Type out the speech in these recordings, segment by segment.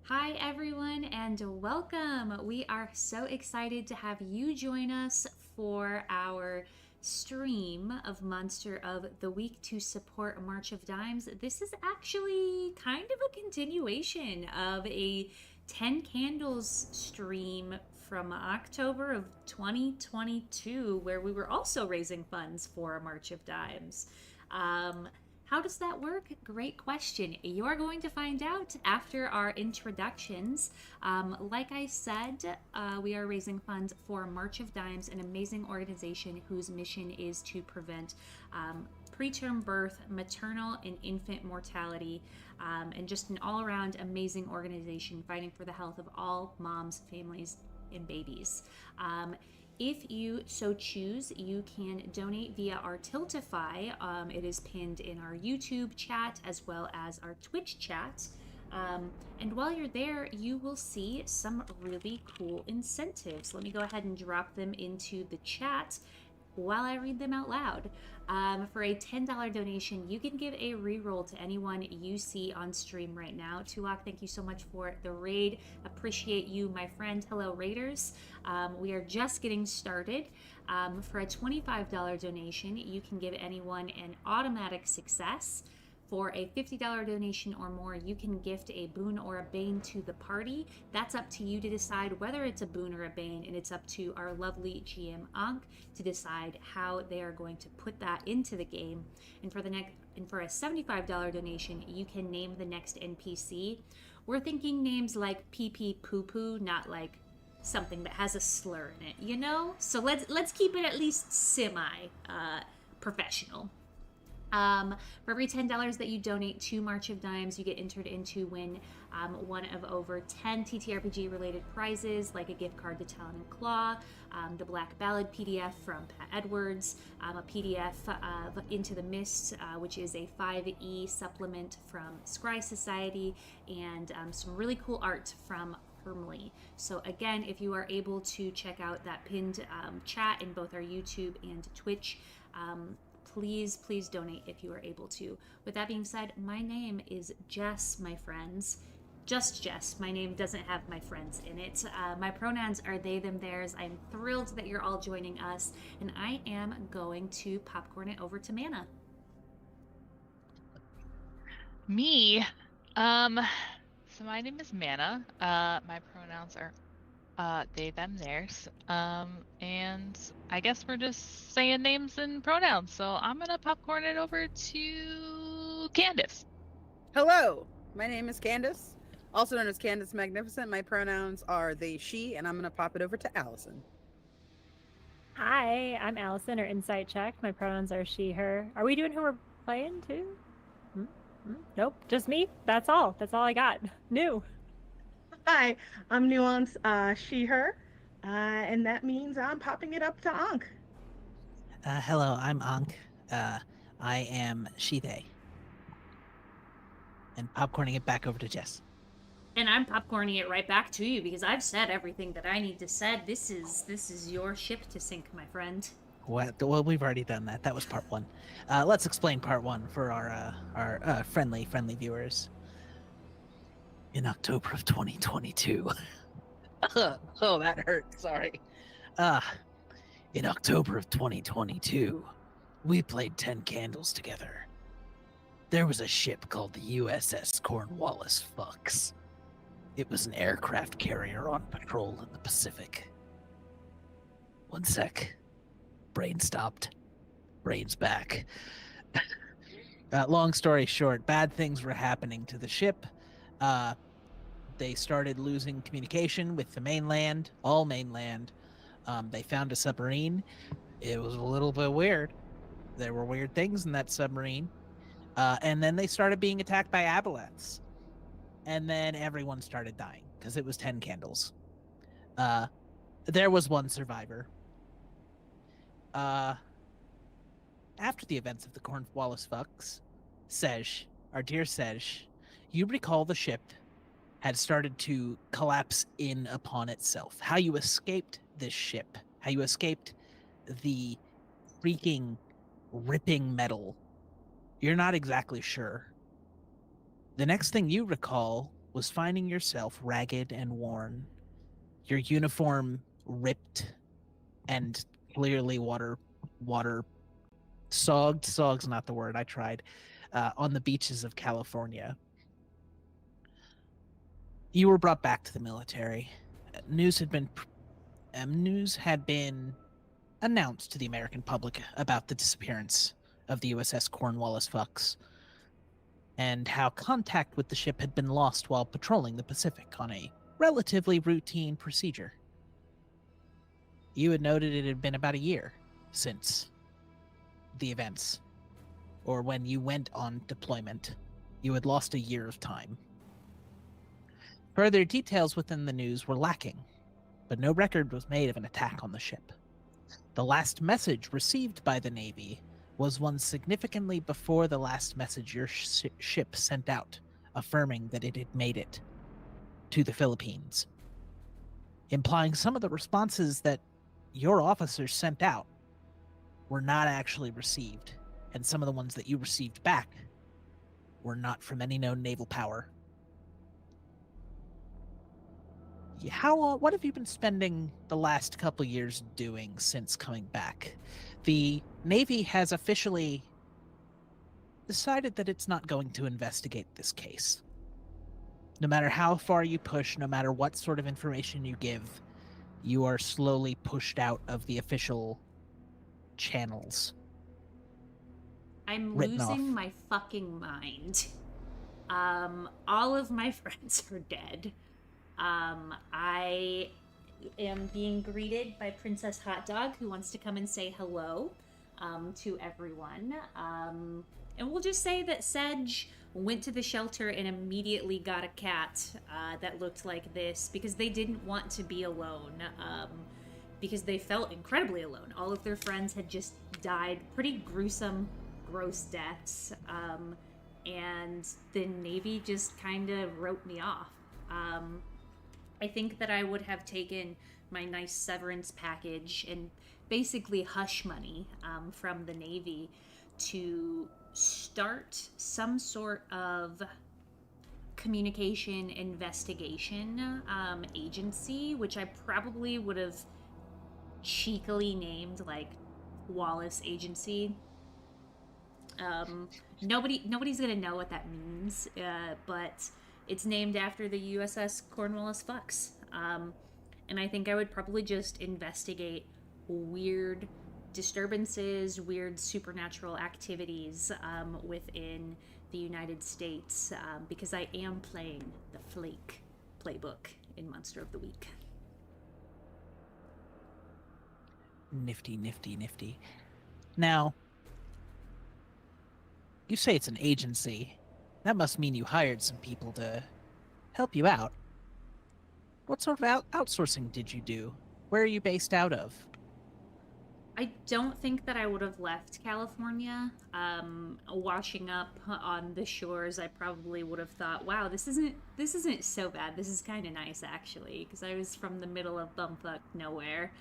Hi, everyone, and welcome. We are so excited to have you join us for our stream of Monster of the Week to support March of Dimes. This is actually kind of a continuation of a 10 Candles stream from October of 2022, where we were also raising funds for March of Dimes. Um, how does that work? Great question. You're going to find out after our introductions. Like I said, we are raising funds for March of Dimes, an amazing organization whose mission is to prevent preterm birth, maternal and infant mortality, and just an all around amazing organization fighting for the health of all moms, families, and babies. If you so choose, you can donate via our Tiltify. It is pinned in our YouTube chat as well as our Twitch chat. And while you're there, you will see some really cool incentives. Let me go ahead and drop them into the chat while I read them out loud. For a $10 donation, you can give a reroll to anyone you see on stream right now. Tulak, thank you so much for the raid. Appreciate you, my friend. Hello, Raiders. We are just getting started. For a $25 donation, you can give anyone an automatic success. For a $50 donation or more, you can gift a boon or a bane to the party. That's up to you to decide whether it's a boon or a bane, and it's up to our lovely GM Ankh to decide how they are going to put that into the game. And for a $75 donation, you can name the next NPC. We're thinking names like pee pee poo poo, not like something that has a slur in it, you know? So let's keep it at least semi professional. For every $10 that you donate to March of Dimes, you get entered into win one of over 10 TTRPG related prizes, like a gift card to Talon and Claw, the Black Ballad PDF from Pat Edwards, a PDF of Into the Mist, which is a 5e supplement from Scry Society, and some really cool art from Hermley. So again, if you are able to check out that pinned chat in both our YouTube and Twitch, please donate if you are able to. With that being said, my name is Jess, my friends. Just Jess. My name doesn't have my friends in it. My pronouns are they, them, theirs. I'm thrilled that you're all joining us, and I am going to popcorn it over to Mana. Me? So my name is Mana. My pronouns are they, them, theirs. And I guess we're just saying names and pronouns. So I'm gonna popcorn it over to Candace. Hello, my name is Candace, also known as Candace Magnificent. My pronouns are they, she, and I'm going to pop it over to Allison. Hi, I'm Allison, or Insight Check. My pronouns are she, her. Are we doing who we're playing too? Nope, just me. That's all. That's all I got. New. Hi, I'm Nuance, she, her, and that means I'm popping it up to Ankh. Hello, I'm Ankh. I am she, they. And popcorning it back over to Jess. And I'm popcorning it right back to you because I've said everything that I need to say. This is your ship to sink, my friend. Well, we've already done that. That was part one. Let's explain part one for our friendly viewers. In October of 2022. Oh, that hurt. Sorry. In October of 2022, we played 10 Candles together. There was a ship called the USS Cornwallis Fucks. It was an aircraft carrier on patrol in the Pacific. One sec. Brain stopped. Brain's back. Long story short, bad things were happening to the ship. They started losing communication with the mainland, all mainland. They found a submarine. It was a little bit weird. There were weird things in that submarine. And then they started being attacked by aboleths. And then everyone started dying because it was 10 candles. There was one survivor. After the events of the Cornwallis Fucks, Sej, our dear Sej, you recall the ship had started to collapse in upon itself. How you escaped this ship, how you escaped the freaking ripping metal, you're not exactly sure. The next thing you recall was finding yourself ragged and worn, your uniform ripped and clearly water sog's not the word, I tried, on the beaches of California. You were brought back to the military. News had been announced to the American public about the disappearance of the USS Cornwallis Fox, and how contact with the ship had been lost while patrolling the Pacific on a relatively routine procedure. You had noted it had been about a year since the events, or when you went on deployment. You had lost a year of time. Further details within the news were lacking, but no record was made of an attack on the ship. The last message received by the Navy was one significantly before the last message your ship sent out, affirming that it had made it to the Philippines, implying some of the responses that your officers sent out were not actually received, and some of the ones that you received back were not from any known naval power. What have you been spending the last couple years doing since coming back? The Navy has officially decided that it's not going to investigate this case. No matter how far you push, no matter what sort of information you give, you are slowly pushed out of the official channels. I'm Written losing off. my fucking mind. All of my friends are dead. I am being greeted by Princess Hot Dog, who wants to come and say hello to everyone. And we'll just say that Sedge went to the shelter and immediately got a cat that looked like this because they didn't want to be alone. Because they felt incredibly alone. All of their friends had just died pretty gruesome, gross deaths. And the Navy just kind of wrote me off. I think that I would have taken my nice severance package and basically hush money from the Navy to start some sort of communication investigation agency, which I probably would have cheekily named like Wallace Agency. Nobody's gonna know what that means, but it's named after the USS Cornwallis Fox. And I think I would probably just investigate weird disturbances, weird supernatural activities within the United States, because I am playing the Flake playbook in Monster of the Week. Nifty, nifty, nifty. Now, you say it's an agency. That must mean you hired some people to help you out. What sort of outsourcing did you do? Where are you based out of? I don't think that I would have left California. Washing up on the shores, I probably would have thought, wow, this isn't so bad. This is kind of nice, actually, because I was from the middle of bumfuck nowhere.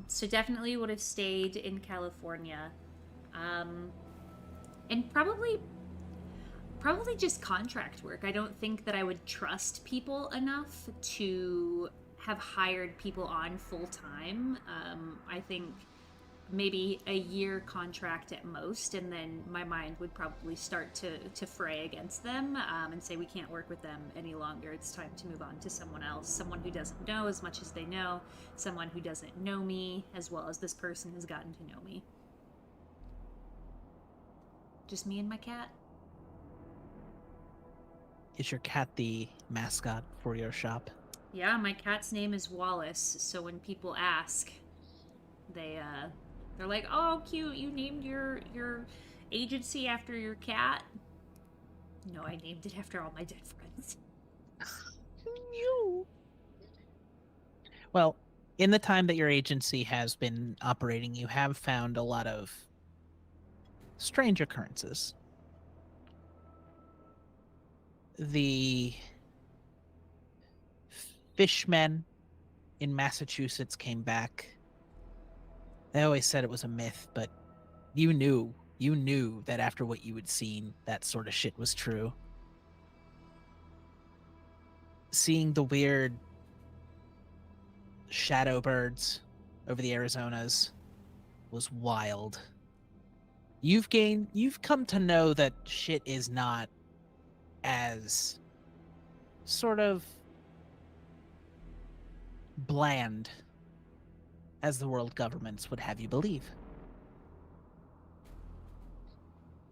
So definitely would have stayed in California. And probably just contract work. I don't think that I would trust people enough to have hired people on full time. I think maybe a year contract at most, and then my mind would probably start to fray against them and say we can't work with them any longer. It's time to move on to someone else, someone who doesn't know as much as they know, someone who doesn't know me as well as this person has gotten to know me. Just me and my cat. Is your cat the mascot for your shop? Yeah, my cat's name is Wallace, so when people ask, they're like, "Oh, cute, you named your agency after your cat?" No, I named it after all my dead friends. Well, in the time that your agency has been operating, you have found a lot of strange occurrences. The fishmen in Massachusetts came back. They always said it was a myth, but you knew that after what you had seen, that sort of shit was true. seeing the weird shadow birds over the Arizonas was wild. You've come to know that shit is not as sort of bland as the world governments would have you believe.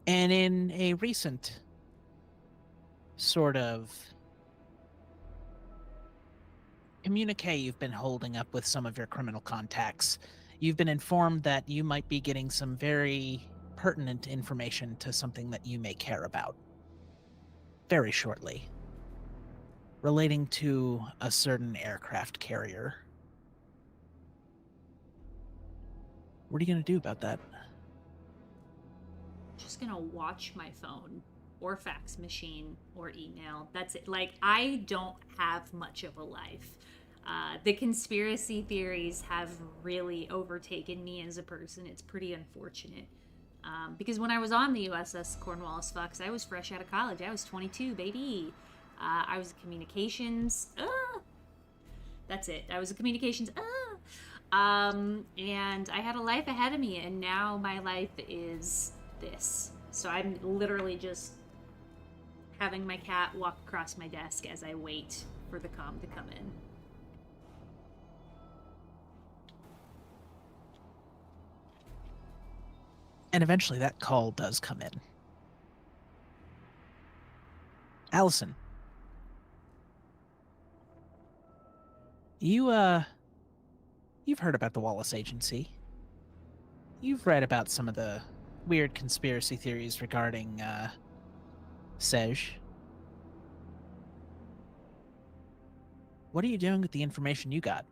And in a recent sort of communique you've been holding up with some of your criminal contacts, you've been informed that you might be getting some very pertinent information to something that you may care about very shortly, relating to a certain aircraft carrier. What are you going to do about that? Just gonna watch my phone or fax machine or email. That's it. Like, I don't have much of a life. The conspiracy theories have really overtaken me as a person. It's pretty unfortunate. Because when I was on the USS Cornwallis Fox, I was fresh out of college. I was 22, baby. I was a communications. That's it. I was a communications. And I had a life ahead of me, and now my life is this. So I'm literally just having my cat walk across my desk as I wait for the comm to come in. And eventually that call does come in. Allison, you've heard about the Wallace Agency. You've read about some of the weird conspiracy theories regarding Sej. What are you doing with the information you got?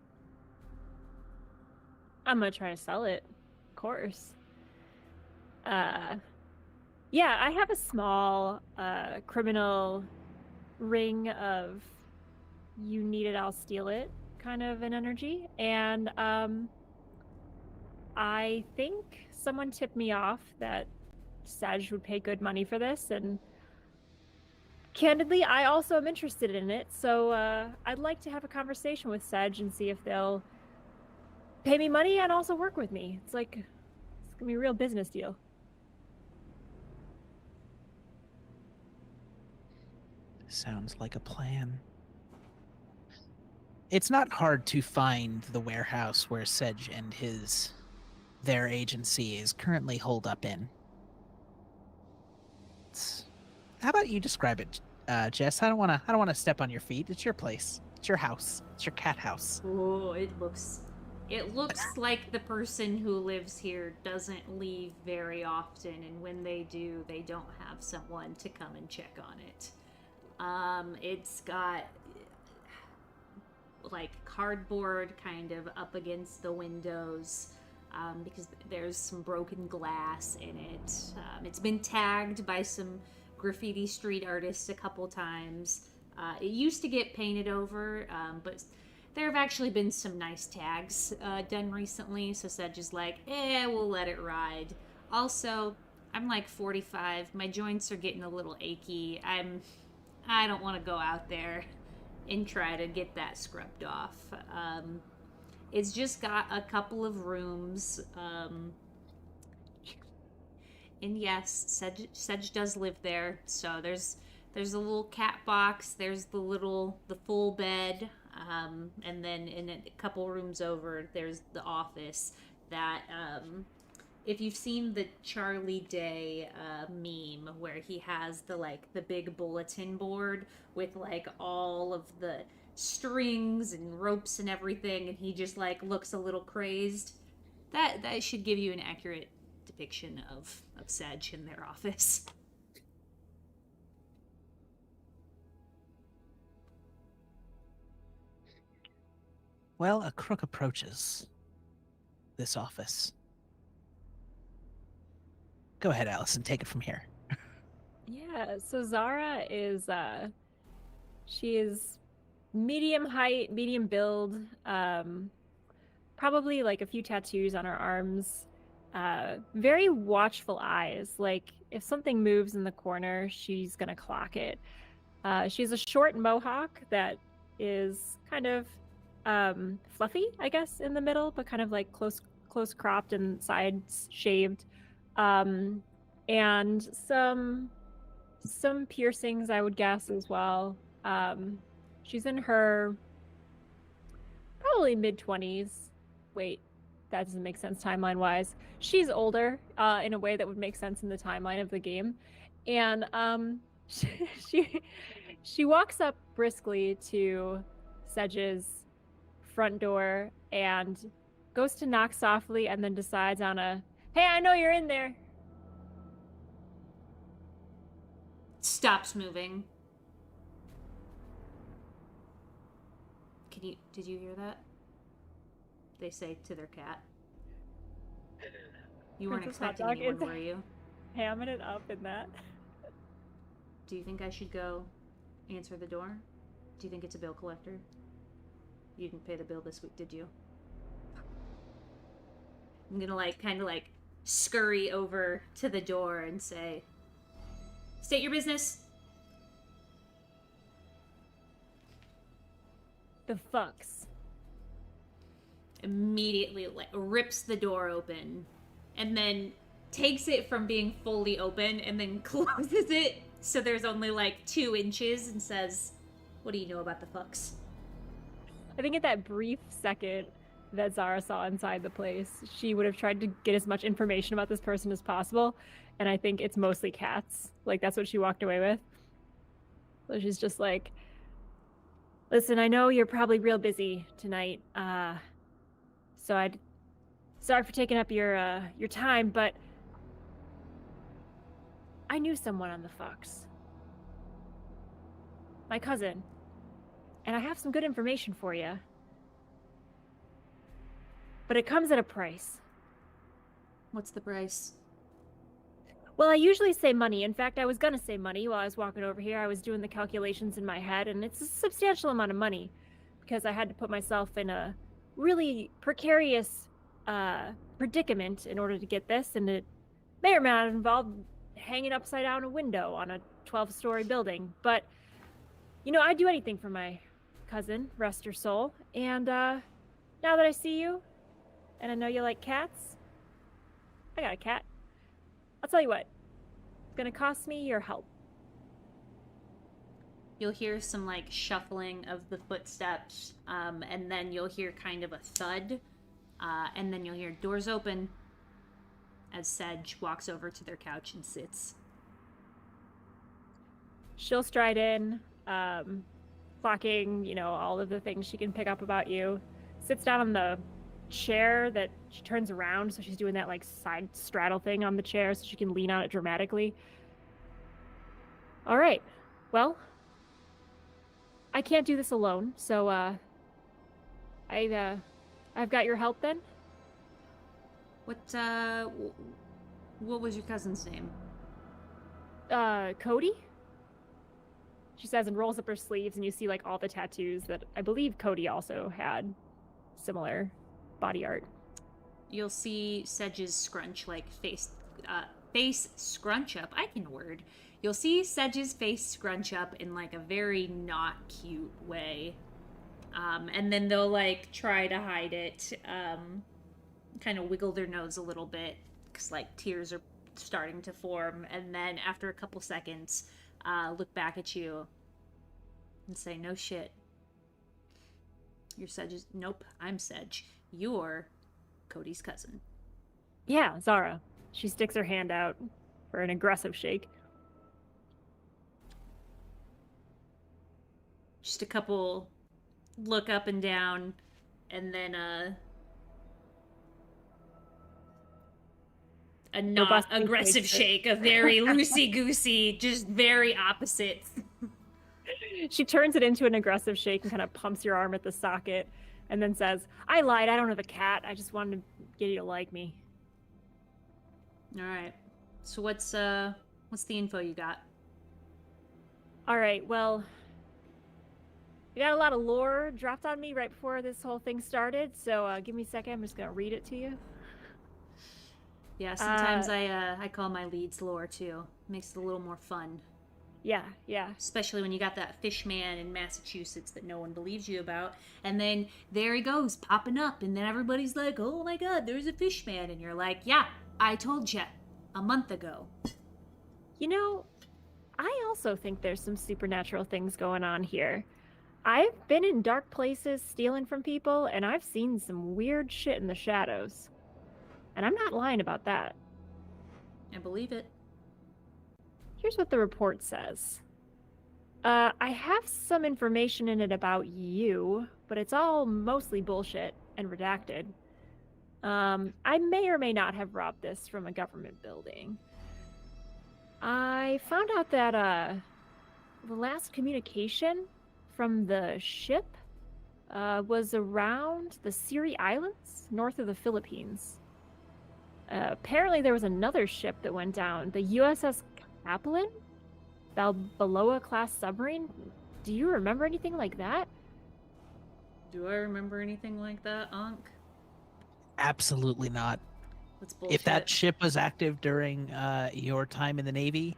I'm gonna try to sell it, of course. Yeah, I have a small criminal ring of "you need it, I'll steal it" kind of an energy, and I think someone tipped me off that Saj would pay good money for this, and candidly, I also am interested in it, so I'd like to have a conversation with Saj and see if they'll pay me money and also work with me. It's gonna be a real business deal. Sounds like a plan. It's not hard to find the warehouse where Sedge and their agency is currently holed up in. How about you describe it, Jess? I don't want to step on your feet. It's your place. It's your house. It's your cat house. Oh, it looks like the person who lives here doesn't leave very often, and when they do, they don't have someone to come and check on it. It's got like cardboard kind of up against the windows, because there's some broken glass in it. It's been tagged by some graffiti street artists a couple times. It used to get painted over, but there have actually been some nice tags done recently, so Sedge is like, we'll let it ride. Also, I'm like 45. My joints are getting a little achy. I don't want to go out there and try to get that scrubbed off. It's just got a couple of rooms. And yes, Sedge does live there. So there's a little cat box. There's the full bed. And then in a couple rooms over, there's the office that, if you've seen the Charlie Day meme where he has the big bulletin board with like all of the strings and ropes and everything, and he just like looks a little crazed, that should give you an accurate depiction of Sedge in their office. Well, a crook approaches this office. Go ahead, Allison. Take it from here. Yeah, so Zara is she is medium height, medium build, probably like a few tattoos on her arms, very watchful eyes. Like if something moves in the corner, she's gonna clock it. She has a short mohawk that is kind of fluffy, I guess, in the middle, but kind of like close cropped and sides shaved. And some piercings, I would guess, as well. She's in her probably mid-20s. Wait, that doesn't make sense timeline-wise. She's older in a way that would make sense in the timeline of the game. And she walks up briskly to Sedge's front door and goes to knock softly and then decides on a, "Hey, I know you're in there." Stops moving. Did you hear that? They say to their cat. You weren't Princess Hot expecting Dog anyone, is were you? hamming it up in that. Do you think I should go answer the door? Do you think it's a bill collector? You didn't pay the bill this week, did you? I'm gonna kind of scurry over to the door and say, "State your business." The fucks. Immediately rips the door open and then takes it from being fully open and then closes it so there's only 2 inches and says, "What do you know about the fucks?" I think at that brief second that Zara saw inside the place, she would have tried to get as much information about this person as possible, and I think it's mostly cats. That's what she walked away with. So she's just like, "Listen, I know you're probably real busy tonight, so sorry for taking up your time, but I knew someone on the fucks. My cousin. And I have some good information for you. But it comes at a price." What's the price? Well, I usually say money. In fact, I was gonna say money while I was walking over here. I was doing the calculations in my head, and it's a substantial amount of money because I had to put myself in a really precarious predicament in order to get this, and it may or may not involve hanging upside down a window on a 12-story building. But, I'd do anything for my cousin, rest her soul. And now that I see you, and I know you like cats, I got a cat. I'll tell you what, it's gonna cost me your help. You'll hear some shuffling of the footsteps, and then you'll hear kind of a thud, and then you'll hear doors open as Sedge walks over to their couch and sits. She'll stride in, clocking, all of the things she can pick up about you. Sits down on the chair that she turns around, so she's doing that side straddle thing on the chair so she can lean on it dramatically. "All right, well, I can't do this alone, so I've got your help then." What was your cousin's name? Cody? She says, and rolls up her sleeves, and you see all the tattoos that I believe Cody also had similar body art. You'll see Sedge's scrunch face scrunch up. I can word. You'll see Sedge's face scrunch up in a very not cute way. And then they'll try to hide it. Kind of wiggle their nose a little bit because tears are starting to form. And then after a couple seconds, look back at you and say, "No shit. You're Sedge's." "Nope, I'm Sedge. You're Cody's cousin." "Yeah, Zara." She sticks her hand out for an aggressive shake. Just a couple look up and down, and then a not Robust aggressive shake, a very loosey-goosey, just very opposites. She turns it into an aggressive shake and kind of pumps your arm at the socket and then says, "I lied. I don't have a cat. I just wanted to get you to like me." All right. So what's the info you got? "All right, well, I got a lot of lore dropped on me right before this whole thing started, so give me a second. I'm just going to read it to you." Yeah, sometimes I call my leads lore too. Makes it a little more fun. Yeah. Especially when you got that fish man in Massachusetts that no one believes you about. And then there he goes, popping up. And then everybody's like, oh my god, there's a fish man. And you're like, yeah, I told you a month ago. You know, I also think there's some supernatural things going on here. I've been in dark places stealing from people, and I've seen some weird shit in the shadows. And I'm not lying about that. I believe it. Here's what the report says. I have some information in it about you, but it's all mostly bullshit and redacted. I may or may not have robbed this from a government building. I found out that the last communication from the ship was around the Siri Islands, north of the Philippines. Apparently there was another ship that went down, the USS Kaplan? Balboa class submarine? Do you remember anything like that? Do I remember anything like that, Ankh? Absolutely not. That's bullshit. If that ship was active during your time in the Navy,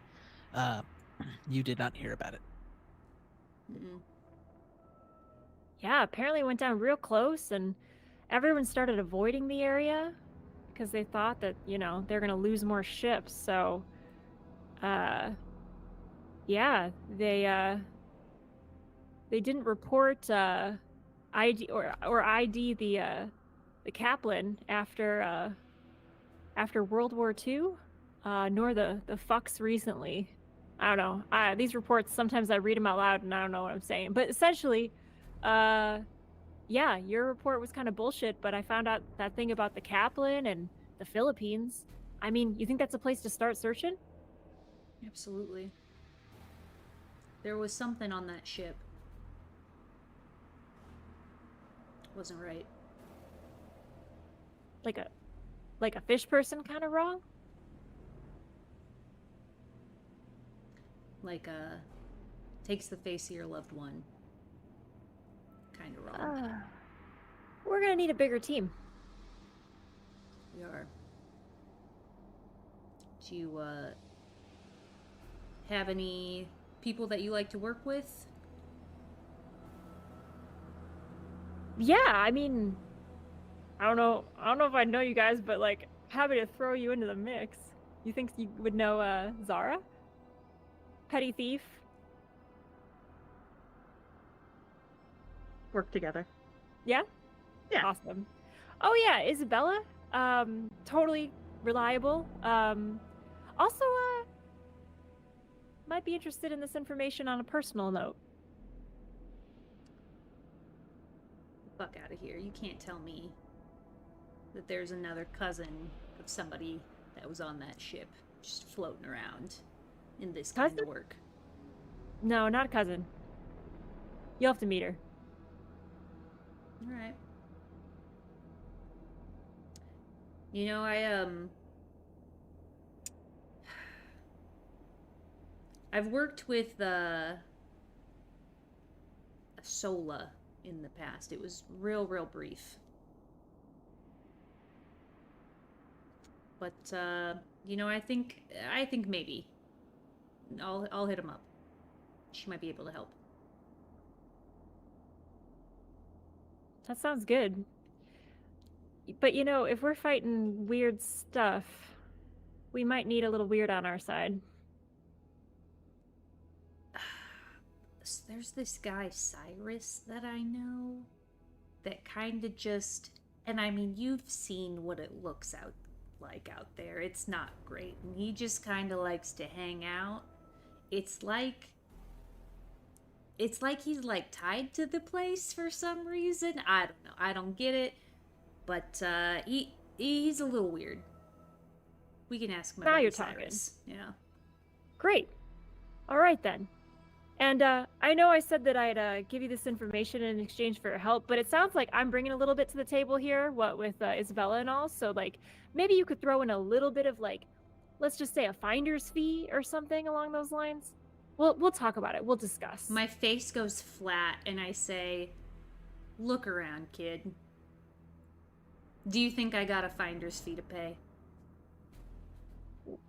you did not hear about it. Mm-mm. Yeah, apparently it went down real close, and everyone started avoiding the area because they thought that, they're going to lose more ships. So, yeah, they didn't report ID or ID the Kaplan after World War II, nor the Fucks recently. I don't know. These reports, sometimes I read them out loud and I don't know what I'm saying. But essentially, yeah, your report was kind of bullshit, but I found out that thing about the Kaplan and the Philippines. I mean, you think that's a place to start searching? Absolutely. There was something on that ship. Wasn't right. Like a fish person kind of wrong? Like, takes the face of your loved one. Kind of wrong. We're gonna need a bigger team. We are. Do you, have any people that you like to work with? Yeah, I mean, I don't know if I know you guys, but like, happy to throw you into the mix. You think you would know Zara? Petty thief? Work together. Yeah? Yeah. Awesome. Oh yeah, Isabella. Totally reliable. Also, might be interested in this information on a personal note. Fuck out of here. You can't tell me that there's another cousin of somebody that was on that ship just floating around in this kind Cousin? of work. No, not a cousin. You'll have to meet her. Alright. You know, I've worked with a Sola in the past. It was real brief. But you know, I think maybe I'll hit him up. She might be able to help. That sounds good. But you know, if we're fighting weird stuff, we might need a little weird on our side. There's this guy Cyrus that I know that kind of just, and I mean, you've seen what it looks out there. It's not great, and he just kind of likes to hang out. It's like he's like tied to the place for some reason. I don't know. I don't get it. But he's a little weird. We can ask him Now about you're Cyrus. Yeah. Great. All right then. And I know I said that I'd give you this information in exchange for your help, but it sounds like I'm bringing a little bit to the table here, what with Isabella and all. So like, maybe you could throw in a little bit of like, let's just say a finder's fee or something along those lines. We'll talk about it. We'll discuss. My face goes flat and I say, "Look around, kid. Do you think I got a finder's fee to pay?"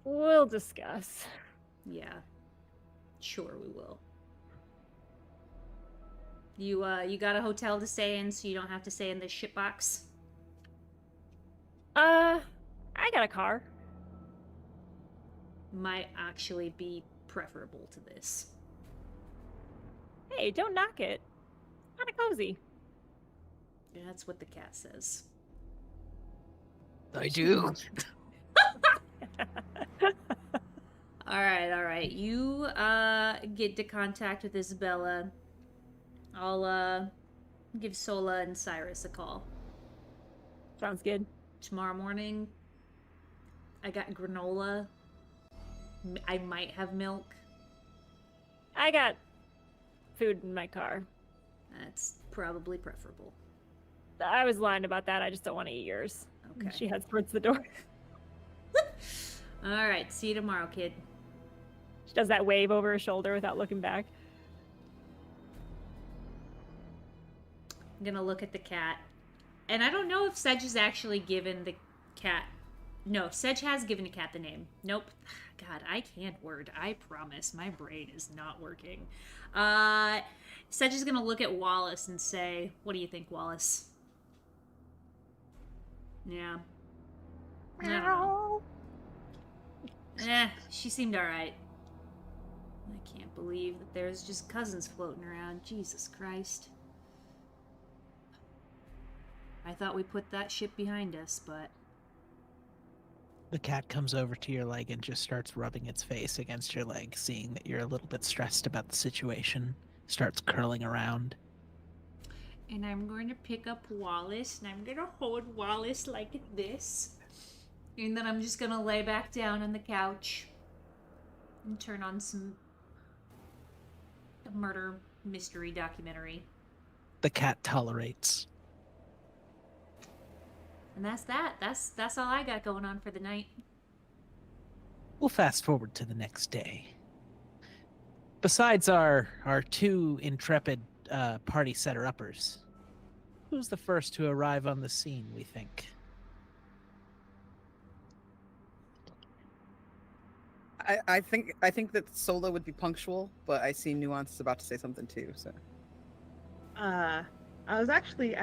We'll discuss. Yeah. Sure, we will. You got a hotel to stay in, so you don't have to stay in this shitbox? I got a car. Might actually be preferable to this. Hey, don't knock it. Kind of cozy. That's what the cat says. I do. All right. You get to contact with Isabella. I'll give Sola and Cyrus a call. Sounds good. Tomorrow morning, I got granola. I might have milk. I got food in my car. That's probably preferable. I was lying about that. I just don't want to eat yours. Okay. And she heads towards the door. All right. See you tomorrow, kid. She does that wave over her shoulder without looking back. I'm gonna look at the cat. And I don't know if Sedge has actually given the cat... No, Sedge has given the cat the name. Nope. God, I can't word. I promise. My brain is not working. Sedge is gonna look at Wallace and say, what do you think, Wallace? Yeah. I don't know. She seemed alright. I can't believe that there's just cousins floating around. Jesus Christ. I thought we put that shit behind us, but... The cat comes over to your leg and just starts rubbing its face against your leg, seeing that you're a little bit stressed about the situation. Starts curling around. And I'm going to pick up Wallace, and I'm going to hold Wallace like this. And then I'm just going to lay back down on the couch and turn on some murder mystery documentary. The cat tolerates. And that's that. That's all I got going on for the night. We'll fast forward to the next day. Besides our two intrepid party setter-uppers, who's the first to arrive on the scene, we think? I think that Sola would be punctual, but I see Nuance is about to say something too. So I was actually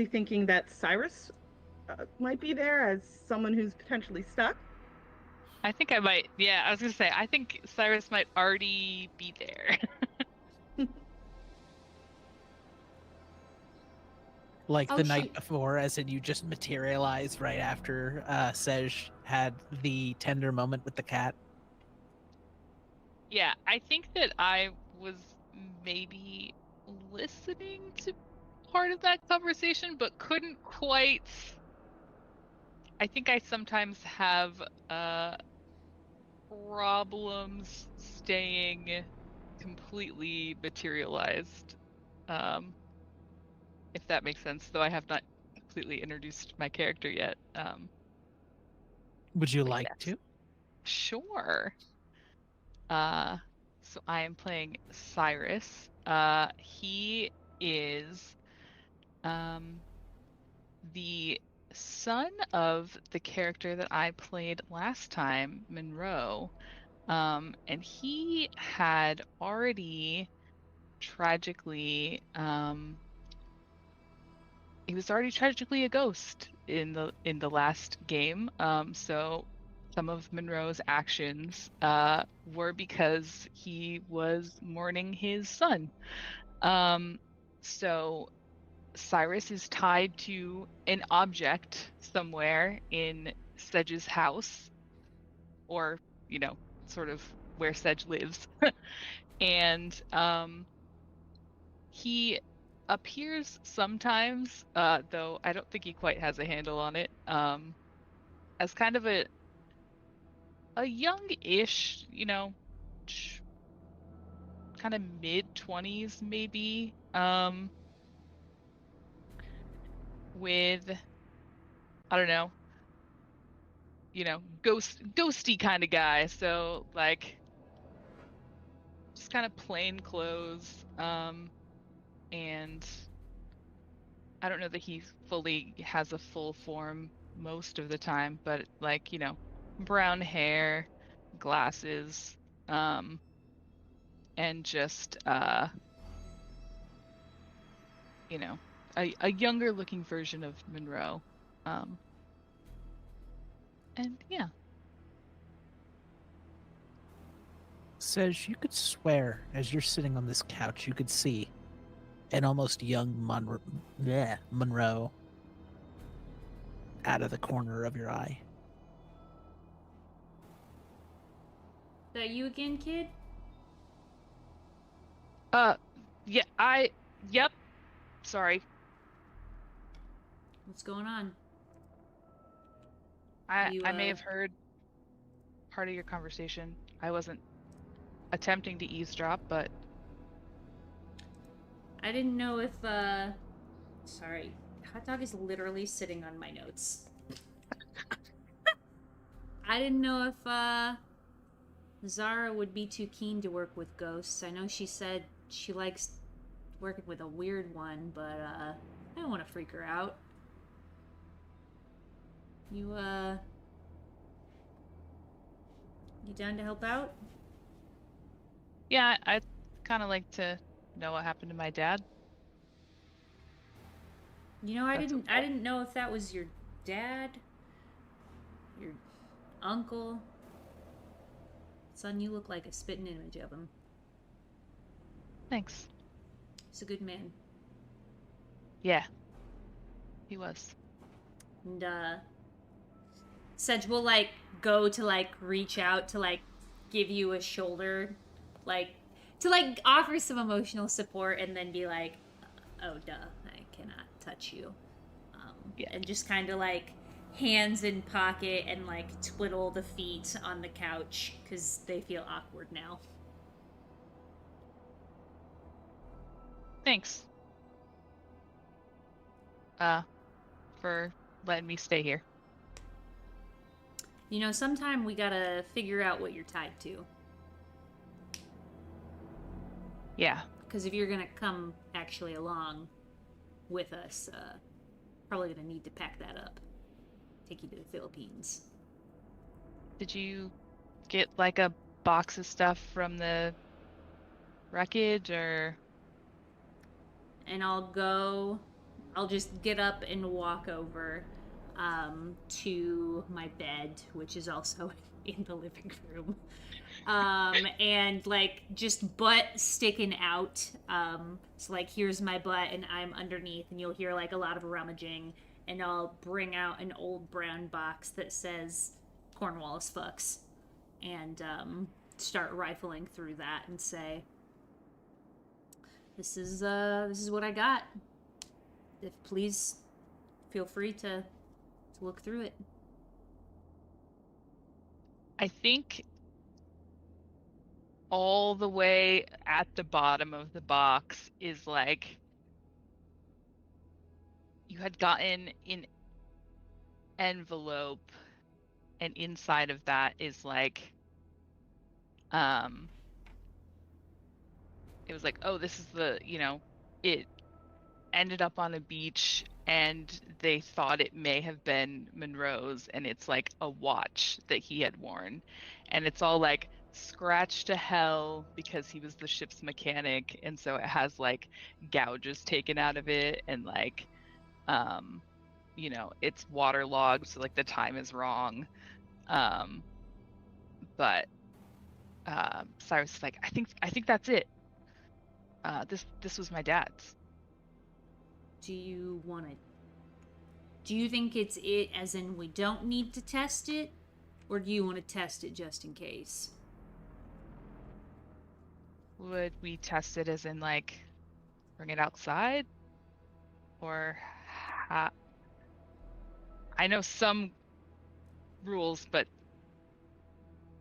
thinking that Cyrus might be there as someone who's potentially stuck. I think I might. Yeah, I was gonna say. I think Cyrus might already be there. Like Oh, the night shoot. before, as in you just materialize right after Sej had the tender moment with the cat. Yeah, I think that I was maybe listening to part of that conversation, but couldn't quite. I think I sometimes have problems staying completely materialized, if that makes sense, though I have not completely introduced my character yet. Would you But like yes. to? Sure. So I am playing Cyrus. He is the son of the character that I played last time, Monroe. And he had already tragically he was already tragically a ghost in the last game. So some of Monroe's actions were because he was mourning his son. So Cyrus is tied to an object somewhere in Sedge's house, or sort of where Sedge lives. And he appears sometimes, though I don't think he quite has a handle on it, as kind of a young-ish, kind of mid-20s maybe, with, I don't know, ghosty kind of guy. So like just kind of plain clothes, and I don't know that he fully has a full form most of the time, but like, brown hair, glasses, and just you know, a younger looking version of Monroe. And yeah. Says you could swear as you're sitting on this couch, you could see an almost young Monroe out of the corner of your eye. That you again, kid? Yeah, yep. Sorry. What's going on? I You, may have heard part of your conversation. I wasn't attempting to eavesdrop, but I didn't know if, sorry. Hot dog is literally sitting on my notes. I didn't know if, Zara would be too keen to work with ghosts. I know she said she likes working with a weird one, but, I don't want to freak her out. You down to help out? yeah, I'd kind of like to know what happened to my dad. You know, I That's didn't know if that was your dad, your uncle. Son, you look like a spitting image of him. Thanks. He's a good man. Yeah, he was. And, Sedge will, like, go to, like, reach out to, like, give you a shoulder, like, to, like, offer some emotional support and then be like, oh, duh, I cannot touch you. Yeah. And just kind of, like, hands in pocket and, like, twiddle the feet on the couch because they feel awkward now. Thanks. For letting me stay here. You know, sometime we gotta figure out what you're tied to. Yeah. Because if you're gonna come actually along with us, probably gonna need to pack that up. Take you to the Philippines. Did you get like a box of stuff from the wreckage, or? And I'll just get up and walk over to my bed, which is also in the living room. And like just butt sticking out. So like here's my butt and I'm underneath, and you'll hear like a lot of rummaging, and I'll bring out an old brown box that says Cornwallis fucks, and start rifling through that and say, this is what I got. If please feel free to look through it. I think all the way at the bottom of the box is like you had gotten an envelope, and inside of that is like it was like, oh, this is the, it ended up on a beach and they thought it may have been Monroe's, and it's like a watch that he had worn, and it's all like scratched to hell because he was the ship's mechanic, and so it has like gouges taken out of it, and like it's waterlogged, so like the time is wrong. But Cyrus is like, I think that's it. This was my dad's. Do you think it's it as in we don't need to test it? Or do you want to test it just in case? Would we test it as in like bring it outside? Or I know some rules, but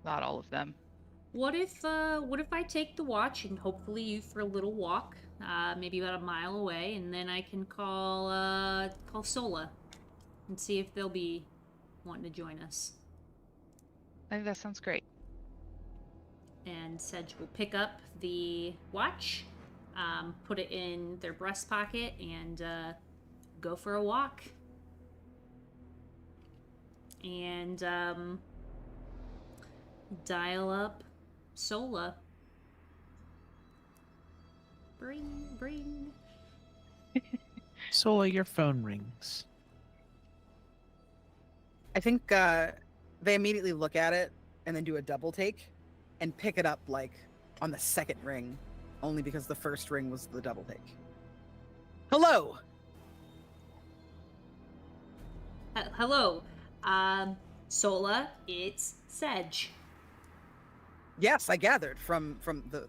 not all of them. What if I take the watch and hopefully you for a little walk, maybe about a mile away, and then I can call Sola and see if they'll be wanting to join us. I think that sounds great. And Sedge will pick up the watch, put it in their breast pocket, and go for a walk. And dial up Sola. Bring, bring. Sola, your phone rings. I think they immediately look at it and then do a double take and pick it up like on the second ring, only because the first ring was the double take. Hello. Hello. Sola, it's Sedge. Yes, I gathered from the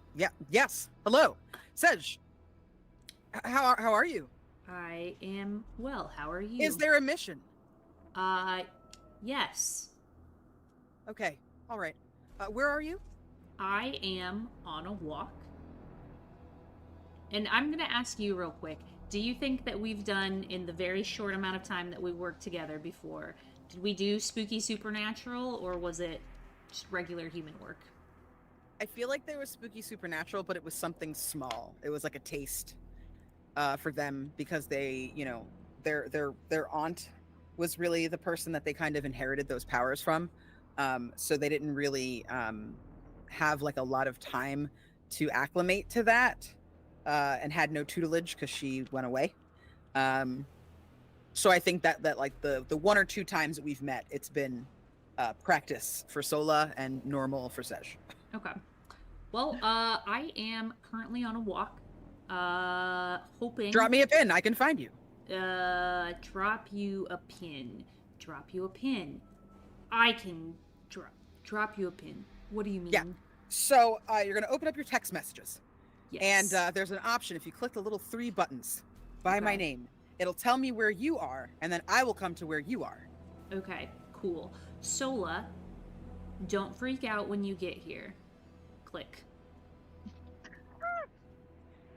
yes. Hello, Sedge. How are you? I am well. How are you? Is there a mission? Yes. Okay, all right. Where are you? I am on a walk. And I'm going to ask you real quick. Do you think that we've done, in the very short amount of time that we worked together before, did we do spooky supernatural, or was it just regular human work? I feel like there was spooky supernatural, but it was something small. It was like a taste for them because they, you know, their aunt was really the person that they kind of inherited those powers from. So they didn't really have like a lot of time to acclimate to that, and had no tutelage because she went away. So I think that like the one or two times that we've met, it's been practice for Sola and normal for Sesh. Okay. Well, I am currently on a walk, hoping... Drop me a pin, I can find you. Drop you a pin. Drop you a pin. I can drop you a pin. What do you mean? Yeah. So you're going to open up your text messages. Yes. And there's an option. If you click the little 3 buttons by my name, it'll tell me where you are, and then I will come to where you are. Okay, cool. Sola, don't freak out when you get here. Click.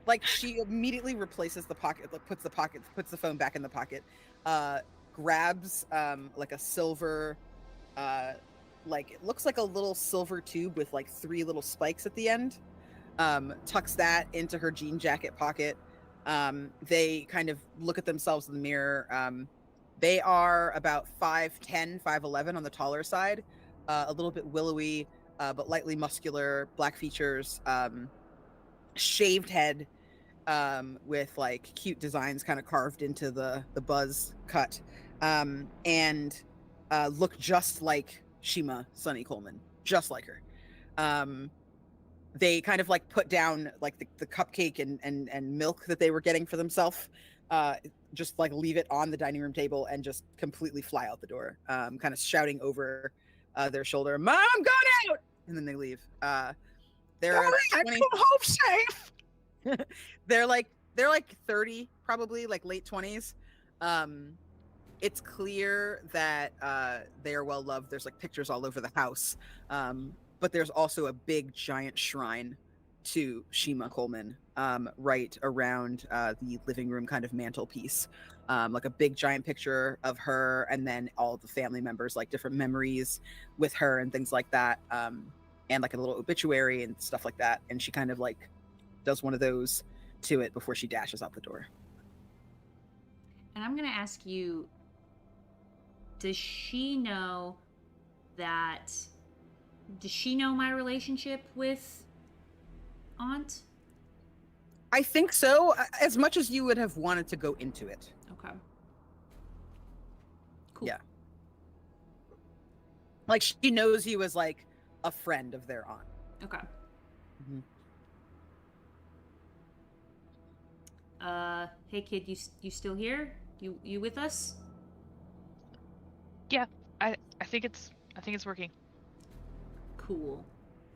Like, she immediately replaces the pocket, like puts the phone back in the pocket, grabs like a silver, like it looks like a little silver tube with like 3 little spikes at the end, tucks that into her jean jacket pocket. They kind of look at themselves in the mirror. They are about 5'10", 5'11" on the taller side, a little bit willowy, but lightly muscular, black features, shaved head, with like cute designs kind of carved into the buzz cut, and look just like Shima Sunny Coleman, just like her. They kind of like put down like the cupcake and milk that they were getting for themselves, just like leave it on the dining room table and just completely fly out the door, kind of shouting over their shoulder, "Mom, I'm going out!" And then they leave. They're 20... home safe. they're like 30, probably like late 20s. It's clear that they are well loved. There's like pictures all over the house, but there's also a big giant shrine to Shima Coleman right around the living room kind of mantelpiece, like a big giant picture of her, and then all the family members, like different memories with her and things like that, and like a little obituary and stuff like that. And she kind of like does one of those to it before she dashes out the door. And I'm going to ask you, does she know my relationship with Aunt? I think so, as much as you would have wanted to go into it. Okay. Cool. Yeah. Like, she knows you as like a friend of their aunt. Okay. Mm-hmm. Hey kid, you still here? You with us? Yeah, I think it's working. Cool.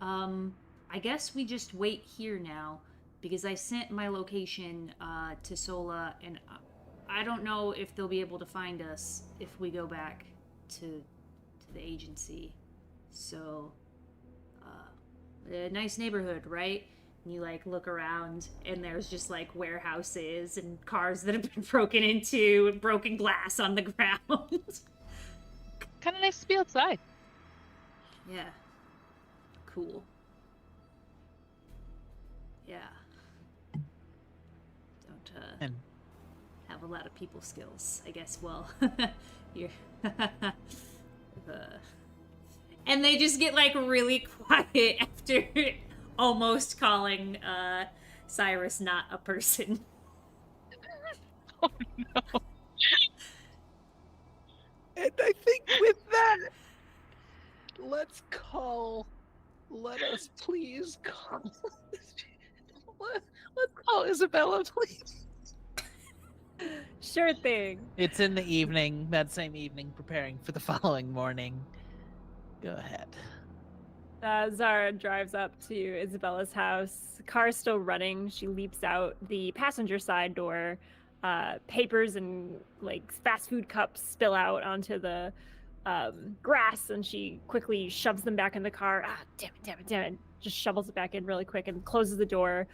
I guess we just wait here now, because I sent my location to Sola, and I don't know if they'll be able to find us if we go back to the agency. So, a nice neighborhood, right? And you like look around, and there's just like warehouses and cars that have been broken into and broken glass on the ground. Kind of nice to be outside. Yeah. Cool. Yeah. Don't And have a lot of people skills, I guess. Well, you're And they just get like really quiet after almost calling Cyrus not a person. Oh no. And I think with that, let us please call. Let's call Isabella, please. Sure thing. It's in the evening, that same evening, preparing for the following morning. Go ahead. Zara drives up to Isabella's house. Car's still running. She leaps out the passenger side door. Papers and like fast food cups spill out onto the grass, and she quickly shoves them back in the car. Ah, damn it. Just shovels it back in really quick and closes the door.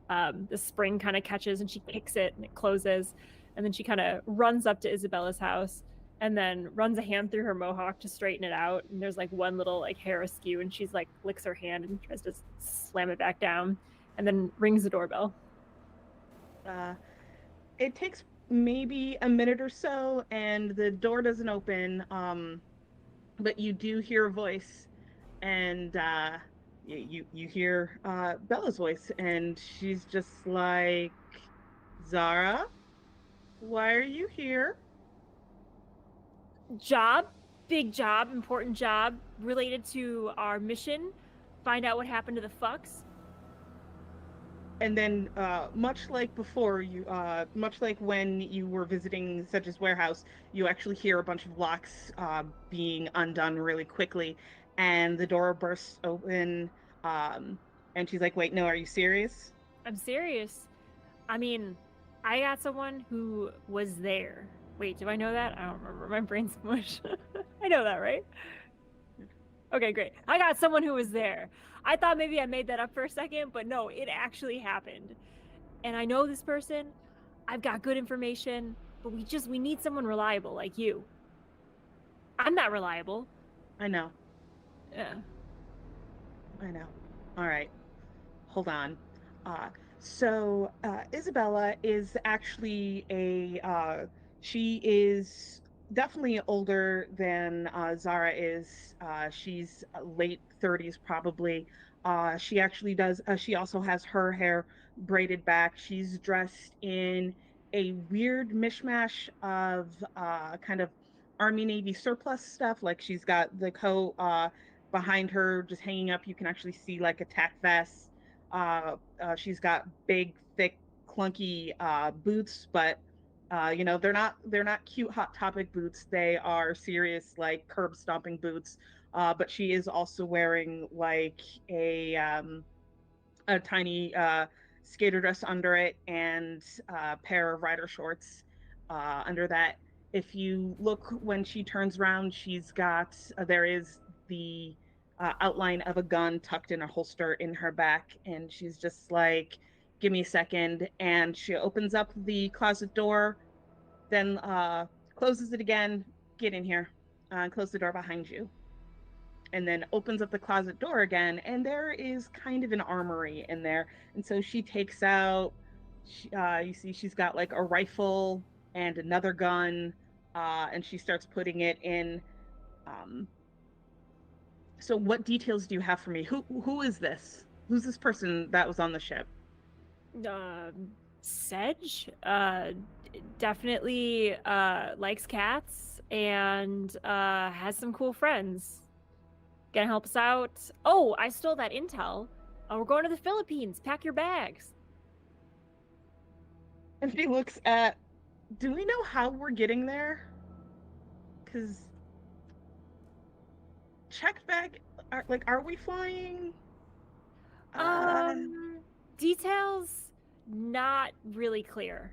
The spring kind of catches and she kicks it and it closes. And then she kind of runs up to Isabella's house and then runs a hand through her mohawk to straighten it out. And there's like one little like hair askew, and she's like licks her hand and tries to slam it back down, and then rings the doorbell. It takes maybe a minute or so, and the door doesn't open. But you do hear a voice, and you hear Bella's voice, and she's just like, Zara, why are you here? Job, big job, important job related to our mission. Find out what happened to the fucks. And then, much like before, much like when you were visiting Sedge's warehouse, you actually hear a bunch of locks being undone really quickly, and the door bursts open. And she's like, "Wait, no, are you serious?" I'm serious. I mean, I got someone who was there. Wait, do I know that? I don't remember. My brain's mush. I know that, right? Okay, great. I got someone who was there. I thought maybe I made that up for a second, but no, it actually happened. And I know this person. I've got good information, but we need someone reliable like you. I'm not reliable. I know. Yeah. I know. All right. Hold on. So Isabella is actually she is definitely older than Zara is. She's late 30s probably. She also has her hair braided back. She's dressed in a weird mishmash of kind of Army Navy surplus stuff. Like she's got the coat behind her just hanging up. You can actually see like a tack vest. She's got big, thick, clunky boots, but they're not cute hot topic boots. They are serious like curb stomping boots. But she is also wearing like a tiny skater dress under it and a pair of rider shorts under that. If you look when she turns around, there is the outline of a gun tucked in a holster in her back, and she's just like, "Give me a second." And she opens up the closet door, then closes it again. "Get in here." Close the door behind you, and then opens up the closet door again, and there is kind of an armory in there. And so she takes out, you see she's got like a rifle and another gun, and she starts putting it in. So what details do you have for me? Who is this? Who's this person that was on the ship? Sedge definitely likes cats and has some cool friends. Gonna help us out. Oh, I stole that intel. We're going to the Philippines. Pack your bags. And she looks at, do we know how we're getting there? Because check bag, are we flying? Details not really clear.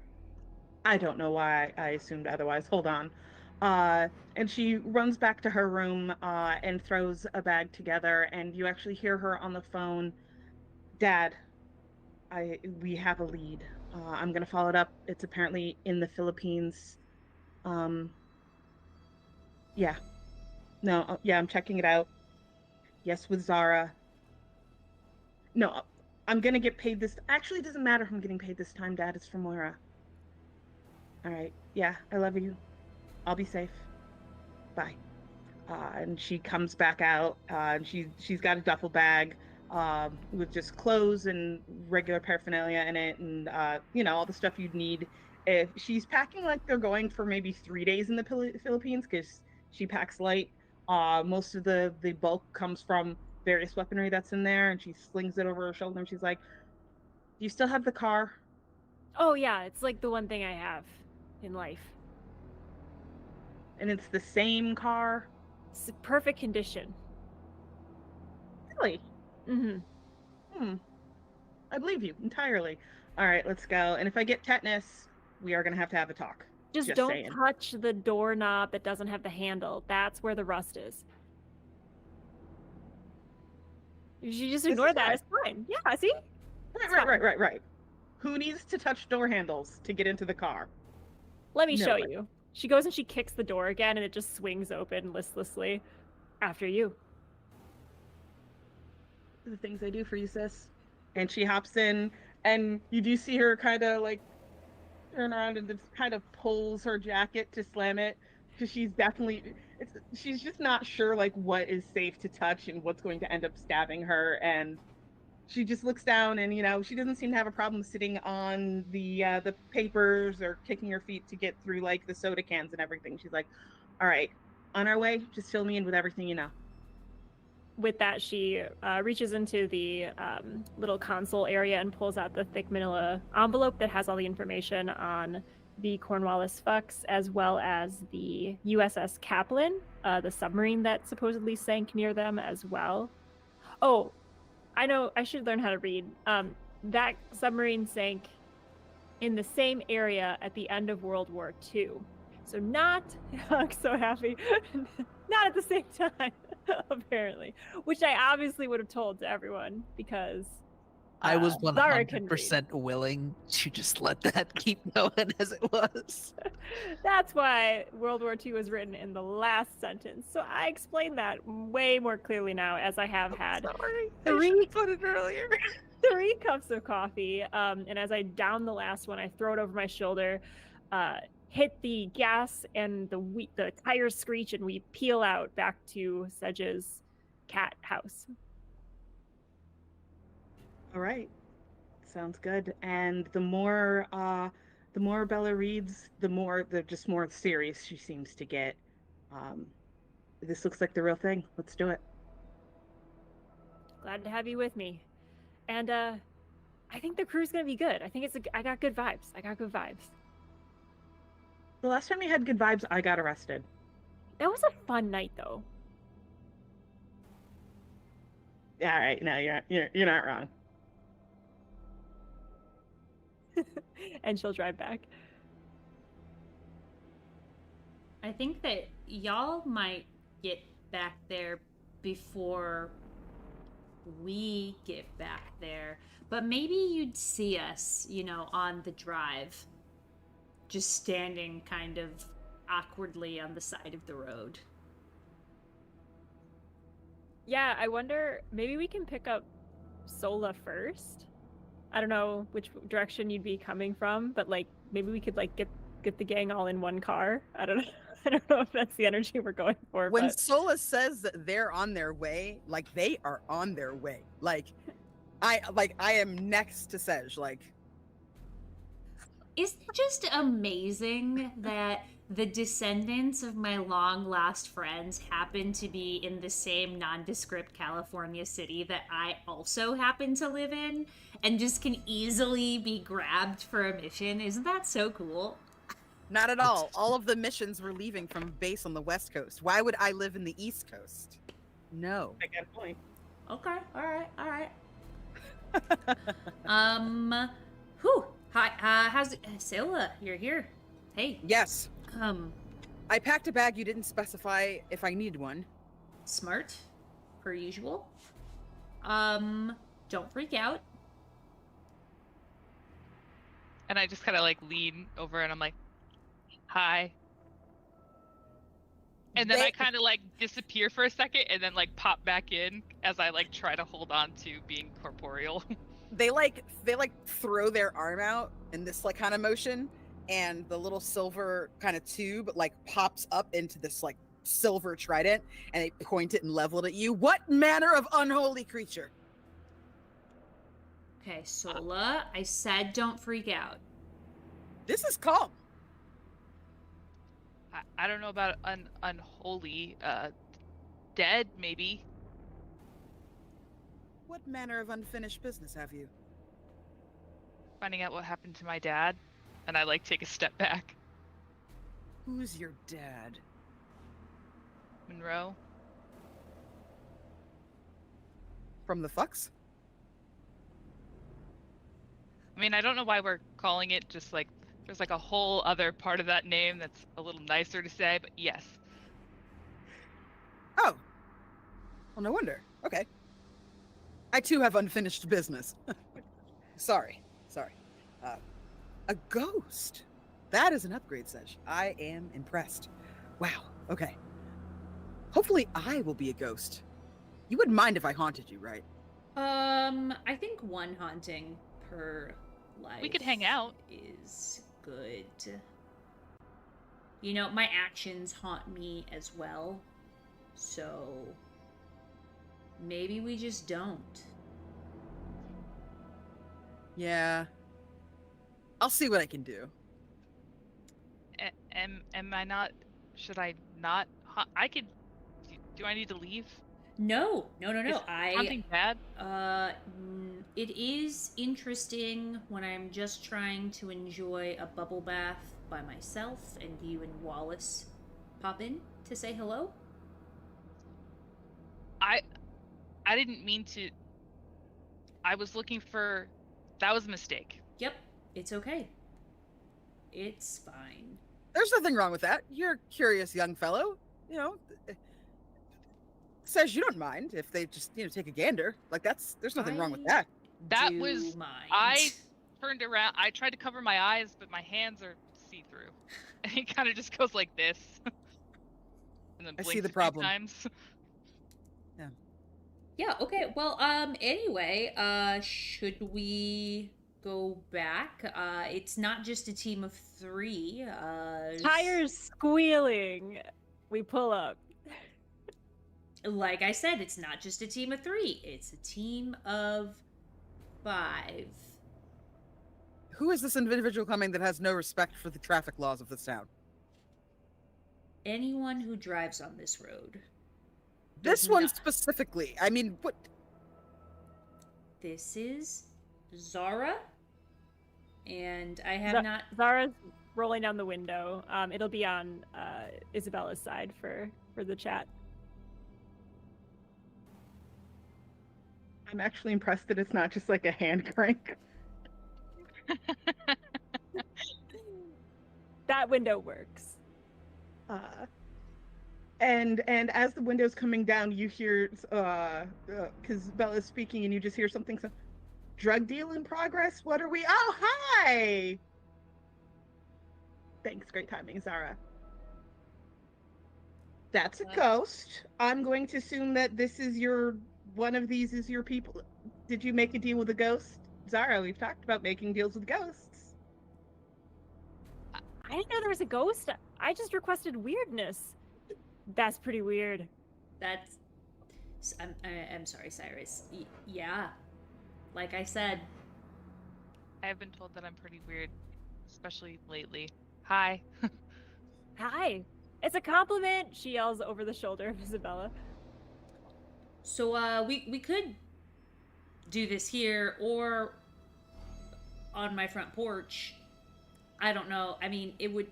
I don't know why I assumed otherwise. Hold on. And she runs back to her room and throws a bag together, and you actually hear her on the phone. "Dad, we have a lead. I'm gonna follow it up. It's apparently in the Philippines. Yeah. No, yeah, I'm checking it out. Yes, with Zara. No, I'm gonna get paid this. Actually, it doesn't matter if I'm getting paid this time, Dad. It's from Moira. All right. Yeah, I love you. I'll be safe. Bye." And she comes back out, and she's got a duffel bag with just clothes and regular paraphernalia in it, and all the stuff you'd need. If she's packing like they're going for maybe 3 days in the Philippines, because she packs light. Most of the bulk comes from various weaponry that's in there, and she slings it over her shoulder, and she's like, "Do you still have the car?" Oh yeah, it's like the one thing I have in life. And it's the same car. It's perfect condition. Really? Mm-hmm. I believe you entirely. All right, let's go. And if I get tetanus, we are gonna have to have a talk. Just don't saying. touch the doorknob that doesn't have the handle. That's where the rust is. You should just ignore that. It's fine. Yeah, see? Right. Who needs to touch door handles to get into the car? Let me show you. She goes and she kicks the door again, and it just swings open listlessly. After you. The things I do for you, sis. And she hops in, and you do see her kind of like turn around and just kind of pulls her jacket to slam it, because she's just not sure like what is safe to touch and what's going to end up stabbing her. And she just looks down, and she doesn't seem to have a problem sitting on the papers or kicking her feet to get through like the soda cans and everything. She's like, "All right, on our way. Just fill me in with everything you know." With that, she reaches into the little console area and pulls out the thick manila envelope that has all the information on the Cornwallis Fucks, as well as the USS Kaplan, the submarine that supposedly sank near them as well. Oh, I know, I should learn how to read. That submarine sank in the same area at the end of World War II. So not, I'm so happy, not at the same time, apparently, which I obviously would have told to everyone, because I was Zara can 100% willing to just let that keep going as it was. That's why World War II was written in the last sentence. So I explained that way more clearly now, as I have had Sorry, three put it earlier. 3 cups of coffee. And as I down the last one, I throw it over my shoulder, hit the gas, and the tires screech, and we peel out back to Sedge's cat house. All right, sounds good. And the more Bella reads, the more serious she seems to get. This looks like the real thing. Let's do it. Glad to have you with me. And I think the crew's gonna be good. I think I got good vibes. The last time we had good vibes, I got arrested. That was a fun night, though. Yeah, all right. No, you're not wrong. And she'll drive back. I think that y'all might get back there before we get back there, but maybe you'd see us, on the drive, just standing kind of awkwardly on the side of the road. Yeah, I wonder, maybe we can pick up Sola first. I don't know which direction you'd be coming from, but like maybe we could like get the gang all in one car. I don't know. I don't know if that's the energy we're going for. When but... Sola says that they're on their way, like they are on their way. Like I am next to Sedge. Like, isn't it just amazing that the descendants of my long lost friends happen to be in the same nondescript California city that I also happen to live in, and just can easily be grabbed for a mission? Isn't that so cool? Not at all. All of the missions were leaving from base on the West Coast. Why would I live in the East Coast? No. I get a point. Okay. All right. Whew. Hi. How's it? Sola, you're here. Hey. Yes. I packed a bag. You didn't specify if I needed one. Smart, per usual. Don't freak out. And I just kind of like lean over and I'm like, hi. And then I kind of like disappear for a second and then like pop back in as I like try to hold on to being corporeal. They throw their arm out in this like kind of motion, and the little silver kind of tube like pops up into this like silver trident, and they point it and level it at you. What manner of unholy creature? Okay, Sola, I said don't freak out. This is calm. I don't know about unholy. Dead, maybe. What manner of unfinished business have you? Finding out what happened to my dad. And I, like, take a step back. Who's your dad? Monroe? From the fucks? I mean, I don't know why we're calling it just, like, there's, like, a whole other part of that name that's a little nicer to say, but yes. Oh. Well, no wonder. Okay. I too have unfinished business. Sorry. A ghost. That is an upgrade, Sesh. I am impressed. Wow. Okay. Hopefully I will be a ghost. You wouldn't mind if I haunted you, right? I think one haunting per life. We could hang out. Is good. You know, my actions haunt me as well. So maybe we just don't. Yeah. I'll see what I can do. Am I not? Should I not? I could. Do I need to leave? No. Is something bad? It is interesting when I'm just trying to enjoy a bubble bath by myself and you and Wallace pop in to say hello. I didn't mean to. I was looking for. That was a mistake. Yep, it's okay. It's fine. There's nothing wrong with that. You're a curious young fellow. You know, says you don't mind if they just, take a gander. Like, there's nothing wrong with that. That Do was. mind. I turned around. I tried to cover my eyes, but my hands are see-through. And he kind of just goes like this. And then I blinks see the a few problem. times. Yeah, okay. Well, anyway, should we go back? It's not just a team of 3. Tires squealing. We pull up. Like I said, it's not just a team of 3. It's a team of 5. Who is this individual coming that has no respect for the traffic laws of this town? Anyone who drives on this road. This does one not. specifically. I mean, what? This is Zara. And I have not... Zara's rolling down the window. It'll be on Isabella's side for the chat. I'm actually impressed that it's not just like a hand crank. That window works. And as the window's coming down, you hear, because Bella's speaking, and you just hear something. So, drug deal in progress. What are we? Oh, hi. Thanks. Great timing, Zara. That's a ghost. I'm going to assume that this is one of these is your people. Did you make a deal with a ghost? Zara, we've talked about making deals with ghosts. I didn't know there was a ghost. I just requested weirdness. That's pretty weird. That's... I'm sorry, Cyrus. Yeah. Like I said. I have been told that I'm pretty weird, especially lately. Hi. Hi. It's a compliment, she yells over the shoulder of Isabella. So, we could do this here or on my front porch. I don't know. I mean, it would...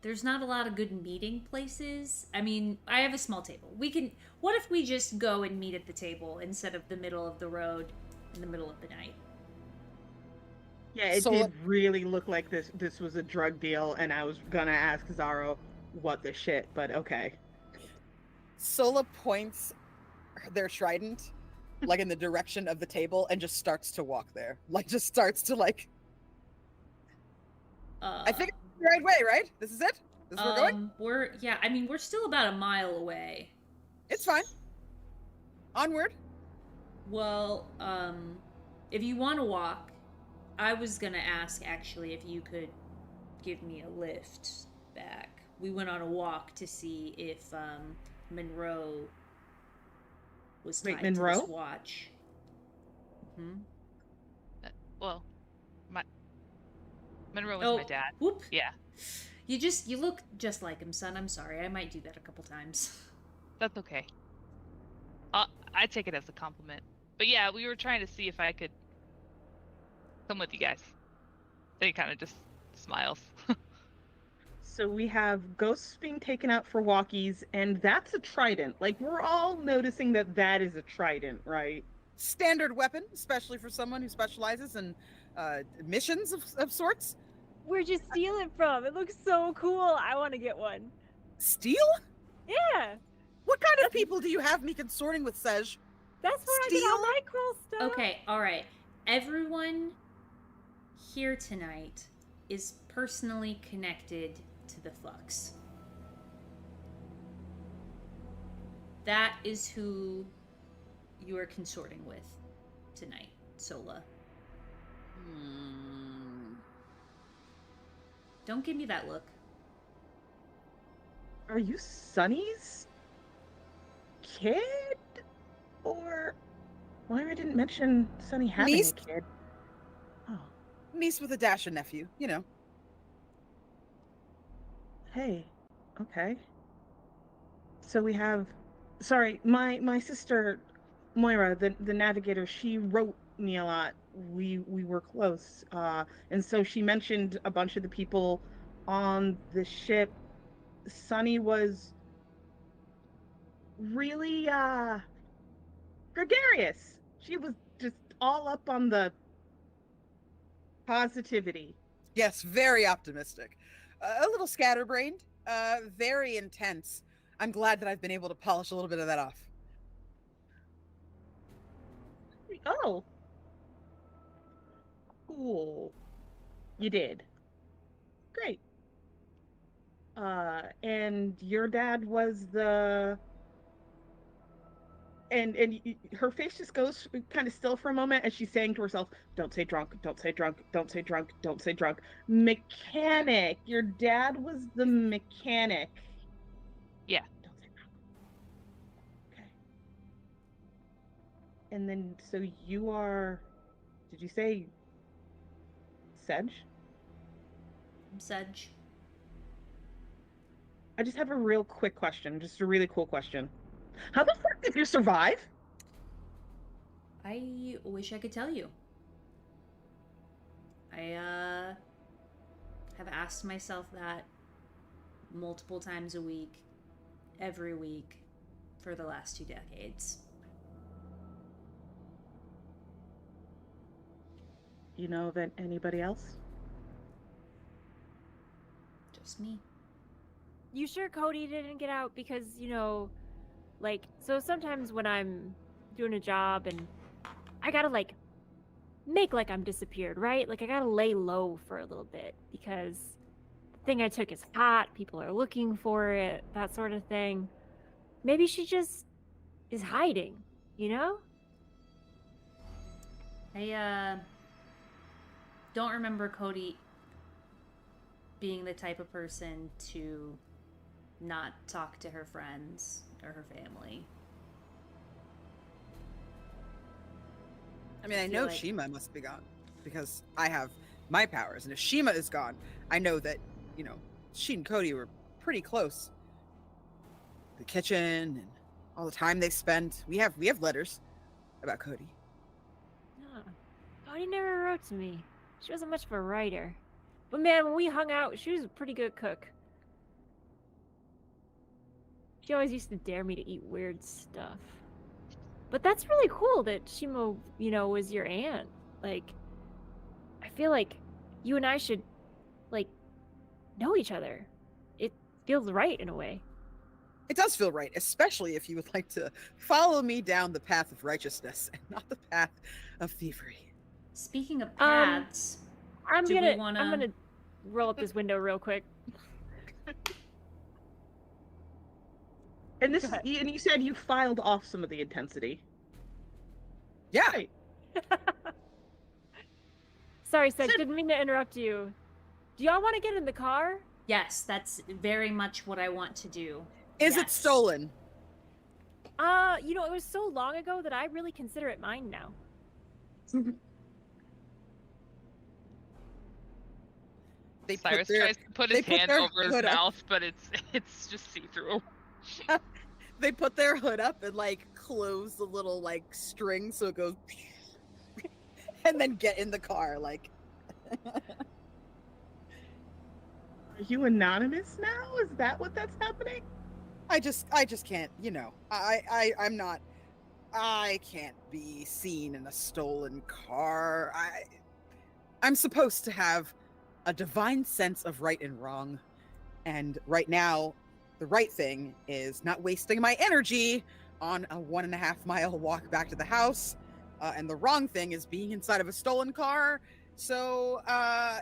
There's not a lot of good meeting places. I mean, I have a small table. We can... What if we just go and meet at the table instead of the middle of the road in the middle of the night? Yeah, it So- did really look like this was a drug deal, and I was gonna ask Zara what the shit, but okay. Sola points their trident, like, in the direction of the table and just starts to walk there. Like, just starts to, like... I think it's the right way, right? This is it? This is where we're going? Yeah, I mean, we're still about a mile away. It's fine. Onward. Well, if you want to walk, I was gonna ask, actually, if you could give me a lift back. we went on a walk to see if Monroe was Wait, tied to Monroe? this watch. Hmm? Well, Monroe was Oh, my dad. whoop. Yeah, You look just like him, son. I'm sorry. I might do that a couple times. that's okay. I take it as a compliment. But yeah, we were trying to see if I could come with you guys. Then he kind of just smiles. So we have ghosts being taken out for walkies, and that's a trident. Like, we're all noticing that that is a trident, right? Standard weapon, especially for someone who specializes in missions of sorts. Where'd you steal it from? It looks so cool. I want to get one. Steal? Yeah, What kind of people do you have me consorting with, Sej? that's where I get all Steal? my cool stuff. Okay, all right. Everyone here tonight is personally connected to the Flux. That is who you are consorting with tonight, Sola. Don't give me that look. Are you Sonny's kid? Or Moira didn't mention Sonny having Niece? a kid. Oh, Niece with a dash of nephew, you know. hey. Okay. So we have, sorry, my sister Moira, the navigator, she wrote me a lot. We were close. And so she mentioned a bunch of the people on the ship. Sonny was really gregarious. She was just all up on the positivity. Yes, very optimistic. A little scatterbrained, very intense. I'm glad that I've been able to polish a little bit of that off. Oh. Cool. You did. Great. And your dad was the and her face just goes kind of still for a moment as she's saying to herself, don't say drunk, don't say drunk, don't say drunk, don't say drunk. Mechanic. Your dad was the mechanic. Yeah. Don't say drunk. Okay. And then so you are, did you say Sedge? I'm Sedge. I just have a real quick question, just a really cool question. How the fuck did you survive? I wish I could tell you. I have asked myself that multiple times a week, every week, for the last 2 decades. You know of anybody else? Just me. You sure Cody didn't get out? Because, like, so sometimes when I'm doing a job and I gotta, like, make like I'm disappeared, right? Like, I gotta lay low for a little bit because the thing I took is hot, people are looking for it, that sort of thing. Maybe she just is hiding, you know? I don't remember Cody being the type of person to not talk to her friends or her family. I mean, I feel know like- Shima must be gone because I have my powers, and if Shima is gone, I know that she and Cody were pretty close. The kitchen and all the time they spent. We have letters about Cody. No. Cody never wrote to me. She wasn't much of a writer. But man, when we hung out, she was a pretty good cook. She always used to dare me to eat weird stuff. But that's really cool that Shima, was your aunt. Like, I feel like you and I should, like, know each other. It feels right in a way. It does feel right, especially if you would like to follow me down the path of righteousness and not the path of thievery. Speaking of paths, I'm Do we gonna wanna- roll up this window real quick. And this Go is, ahead. and you said you filed off some of the intensity. Yeah, Right. Sorry, Sedge, Sid- didn't mean to interrupt you. Do y'all want to get in the car? Yes, that's very much what I want to do. Is it Yes. stolen? You know, it was so long ago that I really consider it mine now. They Cyrus put their tries to put they his put hand their over his hood up. mouth, but it's just see-through. they put their hood up and like close the little like string so it goes, and then get in the car like. Are you anonymous now? Is that what that's happening? I just can't, you know. I'm not. I can't be seen in a stolen car. I'm supposed to have a divine sense of right and wrong, and right now, the right thing is not wasting my energy on a 1.5 mile walk back to the house, and the wrong thing is being inside of a stolen car. So,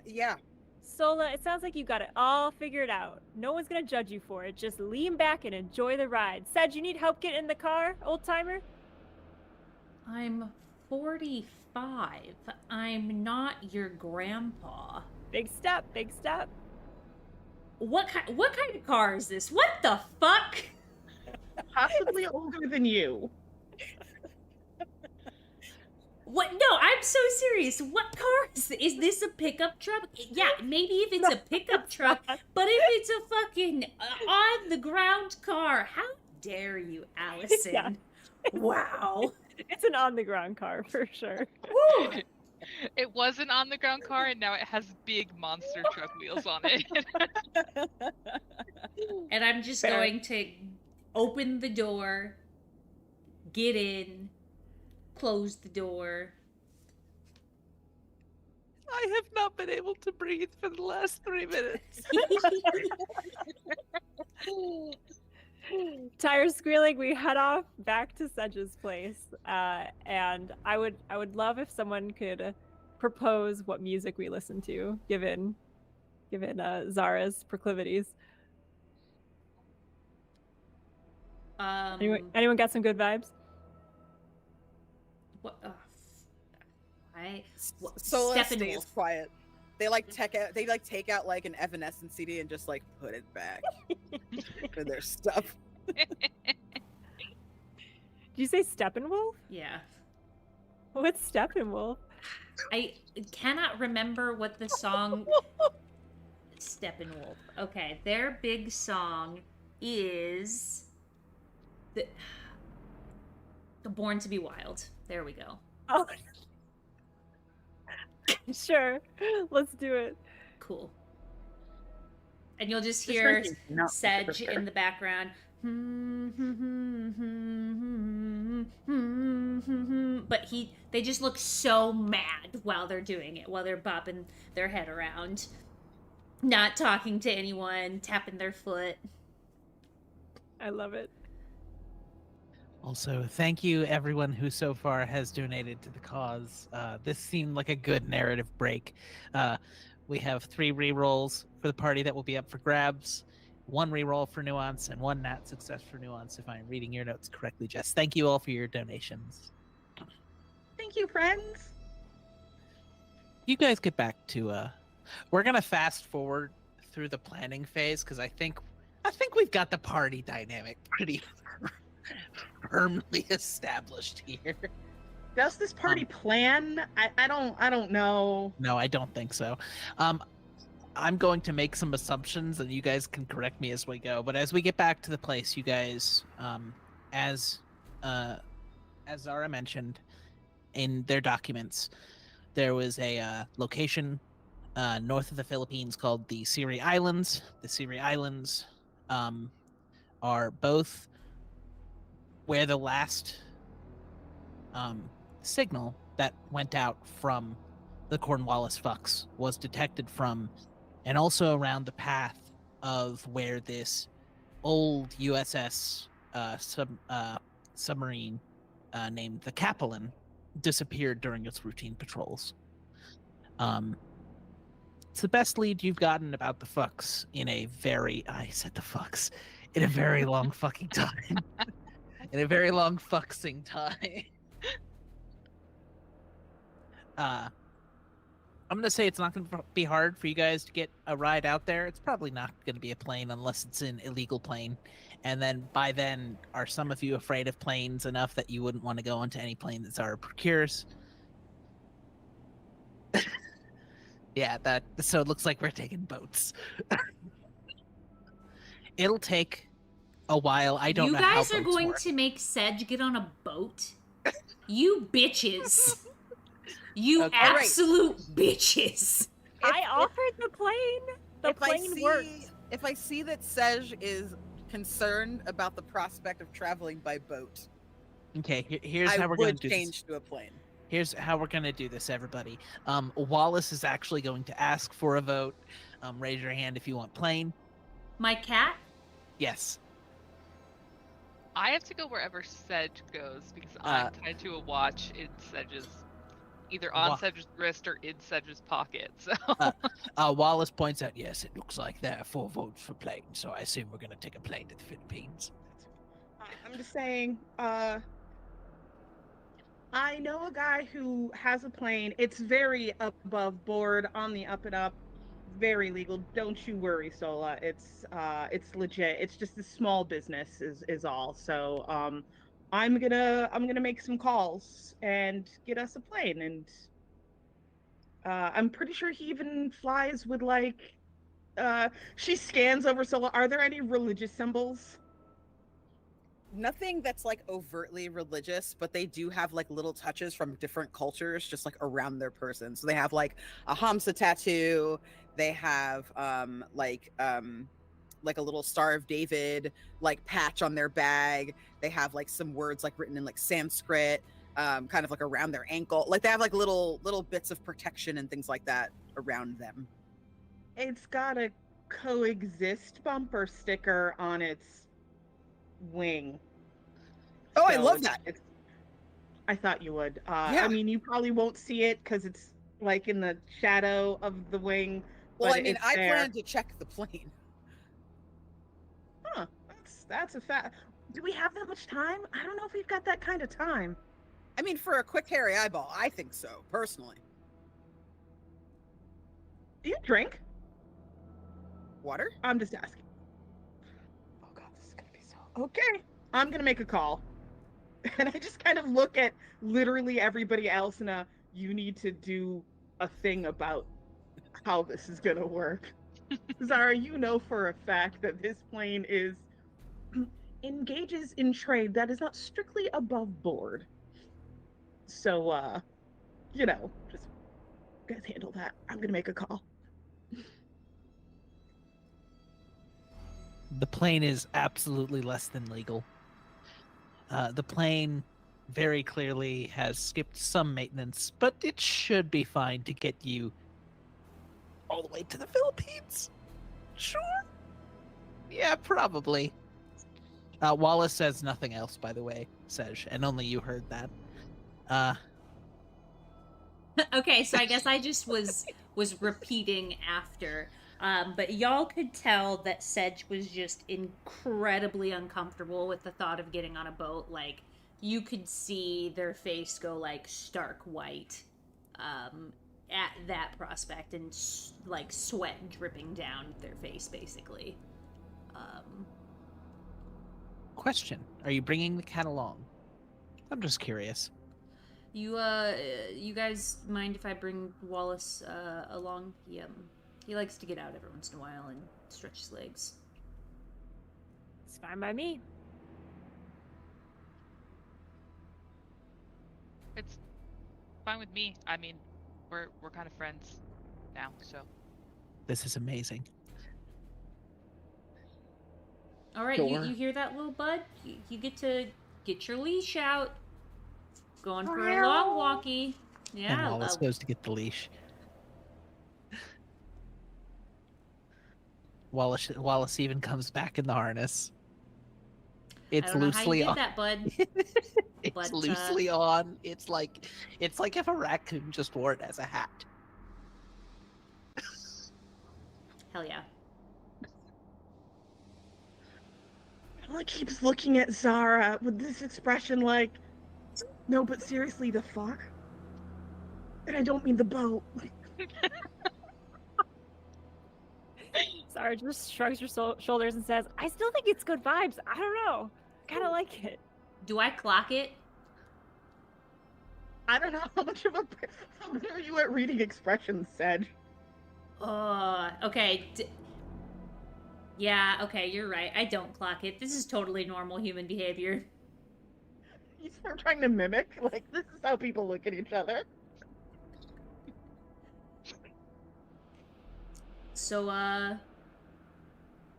yeah. Sola, it sounds like you got it all figured out. No one's gonna judge you for it. Just lean back and enjoy the ride. Sedge, you need help getting in the car, old timer? I'm 45. I'm not your grandpa. Big step, big step. What kind of car is this? What the fuck? Possibly older than you. What? No, I'm so serious. What car is this? A pickup truck? Yeah, maybe if it's a pickup truck, but if it's a fucking on the ground car, how dare you, Allison? Yeah. Wow. It's an on the ground car for sure. Woo. It was an on the ground car, and now it has big monster truck wheels on it. And I'm just Fair. going to open the door, get in, close the door. I have not been able to breathe for the last 3 minutes. Tires squealing, we head off back to Sedge's place, and I would love if someone could propose what music we listen to, given Zara's proclivities. Anyone got some good vibes? What? Sola Steppenwolf. stays quiet. They like take out like an Evanescence CD and just like put it back for their stuff. Did you say Steppenwolf? Yeah. What's Steppenwolf? I cannot remember what the song Steppenwolf. Okay, their big song is the Born to Be Wild. There we go. Oh, sure. Let's do it. Cool. And you'll just Just hear making notes, Sedge Christopher. in the background. But they just look so mad while they're doing it, while they're bopping their head around, not talking to anyone, tapping their foot. I love it. Also, thank you everyone who so far has donated to the cause. This seemed like a good narrative break. We have 3 rerolls for the party that will be up for grabs, 1 reroll for Nuance, and 1 nat success for Nuance, if I'm reading your notes correctly, Jess. Thank you all for your donations. Thank you, friends. You guys get back to we're gonna fast forward through the planning phase because I think we've got the party dynamic pretty firmly established here. Does this party plan? I don't know. No, I don't think so. I'm going to make some assumptions and you guys can correct me as we go. But as we get back to the place, you guys, as Zara mentioned in their documents, there was a location north of the Philippines called the Siri Islands. The Siri Islands are both where the last signal that went out from the Cornwallis Fox was detected from, and also around the path of where this old USS submarine named the Capellan disappeared during its routine patrols. It's the best lead you've gotten about the Fox in a very long fucking time. In a very long fucksing time. I'm gonna say it's not gonna be hard for you guys to get a ride out there. It's probably not gonna be a plane unless it's an illegal plane. And then by then, are some of you afraid of planes enough that you wouldn't want to go onto any plane that Zara procures? Yeah, so it looks like we're taking boats. It'll take a while. I don't know how You guys are boats going work. to make Sedge get on a boat? You bitches. You Okay. absolute bitches. I offered the plane. The plane worked. If I see that Sej is concerned about the prospect of traveling by boat, Okay, here's I how we're going would to do this. change to a plane. Here's how we're going to do this, everybody. Wallace is actually going to ask for a vote. Raise your hand if you want plane. My cat? Yes. I have to go wherever Sedge goes because I'm tied to a watch in Sedge's, either on Sedge's wrist or in Sedge's pocket. So Wallace points out, yes, it looks like there are 4 votes for plane, so I assume we're going to take a plane to the Philippines. I'm just saying, I know a guy who has a plane. It's very above board, on the up and up, very legal. Don't you worry, Sola. It's legit. It's just a small business is all. So I'm gonna make some calls and get us a plane, and I'm pretty sure he even flies with like she scans over Sola. Are there any religious symbols? Nothing that's like overtly religious, but they do have like little touches from different cultures just like around their person. So they have like a Hamsa tattoo, they have like a little Star of David like patch on their bag. They have like some words like written in like Sanskrit, kind of like around their ankle. Like they have like little bits of protection and things like that around them. It's got a coexist bumper sticker on its wing. Oh, I love that. I thought you would. Yeah. I mean, you probably won't see it because it's like in the shadow of the wing. Well, but I mean, it's I there. plan to check the plane. Huh? That's a fact. Do we have that much time? I don't know if we've got that kind of time. I mean, for a quick hairy eyeball, I think so, personally. Do you drink? Water? I'm just asking. Oh god, this is gonna be so. Okay, I'm gonna make a call, and I just kind of look at literally everybody else, and you need to do a thing about how this is gonna work. Zara, you know for a fact that this plane is engages in trade that is not strictly above board. So, you know, just you guys handle that. I'm gonna make a call. The plane is absolutely less than legal. The plane very clearly has skipped some maintenance, but it should be fine to get you all the way to the Philippines. Sure. Yeah, probably. Wallace says nothing else, by the way, Sej, and only you heard that. Okay, so I guess I just was repeating after. But y'all could tell that Sedge was just incredibly uncomfortable with the thought of getting on a boat. Like, you could see their face go, like, stark white at that prospect, and, like, sweat dripping down their face, basically. Question: are you bringing the cat along? I'm just curious. You guys mind if I bring Wallace along? He likes to get out every once in a while and stretch his legs. It's fine by me. it's fine with me. I mean, we're kind of friends now, so. This is amazing. All right, Sure. you hear that, little bud? You get to get your leash out. Going for a long walkie. Yeah. And Wallace goes to get the leash. Wallace even comes back in the harness. It's I don't know how loosely you did on. that, bud. It's but, loosely on. It's like if a raccoon just wore it as a hat. Hell yeah. Ella keeps looking at Zara with this expression like, no, but seriously, the fuck? And I don't mean the boat. Sarge just shrugs her shoulders and says, I still think it's good vibes. I don't know. I kind of like it. Do I clock it? I don't know how good are you at reading expressions, Sedge? Okay. Yeah, okay, you're right. I don't clock it. This is totally normal human behavior. You start trying to mimic, like, this is how people look at each other. So,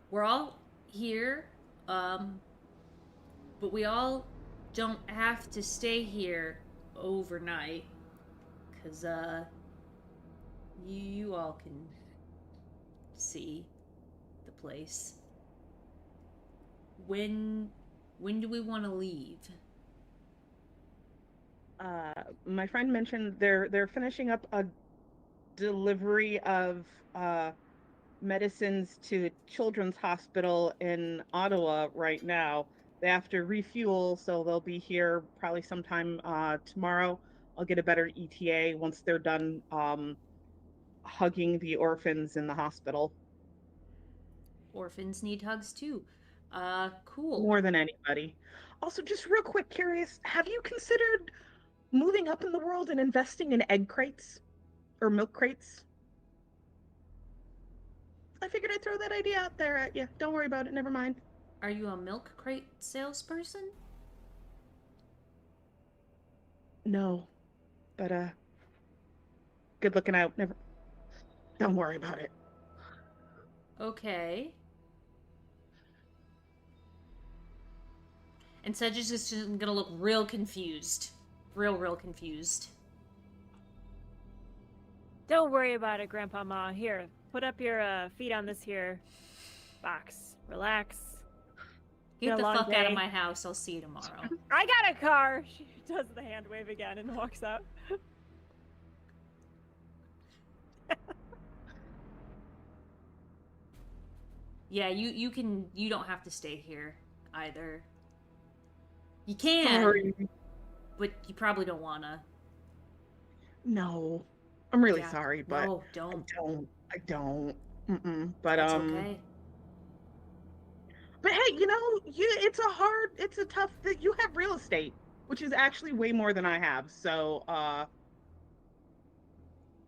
we're all here, but we all don't have to stay here overnight, because, you all can see the place. When do we want to leave? My friend mentioned they're finishing up a delivery of medicines to Children's Hospital in Ottawa right now. They have to refuel, so they'll be here probably sometime tomorrow. I'll get a better ETA once they're done hugging the orphans in the hospital. Orphans need hugs too. Cool. More than anybody. Also, just real quick, curious, have you considered moving up in the world and investing in egg crates or milk crates? I figured I'd throw that idea out there at you. Don't worry about it. Never mind. Are you a milk crate salesperson? No, but good looking out. Never. Don't worry about it. Okay. And Sedge is just gonna look real confused. Real confused. Don't worry about it, Grandpa Ma. Here, put up your feet on this here box. Relax. Get Been a the long fuck out of day. my house. I'll see you tomorrow. I got a car. She does the hand wave again and walks out. Yeah, you don't have to stay here either. You can, Sorry. but you probably don't wanna. No, I'm really Yeah. sorry, but No, don't. I don't. But That's okay. But hey, it's a tough that you have real estate, which is actually way more than I have. So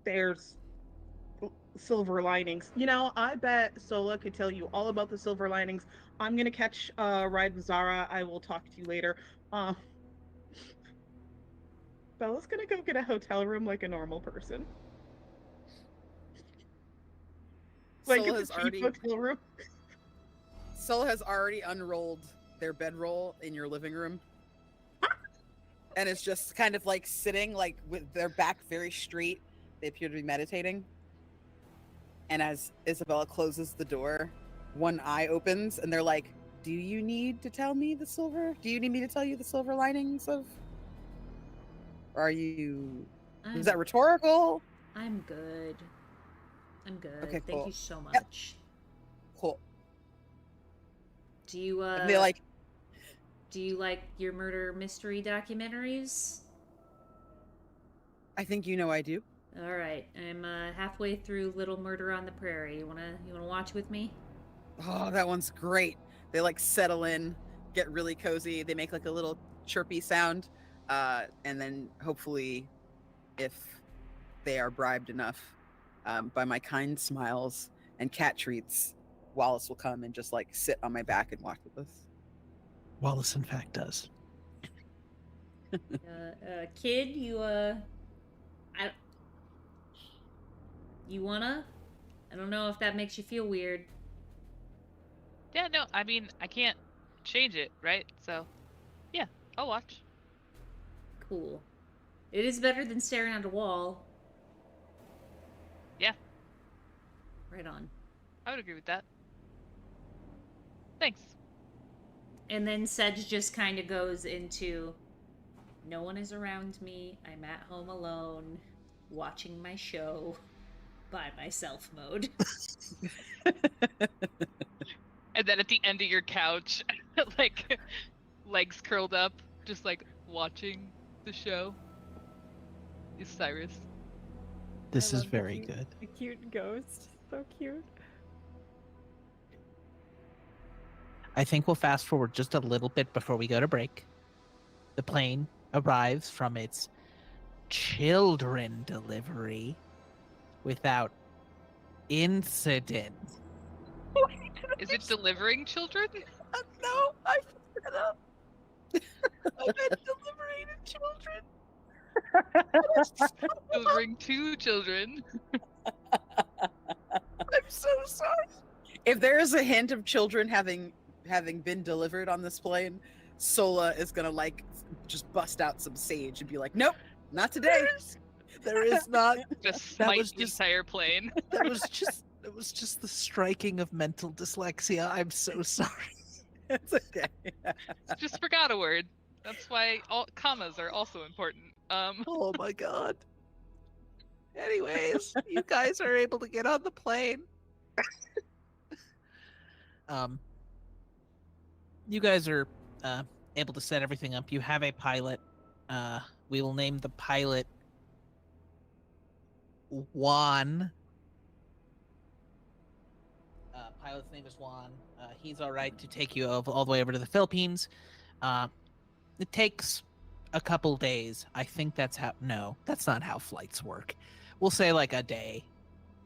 there's silver linings. I bet Sola could tell you all about the silver linings. I'm gonna catch ride with Zara. I will talk to you later. Bella's gonna go get a hotel room like a normal person. Like Soul it's has a cheap already hotel room. Soul has already unrolled their bedroll in your living room. And it's just kind of like sitting like with their back very straight. They appear to be meditating. And as Isabella closes the door, one eye opens and they're like, do you need to tell me the silver? Do you need me to tell you the silver linings of? Or are you... Is that rhetorical? I'm good. I'm good. Okay, Thank cool. you so Yep. much. Cool. Do you And they like... do you like your murder mystery documentaries? I think I do. All right, I'm halfway through Little Murder on the Prairie. You wanna watch with me? Oh, that one's great. They like settle in, get really cozy. They make like a little chirpy sound. And then hopefully, if they are bribed enough by my kind smiles and cat treats, Wallace will come and just like sit on my back and watch with us. Wallace, in fact, does. Kid, you wanna? I don't know if that makes you feel weird. Yeah, no, I mean, I can't change it, right? So, yeah, I'll watch. Cool. It is better than staring at a wall. Yeah. Right on. I would agree with that. Thanks. And then Sedge just kind of goes into, no one is around me. I'm at home alone, watching my show by myself mode. And then at the end of your couch, like, legs curled up, just like watching the show, is Cyrus. This I is love the very cute- good. The cute ghost. So cute. I think we'll fast forward just a little bit before we go to break. The plane arrives from its children delivery without incident. Is it delivering children? No, I fucked it up. I meant deliberated children. Delivering 2 children. I'm so sorry. If there is a hint of children having been delivered on this plane, Sola is gonna like just bust out some sage and be like, "Nope, not today." There is not. Just That smite was the just- entire plane. That was just the striking of mental dyslexia. I'm so sorry. It's okay. Just forgot a word. That's why all commas are also important. Oh my god. Anyways, you guys are able to get on the plane. You guys are able to set everything up. You have a pilot. We will name the pilot Juan. Pilot's name is Juan. He's all right to take you all the way over to the Philippines. It takes a couple days. I think that's not how flights work. We'll say like a day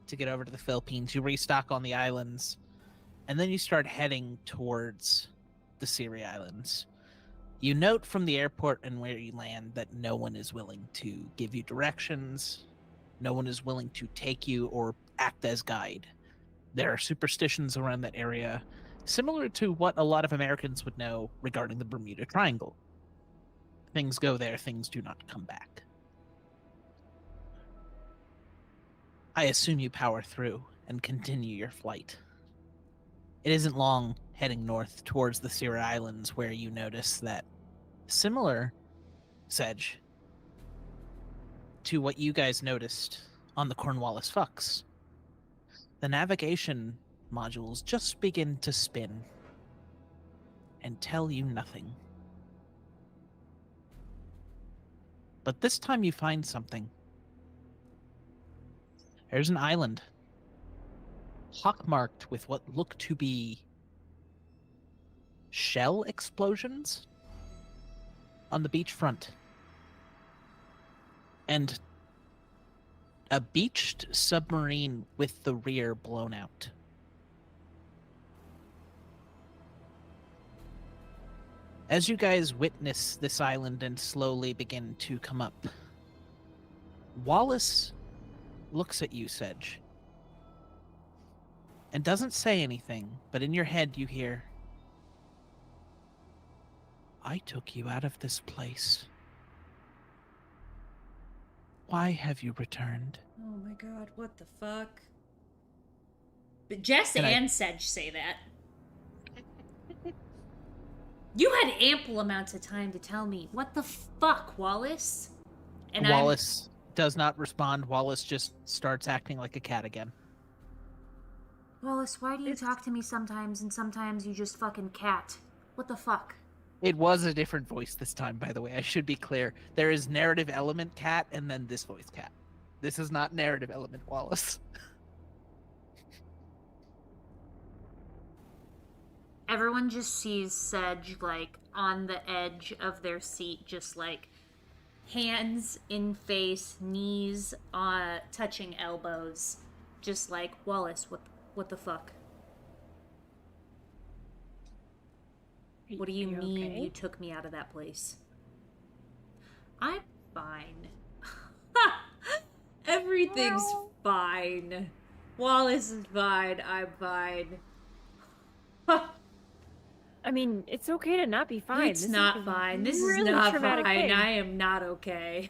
to get over to the Philippines. You restock on the islands, and then you start heading towards the Siri Islands. You note from the airport and where you land that no one is willing to give you directions. No one is willing to take you or act as guide. There are superstitions around that area, similar to what a lot of Americans would know regarding the Bermuda Triangle. Things go there, things do not come back. I assume you power through and continue your flight. It isn't long heading north towards the Sierra Islands where you notice that, similar, Sedge, to what you guys noticed on the Cornwallis Fox, the navigation modules just begin to spin and tell you nothing. But this time you find something. There's an island, pockmarked with what look to be shell explosions on the beachfront, and a beached submarine with the rear blown out. As you guys witness this island and slowly begin to come up, Wallace looks at you, Sedge, and doesn't say anything, but in your head you hear, "I took you out of this place. Why have you returned?" Oh my god, what the fuck? But Jess And and Sedge say that. You had ample amounts of time to tell me. What the fuck, Wallace? And Wallace does not respond. Wallace just starts acting like a cat again. Wallace, why do you talk to me sometimes and sometimes you just fucking cat? What the fuck? It was a different voice this time, by the way. I should be clear. There is narrative element cat and then this voice cat. This is not narrative element Wallace. Everyone just sees Sedge, like, on the edge of their seat, just, like, hands in face, knees touching elbows. Just like, Wallace, what the fuck? What do you mean okay? you took me out of that place? I'm fine. Everything's fine. Wallace is fine. I'm fine. I mean, it's okay to not be fine. It's This is not a fine. This really is not traumatic fine. thing. I am not okay.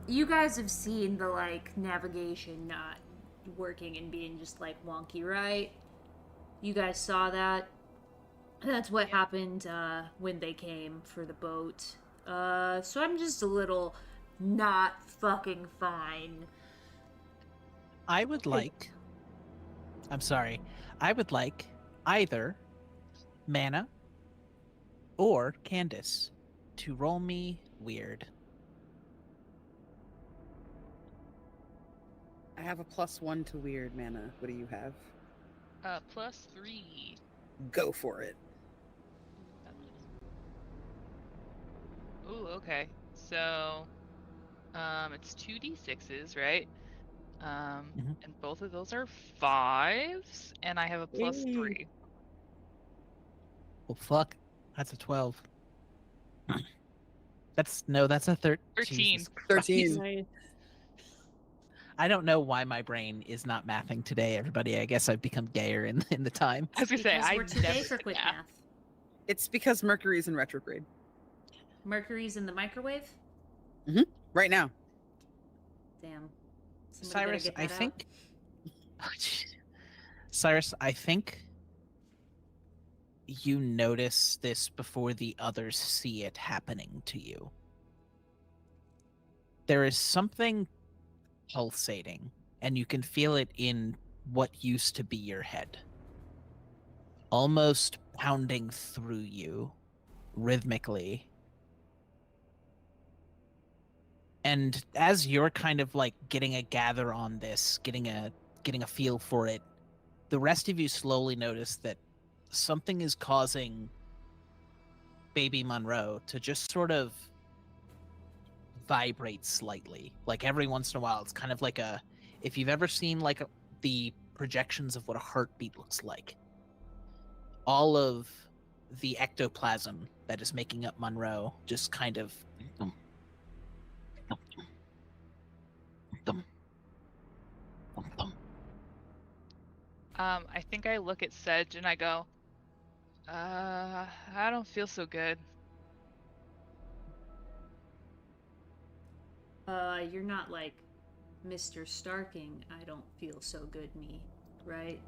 You guys have seen the, like, navigation not working and being just, like, wonky, right? You guys saw that? That's what happened, when they came for the boat. So I'm just a little not fucking fine. I would like either Mana or Candace to roll me weird. I have a +1 to weird, Mana. What do you have? +3. Go for it. Ooh, okay. So, it's 2d6s, right? And both of those are 5s, and I have a +3. Well, fuck. That's a 12. That's a 13. 13. 13. Nice. I don't know why my brain is not mathing today, everybody. I guess I've become gayer in the time. I was gonna say, Because I we're too gay never for did quick math. math. It's because Mercury's in retrograde. Mercury's in the microwave? Right now. Damn. Somebody Cyrus, better get I that out. think. Cyrus, I think you notice this before the others see it happening to you. There is something pulsating, and you can feel it in what used to be your head, almost pounding through you rhythmically. And as you're kind of like getting a gather on this, getting a feel for it, the rest of you slowly notice that something is causing baby Monroe to just sort of vibrate slightly. Like every once in a while, it's kind of like if you've ever seen like the projections of what a heartbeat looks like, all of the ectoplasm that is making up Monroe just kind of I think I look at Sedge and I go, I don't feel so good. You're not like Mr. Starking, I don't feel so good me, right?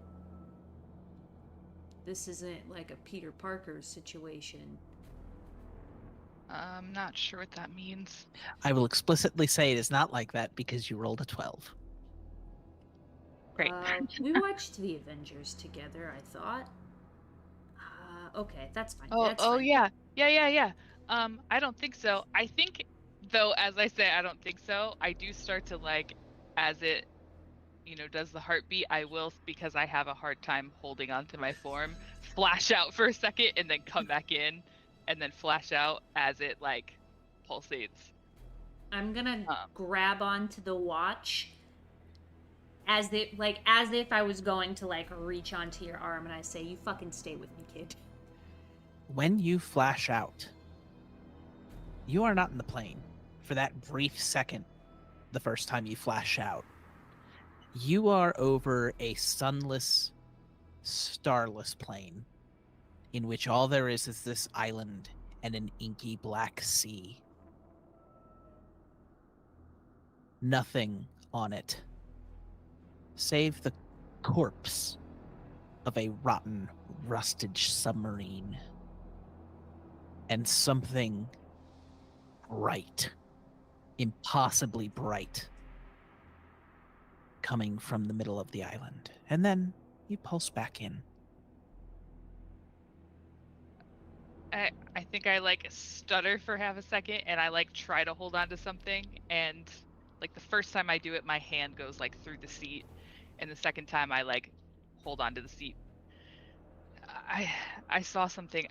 This isn't like a Peter Parker situation. I'm not sure what that means. I will explicitly say it is not like that because you rolled a 12. Great. We watched the Avengers together, I thought. Okay, that's fine. Oh, That's oh fine. yeah. I don't think so. I think, though, as I say, I don't think so. I do start to like, as it, does the heartbeat. I will, because I have a hard time holding on to my form, flash out for a second and then come back in, and then flash out as it like pulsates. I'm gonna grab onto the watch as if I was going to like reach onto your arm, and I say, "You fucking stay with me, kid." When you flash out, you are not in the plane. For that brief second, the first time you flash out, you are over a sunless, starless plain in which all there is this island and an inky black sea. Nothing on it, save the corpse of a rotten, rusted submarine. And something bright, impossibly bright, coming from the middle of the island. And then you pulse back in. I think I like stutter for half a second and I like try to hold on to something, and like the first time I do it, my hand goes like through the seat, and the second time I like hold on to the seat. I saw something.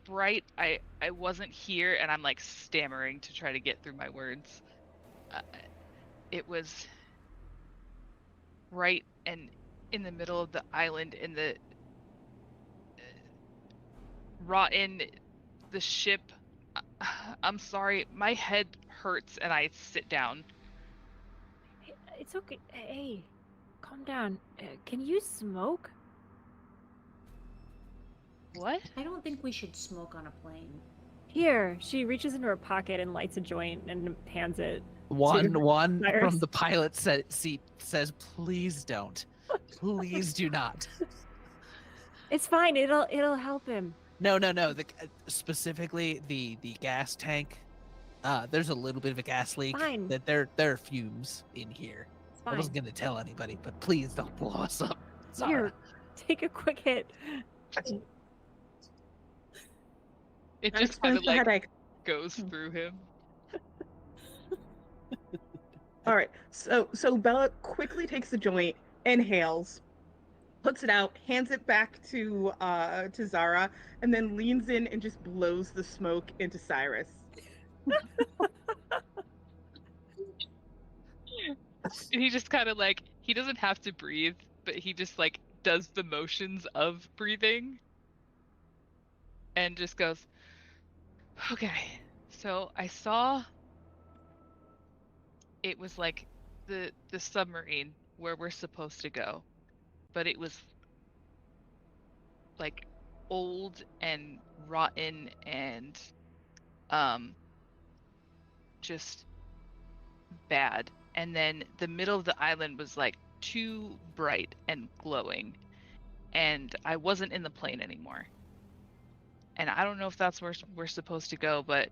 Bright. I wasn't here, and I'm like stammering to try to get through my words. It was bright and in the middle of the island, in the rotten the ship. I'm sorry, my head hurts, and I sit down. It's okay. Hey, calm down. Can you smoke? What? I don't think we should smoke on a plane. Here, she reaches into her pocket and lights a joint and hands it. One Cyrus. from the pilot's seat says, "Please don't. Please do not." It's fine. It'll help him. No. Specifically the gas tank. There's a little bit of a gas leak. Fine. That there are fumes in here. It's I fine. wasn't gonna tell anybody, but please don't blow us up. Sorry. Here, take a quick hit. It That just kind explains of the like headache. goes through him. All right. So Bella quickly takes the joint, inhales, puts it out, hands it back to Zara, and then leans in and just blows the smoke into Cyrus. And he just kind of like, he doesn't have to breathe, but he just like does the motions of breathing and just goes, okay. So I saw it was like the submarine where we're supposed to go, but it was like old and rotten and um just bad. And then the middle of the island was like too bright and glowing, and I wasn't in the plane anymore. And I don't know if that's where we're supposed to go, but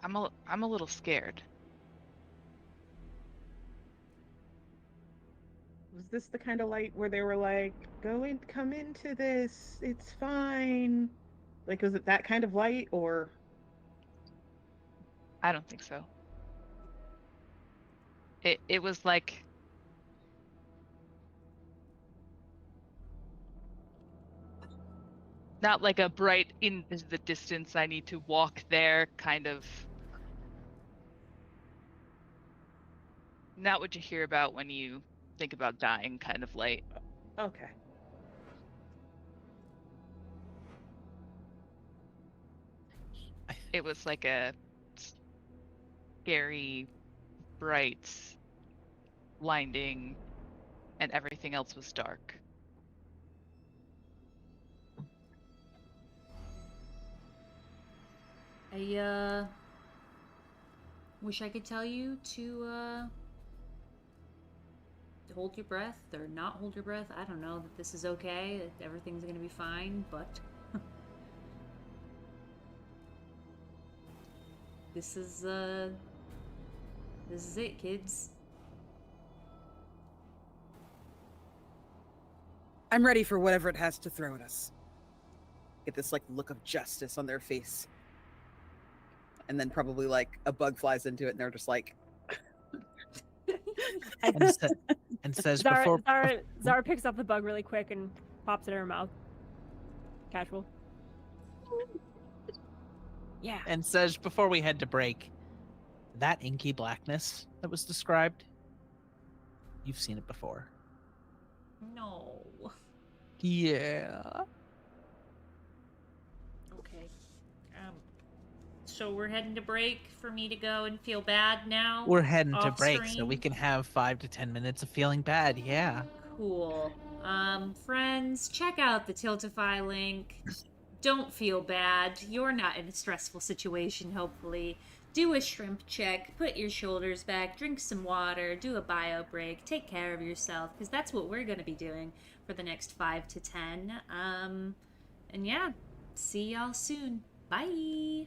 I'm a little scared. Was this the kind of light where they were like, come into this, it's fine? Like, was it that kind of light, or? I don't think so. It was like not like a bright in the distance, I need to walk there kind of, not what you hear about when you think about dying kind of light. Okay. It was like a scary, bright, blinding, and everything else was dark. I wish I could tell you to hold your breath or not hold your breath. I don't know, that this is okay, that everything's gonna be fine, but this is it, kids. I'm ready for whatever it has to throw at us. Get this like look of justice on their face. And then probably like a bug flies into it and they're just like and says Zara, before Zara picks up the bug really quick and pops it in her mouth. Casual. Yeah. and says before we head to break, that inky blackness that was described, you've seen it before. No. Yeah. Okay. So we're heading to break for me to go and feel bad now? We're heading to Off break so screen? we can have 5 to 10 minutes of feeling bad. Yeah. Cool. Friends, check out the Tiltify link. Don't feel bad. You're not in a stressful situation, hopefully. Do a shrimp check, put your shoulders back, drink some water, do a bio break, take care of yourself, because that's what we're going to be doing for the next 5 to 10. And yeah, see y'all soon. Bye.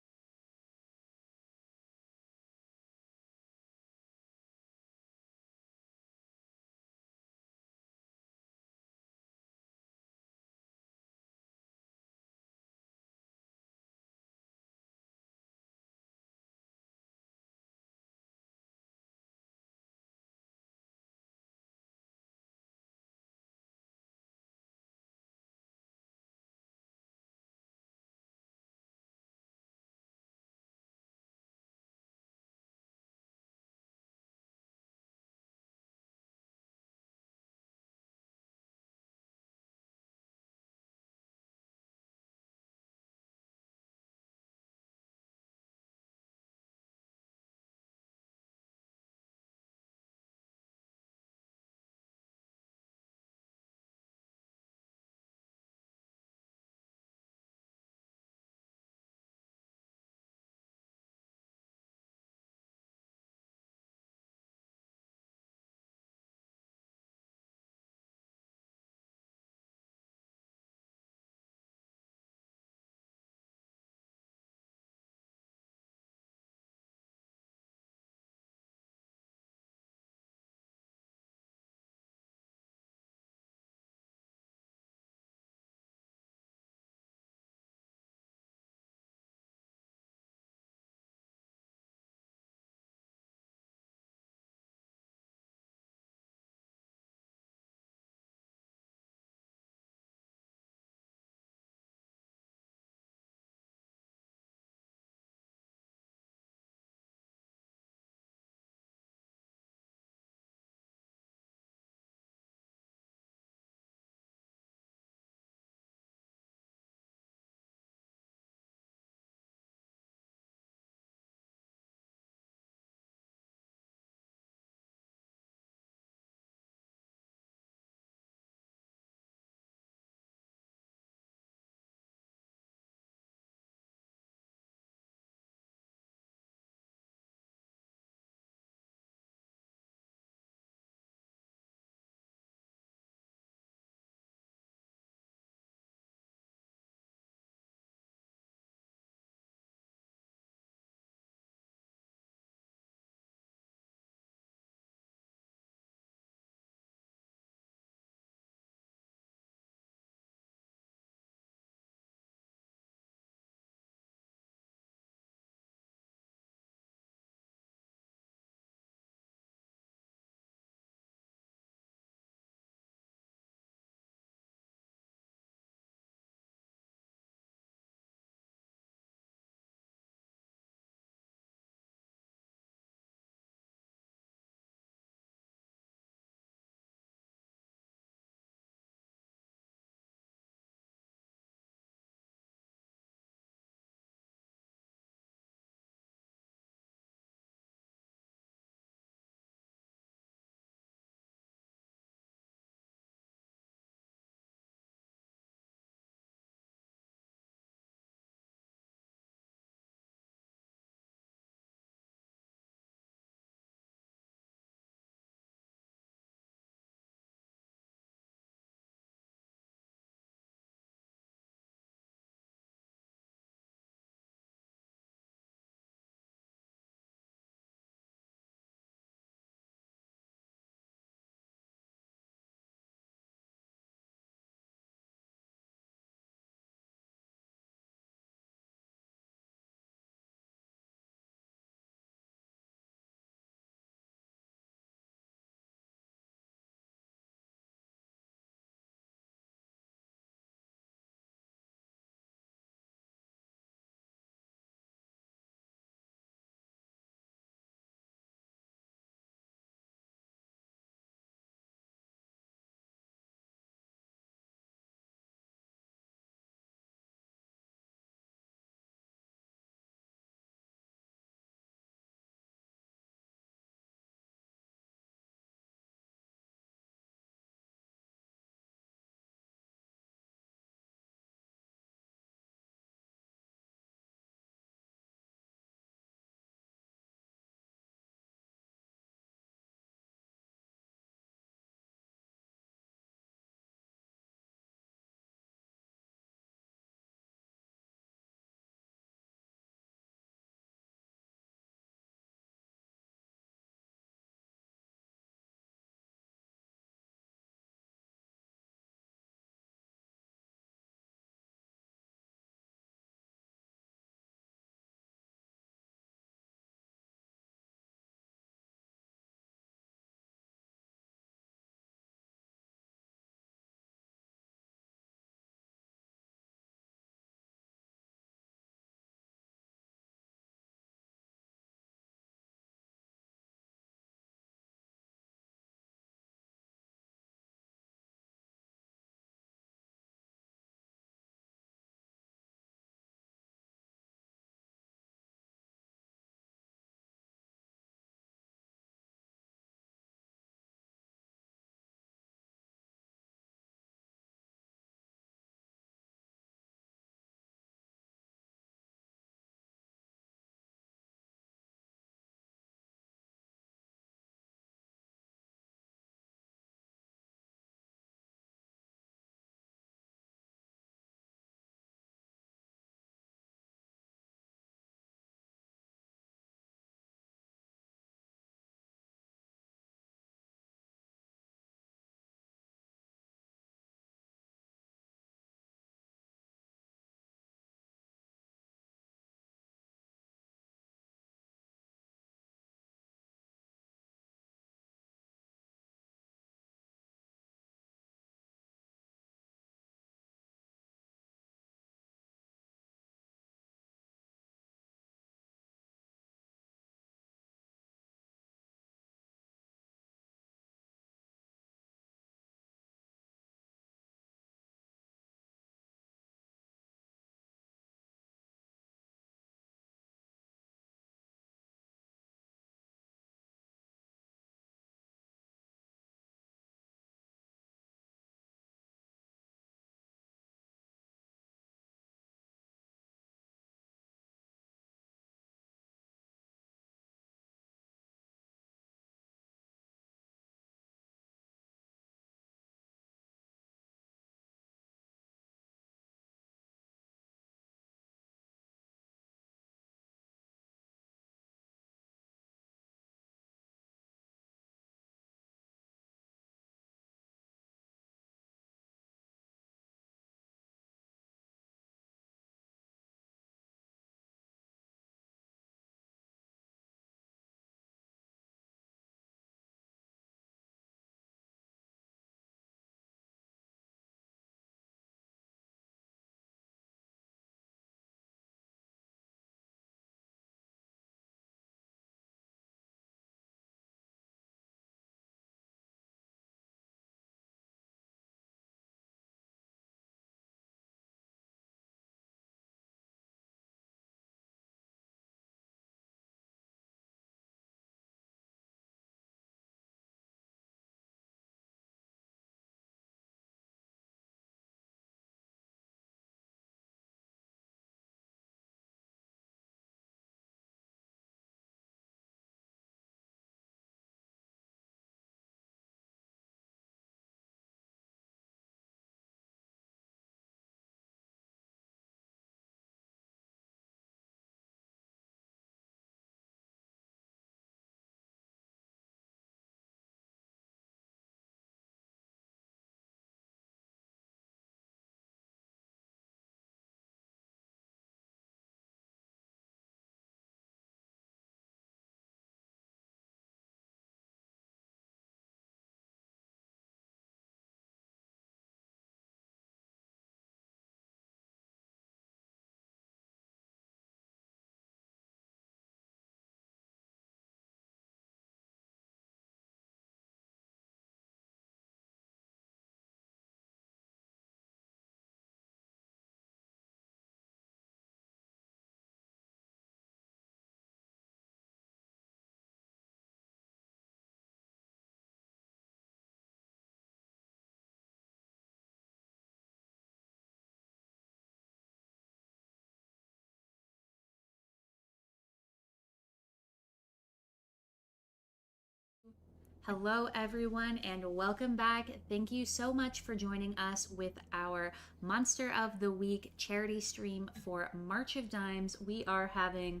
Hello, everyone, and welcome back. Thank you so much for joining us with our Monster of the Week charity stream for March of Dimes. We are having,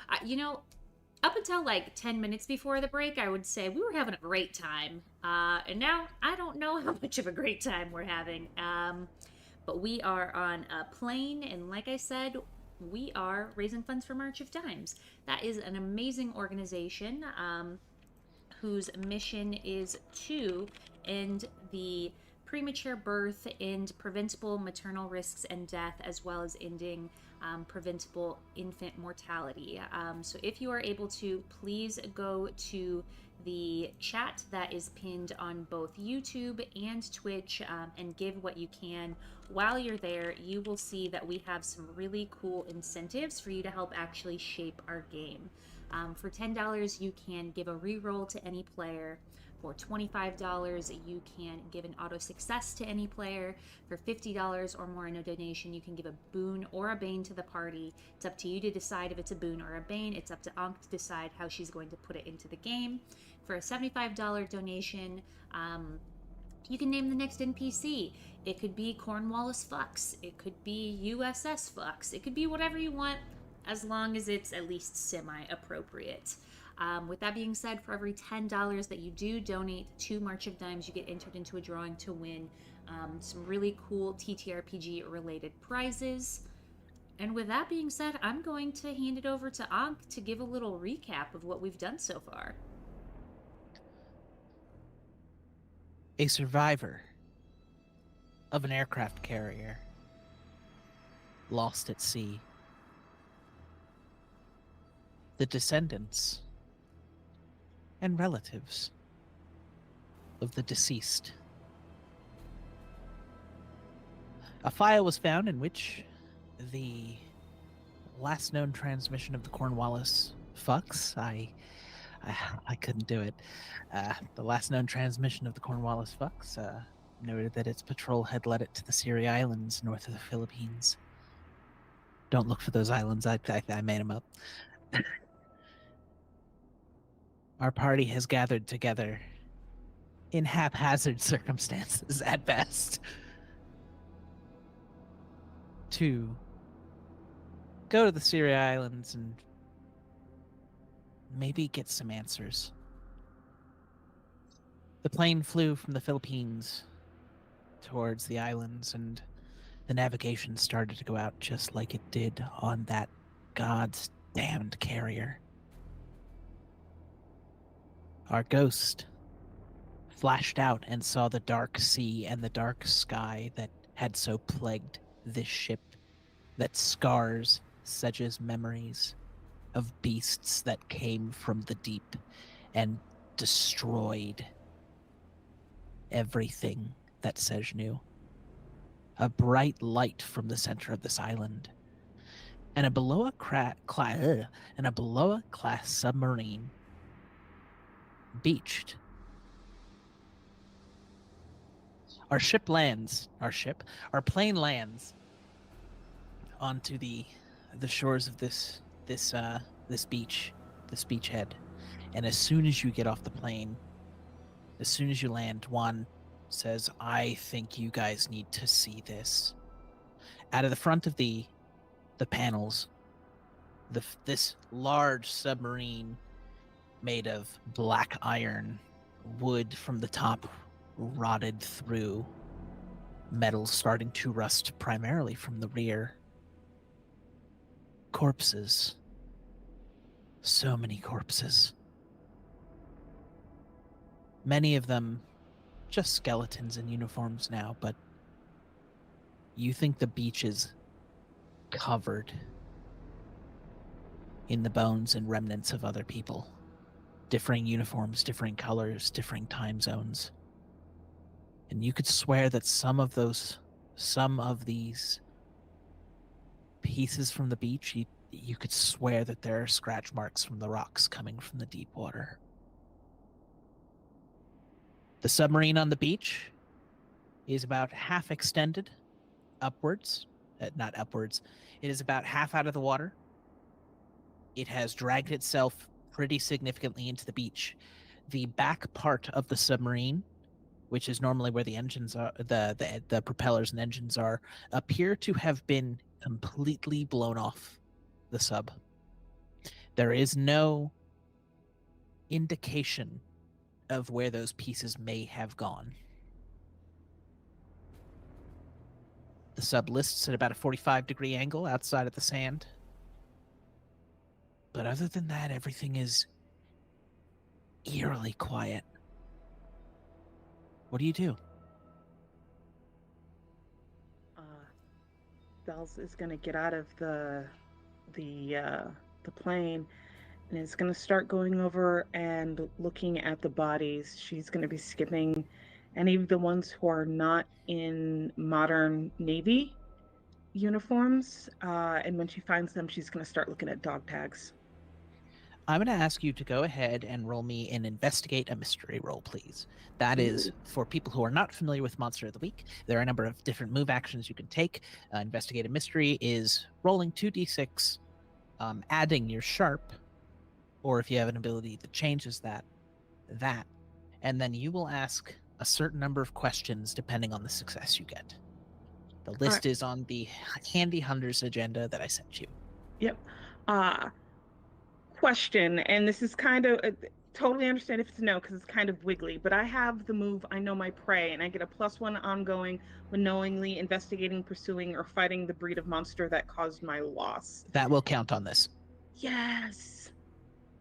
up until like 10 minutes before the break, I would say we were having a great time. And now I don't know how much of a great time we're having. But we are on a plane, and like I said, we are raising funds for March of Dimes. That is an amazing organization. Whose mission is to end the premature birth and preventable maternal risks and death, as well as ending preventable infant mortality. So if you are able to, please go to the chat that is pinned on both YouTube and Twitch and give what you can. While you're there, you will see that we have some really cool incentives for you to help actually shape our game. For $10, you can give a reroll to any player. For $25, you can give an auto success to any player. For $50 or more in a donation, you can give a boon or a bane to the party. It's up to you to decide if it's a boon or a bane. It's up to Ankh to decide how she's going to put it into the game. For a $75 donation, you can name the next NPC. It could be Cornwallis Fucks. It could be USS Fucks. It could be whatever you want, as long as it's at least semi-appropriate. With that being said, for every $10 that you do donate to March of Dimes, you get entered into a drawing to win some really cool TTRPG related prizes. And with that being said, I'm going to hand it over to Ankh to give a little recap of what we've done so far. A survivor of an aircraft carrier lost at sea. The descendants and relatives of the deceased. A file was found in which the last known transmission of the Cornwallis Fucks, I couldn't do it. The last known transmission of the Cornwallis Fucks noted that its patrol had led it to the Siri Islands north of the Philippines. Don't look for those islands, I made them up. Our party has gathered together in haphazard circumstances at best to go to the Siri Islands and maybe get some answers. The plane flew from the Philippines towards the islands, and the navigation started to go out just like it did on that God's damned carrier. Our ghost flashed out and saw the dark sea and the dark sky that had so plagued this ship, that scars Sedge's memories of beasts that came from the deep and destroyed everything that Sedge knew. A bright light from the center of this island, and a Beloa class submarine beached. Our plane lands onto the shores of this beach, this beachhead. And as soon as you get off the plane, as soon as you land, Juan says, "I think you guys need to see this." Out of the front of the panels, this large submarine made of black iron, wood from the top rotted through, metal starting to rust primarily from the rear. Corpses. So many corpses. Many of them just skeletons in uniforms now, but you think the beach is covered in the bones and remnants of other people. Differing uniforms, differing colors, differing time zones. And you could swear that some of these pieces from the beach, you could swear that there are scratch marks from the rocks coming from the deep water. The submarine on the beach is about half extended upwards. Not upwards. It is about half out of the water. It has dragged itself pretty significantly into the beach. the back part of the submarine, which is normally where the engines are, the propellers and engines are, appear to have been completely blown off the sub. There is no indication of where those pieces may have gone. The sub lists at about a 45-degree angle outside of the sand. But other than that, everything is eerily quiet. What do you do? Bells is gonna get out of the plane and is gonna start going over and looking at the bodies. She's gonna be skipping any of the ones who are not in modern Navy uniforms. And when she finds them, she's gonna start looking at dog tags. I'm going to ask you to go ahead and roll me an investigate a mystery roll, please. That is, for people who are not familiar with Monster of the Week, there are a number of different move actions you can take. Investigate a mystery is rolling 2d6, adding your sharp, or if you have an ability that changes that, and then you will ask a certain number of questions depending on the success you get. The list is on the Handy Hunters agenda that I sent you. Yep. Question, and this is kind of totally understand if it's no because it's kind of wiggly, but I have the move I know my prey, and I get a +1 ongoing when knowingly investigating, pursuing, or fighting the breed of monster that caused my loss. That will count on this. Yes.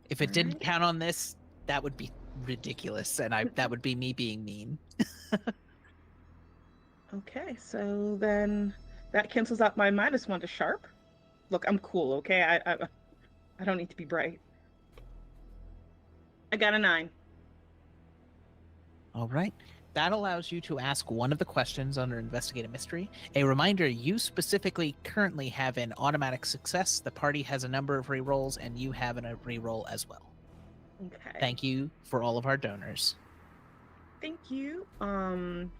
If it didn't count on this, that would be ridiculous, and that would be me being mean. Okay, so then that cancels out my -1 to sharp. Look, I'm cool, okay? I don't need to be bright. I got a 9. All right. That allows you to ask one of the questions under Investigate a Mystery. A reminder, you specifically currently have an automatic success. The party has a number of rerolls, and you have a reroll as well. Okay. Thank you for all of our donors. Thank you. I'm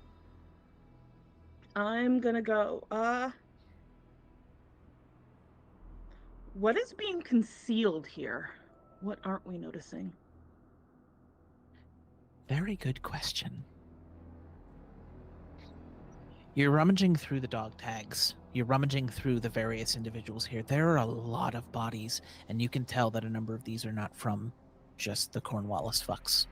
gonna go, what is being concealed here? What aren't we noticing? Very good question. You're rummaging through the dog tags. You're rummaging through the various individuals here. There are a lot of bodies, and you can tell that a number of these are not from just the Cornwallis fucks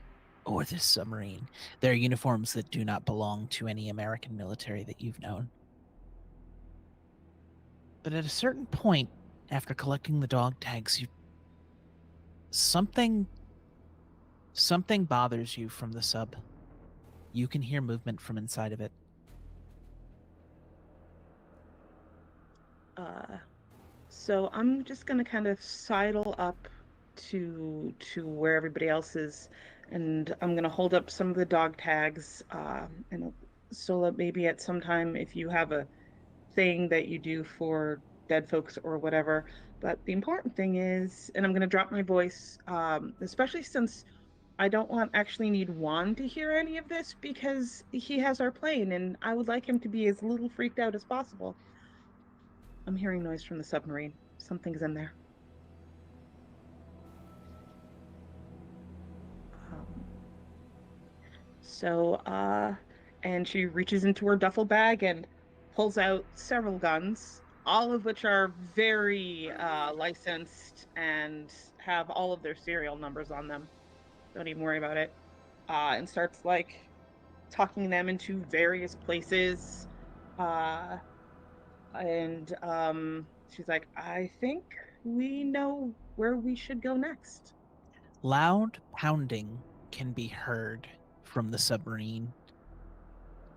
or this submarine. They're uniforms that do not belong to any American military that you've known. But at a certain point, after collecting the dog tags, something bothers you from the sub. You can hear movement from inside of it. So I'm just gonna kind of sidle up to where everybody else is, and I'm gonna hold up some of the dog tags, and Sola, maybe at some time if you have a thing that you do for dead folks or whatever. But the important thing is, and I'm gonna drop my voice, especially since I don't actually need Juan to hear any of this because he has our plane, and I would like him to be as little freaked out as possible. I'm hearing noise from the submarine. Something's in there. And she reaches into her duffel bag and pulls out several guns, all of which are very licensed and have all of their serial numbers on them. Don't even worry about it. And starts like talking them into various places. She's like, I think we know where we should go next. Loud pounding can be heard from the submarine,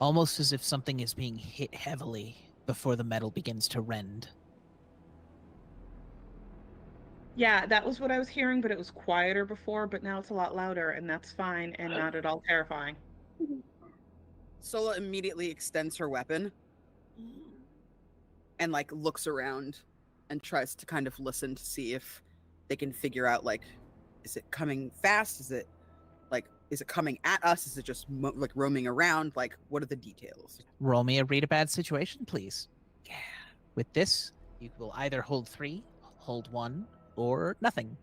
almost as if something is being hit heavily before the metal begins to rend. Yeah, that was what I was hearing, but it was quieter before, but now it's a lot louder, and that's fine and not at all terrifying. Sola immediately extends her weapon and like looks around and tries to kind of listen to see if they can figure out, like, is it coming fast? Is it coming at us? Is it just like roaming around? Like, what are the details? Roll me a read a bad situation, please. Yeah. With this, you will either hold 3, hold 1, or nothing.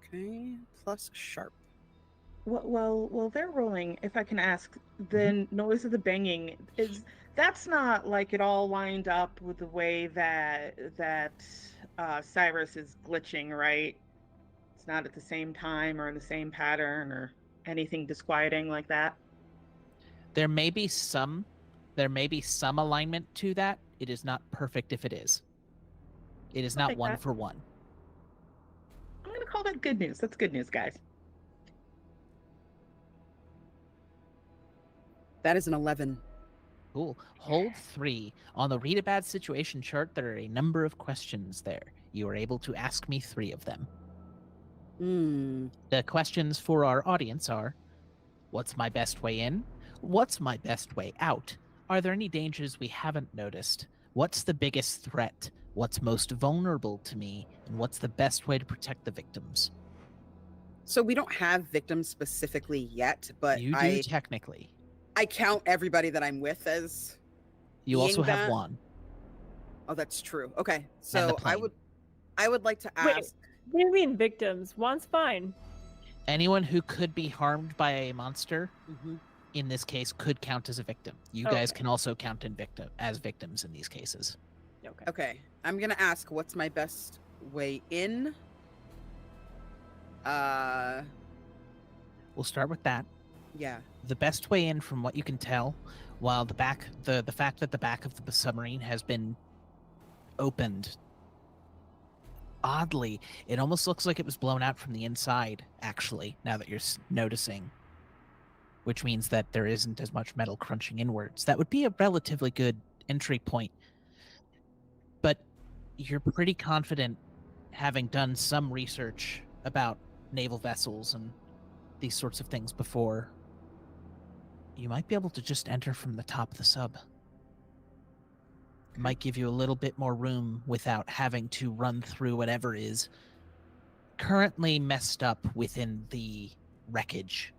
Okay, plus sharp. Well, they're rolling. If I can ask, the noise of the banging that's not like it all lined up with the way that Cyrus is glitching, right? It's not at the same time or in the same pattern or anything disquieting like that. There may be some alignment to that. It is not perfect if it is. It is I'll not take one that. for one. I'm gonna call that good news. That's good news, guys. That is an 11. Cool. Hold 3. On the read a bad situation chart, there are a number of questions there. You are able to ask me 3 of them. The questions for our audience are, what's my best way in? What's my best way out? Are there any dangers we haven't noticed? What's the biggest threat? What's most vulnerable to me? And what's the best way to protect the victims? So we don't have victims specifically yet, but You do technically. I count everybody that I'm with as You being also have that. Juan. Oh, that's true. Okay, And the so plane. I would like to Wait. ask. What do you mean victims? One's fine. Anyone who could be harmed by a monster, Mhm. in this case, could count as a victim. You guys Okay. can also count as victims in these cases. Okay. Okay, I'm gonna ask, what's my best way in? We'll start with that. Yeah. The best way in, from what you can tell, while the fact that the back of the submarine has been opened, oddly, it almost looks like it was blown out from the inside, actually, now that you're noticing, which means that there isn't as much metal crunching inwards. That would be a relatively good entry point, but you're pretty confident, having done some research about naval vessels and these sorts of things before, you might be able to just enter from the top of the sub. It might give you a little bit more room without having to run through whatever is currently messed up within the wreckage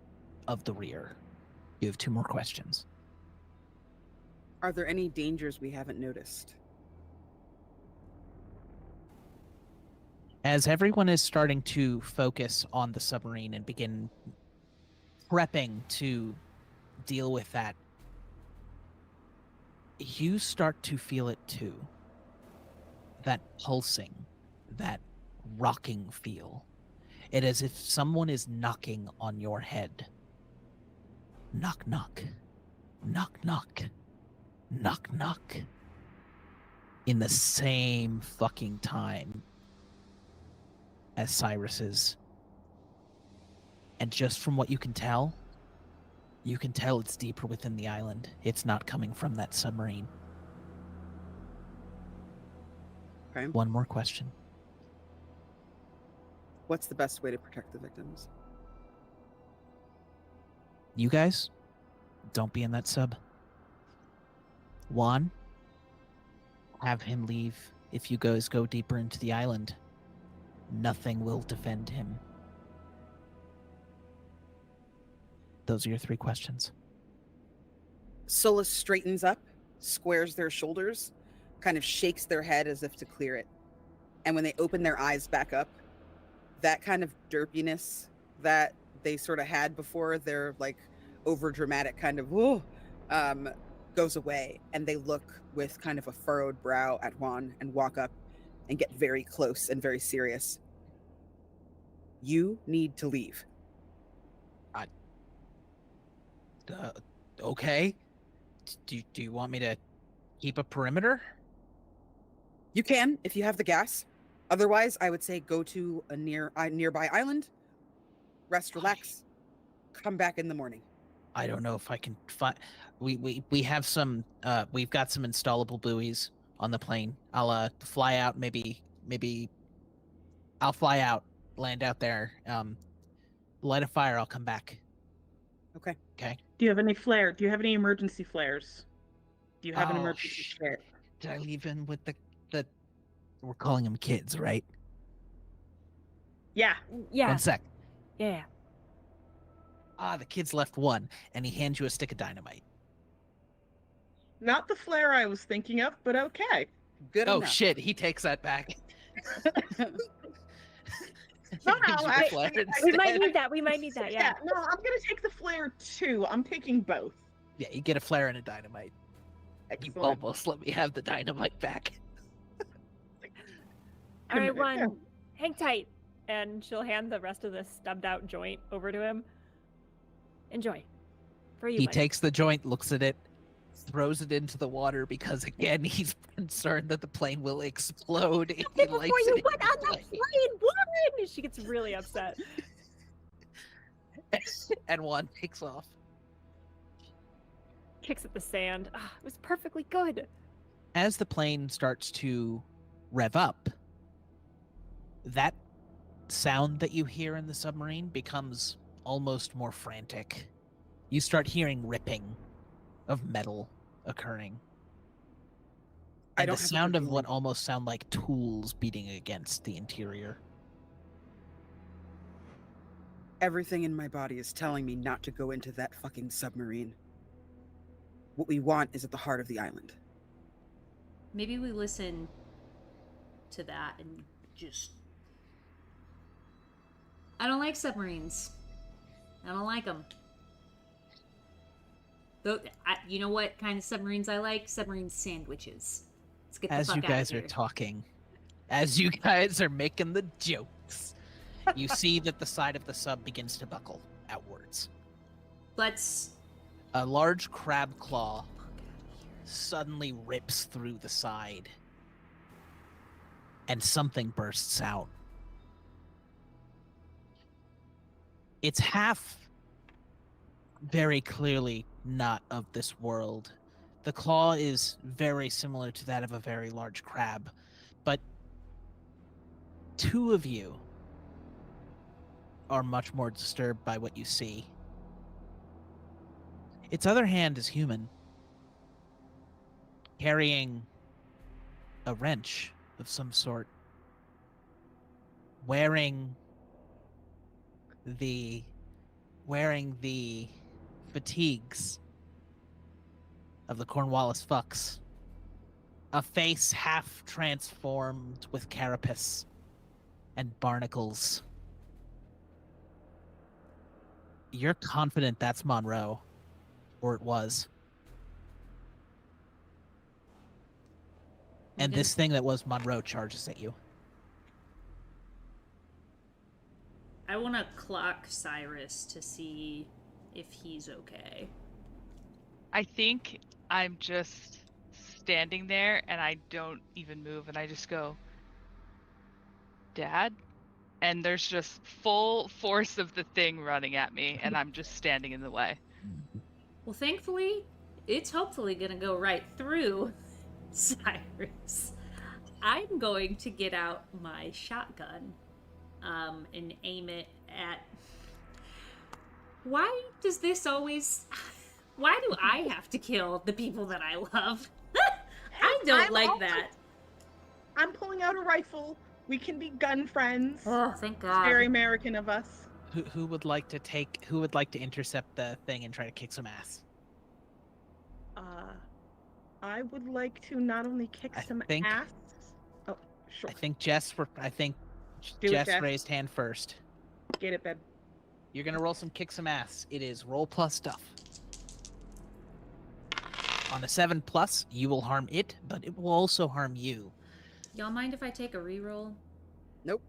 of the rear. You have 2 more questions. Are there any dangers we haven't noticed? As everyone is starting to focus on the submarine and begin prepping to deal with that, you start to feel it too. That pulsing, that rocking feel. It is as if someone is knocking on your head. Knock, knock. Knock, knock. Knock, knock. In the same fucking time as Cyrus's. And just from what you can tell it's deeper within the island. It's not coming from that submarine. Okay. 1 more question. What's the best way to protect the victims? You guys, don't be in that sub. Juan, have him leave. If you guys go deeper into the island, nothing will defend him. Those are your 3 questions. Solus straightens up, squares their shoulders, kind of shakes their head as if to clear it. And when they open their eyes back up, that kind of derpiness that they sort of had before, their like over dramatic kind of whoa, goes away, and they look with kind of a furrowed brow at Juan and walk up and get very close and very serious. You need to leave. Okay. Do you want me to keep a perimeter? You can if you have the gas. Otherwise, I would say go to a nearby island, rest, relax, come back in the morning. I don't know if I can find. We have some. We've got some installable buoys on the plane. I'll fly out. Maybe I'll fly out, land out there, light a fire. I'll come back. Okay. Okay. Do you have any flare? Do you have any emergency flares? Do you have an Oh, emergency flare? Did I leave in with the? We're calling them kids, right? Yeah. Yeah. 1 sec. Yeah. The kids left 1, and he hands you a stick of dynamite. Not the flare I was thinking of, but okay. Good Oh enough. shit! He takes that back. No, Gives you the actually, flare We might instead. need that. We might need that. Yeah, Yeah. no, I'm gonna take the flare too. I'm picking both. Yeah, you get a flare and a dynamite. You Excellent. almost let me have the dynamite back. All right, Couldn't- one. Hang tight. And she'll hand the rest of the stubbed out joint over to him. Enjoy. For you, He buddy. takes the joint, looks at it, throws it into the water because again he's concerned that the plane will explode if he Before lights you it went in on the the plane. plane, woman! She gets really upset. And one takes off. Kicks at the sand. Ah, it was perfectly good. As the plane starts to rev up, that sound that you hear in the submarine becomes almost more frantic. You start hearing ripping of metal occurring. I And don't the have a sound good of what feeling. almost sound like tools beating against the interior. Everything in my body is telling me not to go into that fucking submarine. What we want is at the heart of the island. Maybe we listen to that and just. I don't like submarines. I don't like them. Though, you know what kind of submarines I like? Submarine sandwiches. Let's get the As fuck you out guys of are here. talking, as you guys are making the jokes, you see that the side of the sub begins to buckle outwards. Let's. A large crab claw suddenly rips through the side, and something bursts out. It's half very clearly not of this world. The claw is very similar to that of a very large crab, but two of you are much more disturbed by what you see. Its other hand is human, carrying a wrench of some sort, wearing the fatigues of the Cornwallis fucks, a face half transformed with carapace and barnacles. You're confident that's Monroe, or it was. And gonna- this thing that was Monroe charges at you. I want to clock Cyrus to see if he's okay. I think I'm just standing there and I don't even move and I just go, Dad? And there's just full force of the thing running at me and I'm just standing in the way. Well, thankfully, it's hopefully going to go right through Cyrus. I'm going to get out my shotgun and aim it at. Why does this always. Why do I have to kill the people that I love? I don't I'm like also- that. I'm pulling out a rifle. We can be gun friends. Oh, thank It's God. very American of us. Who would like to intercept the thing and try to kick some ass? I would like to not only kick I some think- ass. Oh, sure. I think Jess Do it, Jess Jess. raised hand first. Get it, babe. You're gonna roll some kick some ass. It is roll plus stuff. On a 7+, you will harm it, but it will also harm you. Y'all mind if I take a reroll? Nope.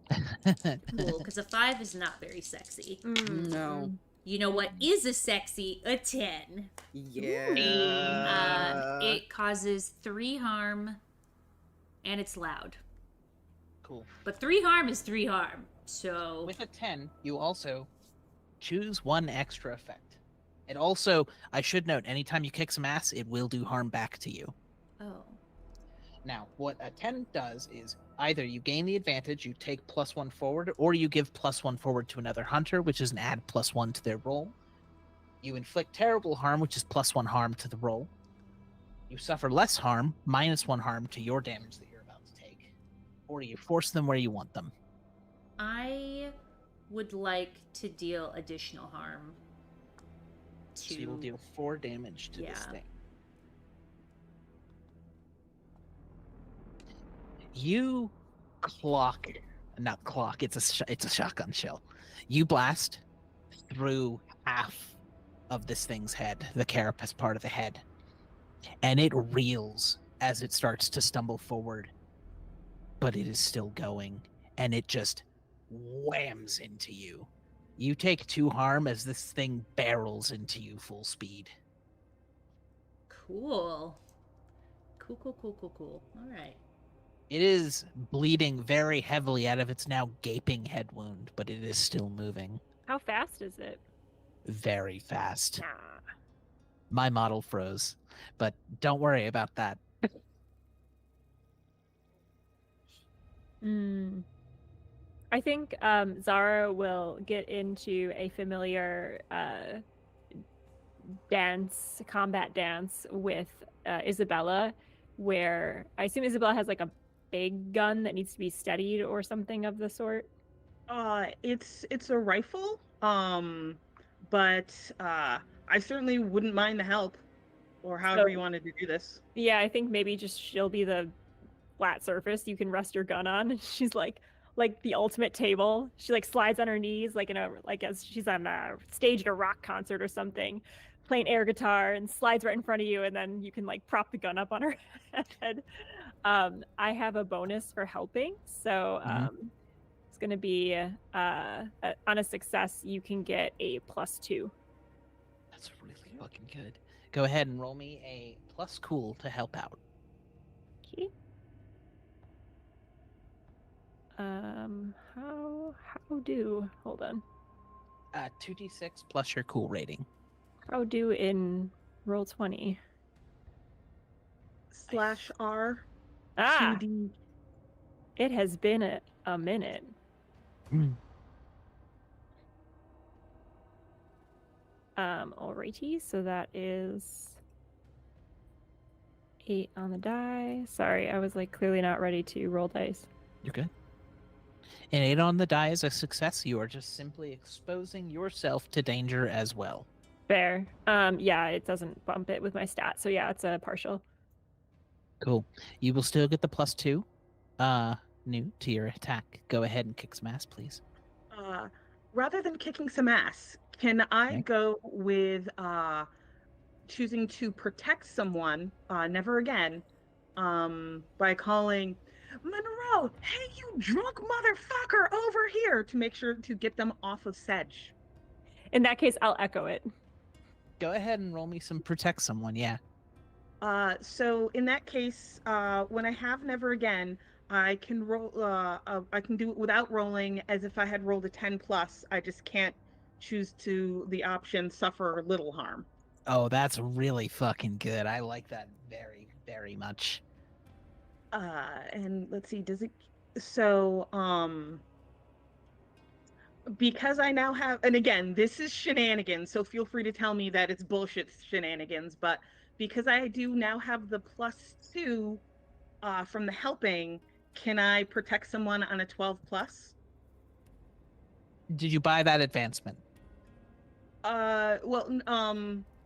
Cool, because a 5 is not very sexy. No. You know what is a sexy? A 10. Yeah. It causes 3 harm, and it's loud. Cool. But 3 harm is 3 harm, so... With a 10, you also choose one extra effect. It also, I should note, anytime you kick some ass, it will do harm back to you. Oh. Now, what a 10 does is either you gain the advantage, you take +1 forward, or you give +1 forward to another hunter, which is an add +1 to their roll. You inflict terrible harm, which is +1 harm to the roll. You suffer less harm, -1 harm to your damage that you're about to take. Or you force them where you want them. I would like to deal additional harm to... So you will deal 4 damage to this Yeah. thing. You clock not clock. It's a shotgun shell. You blast through half of this thing's head, the carapace part of the head, and it reels as it starts to stumble forward, but it is still going, and it just whams into you. You take 2 harm as this thing barrels into you full speed. Cool. Cool. All right. It is bleeding very heavily out of its now gaping head wound, but it is still moving How fast is it? very fast. Ah. My model froze, but don't worry about that. I think Zara will get into a familiar combat dance with Isabella, where I assume Isabella has like a big gun that needs to be steadied or something of the sort. It's a rifle. But I certainly wouldn't mind the help, or however you wanted to do this. Yeah, I think maybe just she'll be the flat surface you can rest your gun on. She's like the ultimate table. She like slides on her knees as she's on a stage at a rock concert or something, playing air guitar, and slides right in front of you, and then you can like prop the gun up on her head. I have a bonus for helping, so it's going to be on a success you can get a +2. That's really fucking good. Go ahead and roll me a plus cool to help out. Okay. Hold on. 2d6 plus your cool rating. How do in roll 20? /R. Ah, 2D. it has been a minute. Alrighty, so that is 8 on the die. Sorry, I was like clearly not ready to roll dice. You're good. An 8 on the die is a success. You are just simply exposing yourself to danger as well. Fair. Yeah, it doesn't bump it with my stat, so yeah, it's a partial. Cool. You will still get the +2 new to your attack. Go ahead and kick some ass, please. Rather than kicking some ass, can I Okay. go with choosing to protect someone, never again, by calling Monroe, hey, you drunk motherfucker, over here, to make sure to get them off of Sedge. In that case, I'll echo it. Go ahead and roll me some protect someone, yeah. So in that case, when I have never again, I can roll. I can do it without rolling, as if I had rolled a 10+. I just can't choose to the option suffer little harm. Oh, that's really fucking good. I like that very, very much. And let's see, does it? So, because I now have, and again, this is shenanigans, so feel free to tell me that it's bullshit shenanigans, but because I do now have the +2 from the helping, can I protect someone on a 12+? Did you buy that advancement? Well,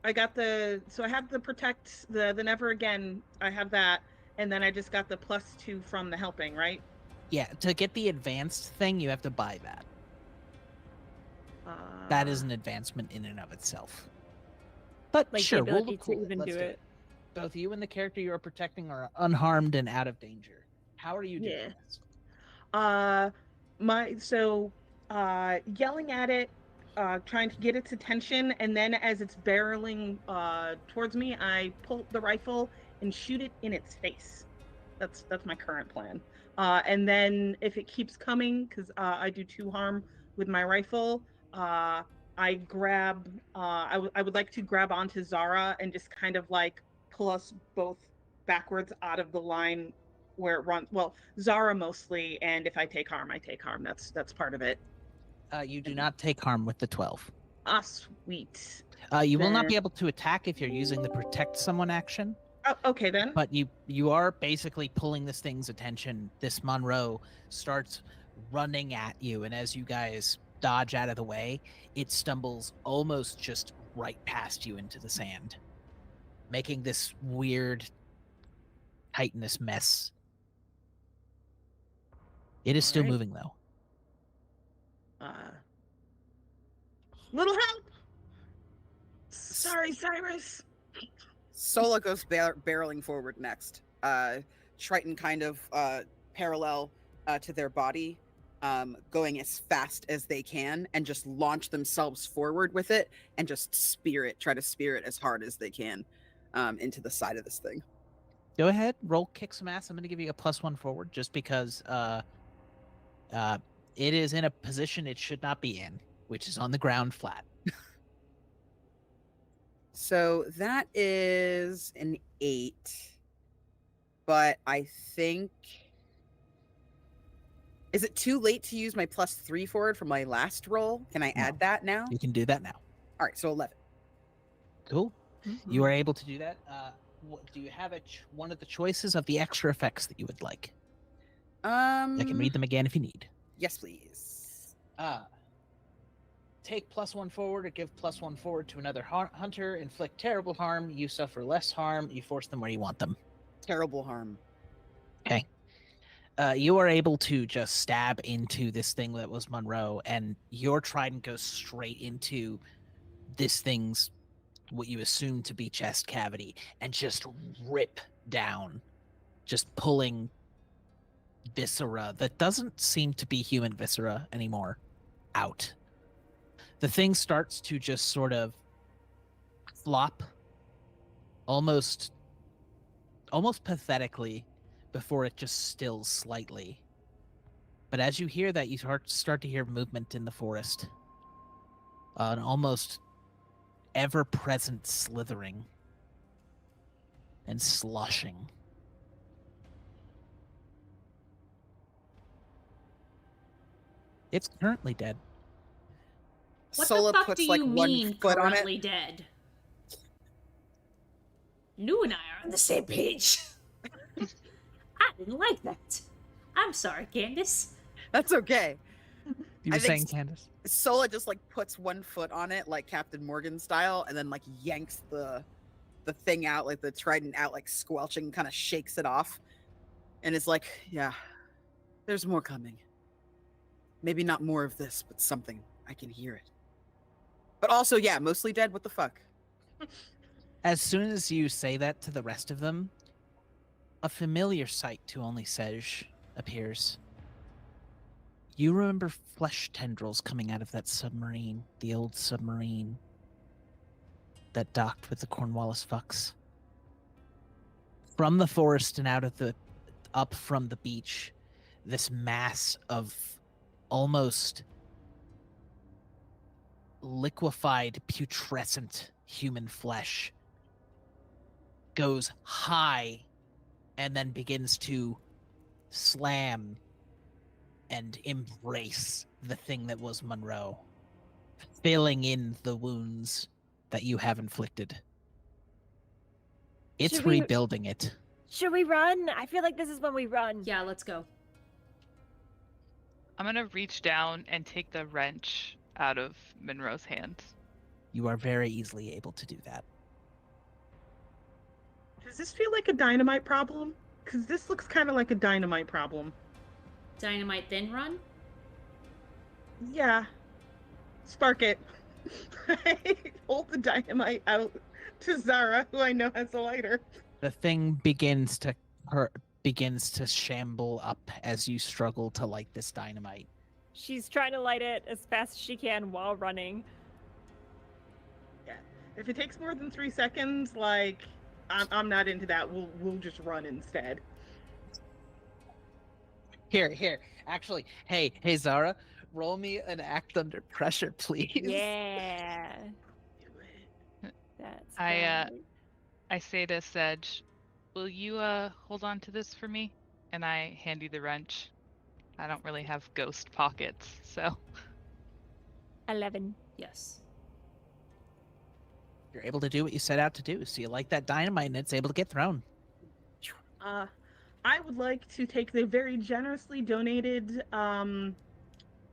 I got so I have the protect, the never again, I have that, and then I just got the +2 from the helping, right? Yeah, to get the advanced thing, you have to buy that. That is an advancement in and of itself. But Like sure, the we'll ability look cool. to even Let's do it. Both you and the character you are protecting are unharmed and out of danger. How are you doing Yeah. this? Yelling at it, trying to get its attention, and then as it's barreling towards me, I pull the rifle and shoot it in its face. That's my current plan. And then if it keeps coming, because I do 2 harm with my rifle, I grab. I would like to grab onto Zara and just kind of like pull us both backwards out of the line where it runs. Well, Zara mostly, and if I take harm, I take harm. That's part of it. You do not take harm with the 12. Ah, sweet. You will not be able to attack if you're using the protect someone action. Oh, okay then. But you are basically pulling this thing's attention. This Monroe starts running at you, and as you guys dodge out of the way, it stumbles almost just right past you into the sand, making this weird, chitinous mess. It is still Alright. moving though. Little help. Sorry, Cyrus. Sola goes barreling forward next. Triton kind of parallel to their body, going as fast as they can and just launch themselves forward with it and just try to spear it as hard as they can into the side of this thing. Go ahead, roll kick some ass. I'm going to give you a +1 forward just because it is in a position it should not be in, which is on the ground flat. So that is an 8. But I think... Is it too late to use my +3 forward from my last roll? Can I add that now? You can do that now. All right, so 11. Cool. Mm-hmm. You are able to do that. Do you have one of the choices of the extra effects that you would like? I can read them again if you need. Yes, please. Take +1 forward or give +1 forward to another hunter. Inflict terrible harm. You suffer less harm. You force them where you want them. Terrible harm. Okay. You are able to just stab into this thing that was Monroe, and your trident goes straight into this thing's, what you assume to be chest cavity, and just rip down, just pulling viscera that doesn't seem to be human viscera anymore out. The thing starts to just sort of flop almost pathetically before it just stills slightly. But as you hear that, you start to hear movement in the forest. An almost ever-present slithering and sloshing. It's currently dead. What Sola the fuck puts do like you one mean foot on it. currently dead? You and I are on the same page. I didn't like that. I'm sorry, Candace. That's okay. You I were think saying, Candace? Sola just like puts one foot on it, like Captain Morgan style, and then like yanks the thing out, like the trident out, like squelching, kind of shakes it off, and is like, "Yeah, there's more coming. Maybe not more of this, but something. I can hear it. But also, yeah, mostly dead. What the fuck?" As soon as you say that to the rest of them, a familiar sight to only Sej appears. You remember flesh tendrils coming out of that submarine, the old submarine that docked with the Cornwallis fucks. From the forest and up from the beach, this mass of almost liquefied, putrescent human flesh goes high and then begins to slam and embrace the thing that was Monroe, filling in the wounds that you have inflicted. It's Should we- rebuilding it. Should we run? I feel like this is when we run. Yeah, let's go. I'm gonna reach down and take the wrench out of Monroe's hand. You are very easily able to do that. Does this feel like a dynamite problem? Because this looks kind of like a dynamite problem. Dynamite, then run? Yeah. Spark it. Hold the dynamite out to Zara, who I know has a lighter. The thing begins to shamble up as you struggle to light this dynamite. She's trying to light it as fast as she can while running. Yeah. If it takes more than 3 seconds, like, I'm not into that. We'll just run instead. Here. Actually, hey, Zara, roll me an act under pressure, please. Yeah. That's I, right. I say to Sedge, will you hold on to this for me? And I hand you the wrench. I don't really have ghost pockets, so 11. Yes. You're able to do what you set out to do. So you light that dynamite and it's able to get thrown. I would like to take the very generously donated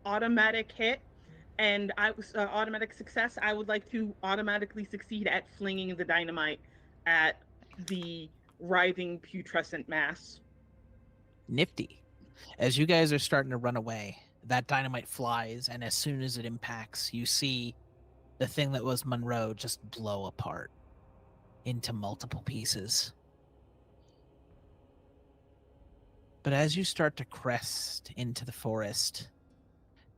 automatic hit, and automatic success. I would like to automatically succeed at flinging the dynamite at the writhing putrescent mass. Nifty. As you guys are starting to run away, that dynamite flies, and as soon as it impacts, you see the thing that was Monroe just blow apart into multiple pieces. But as you start to crest into the forest,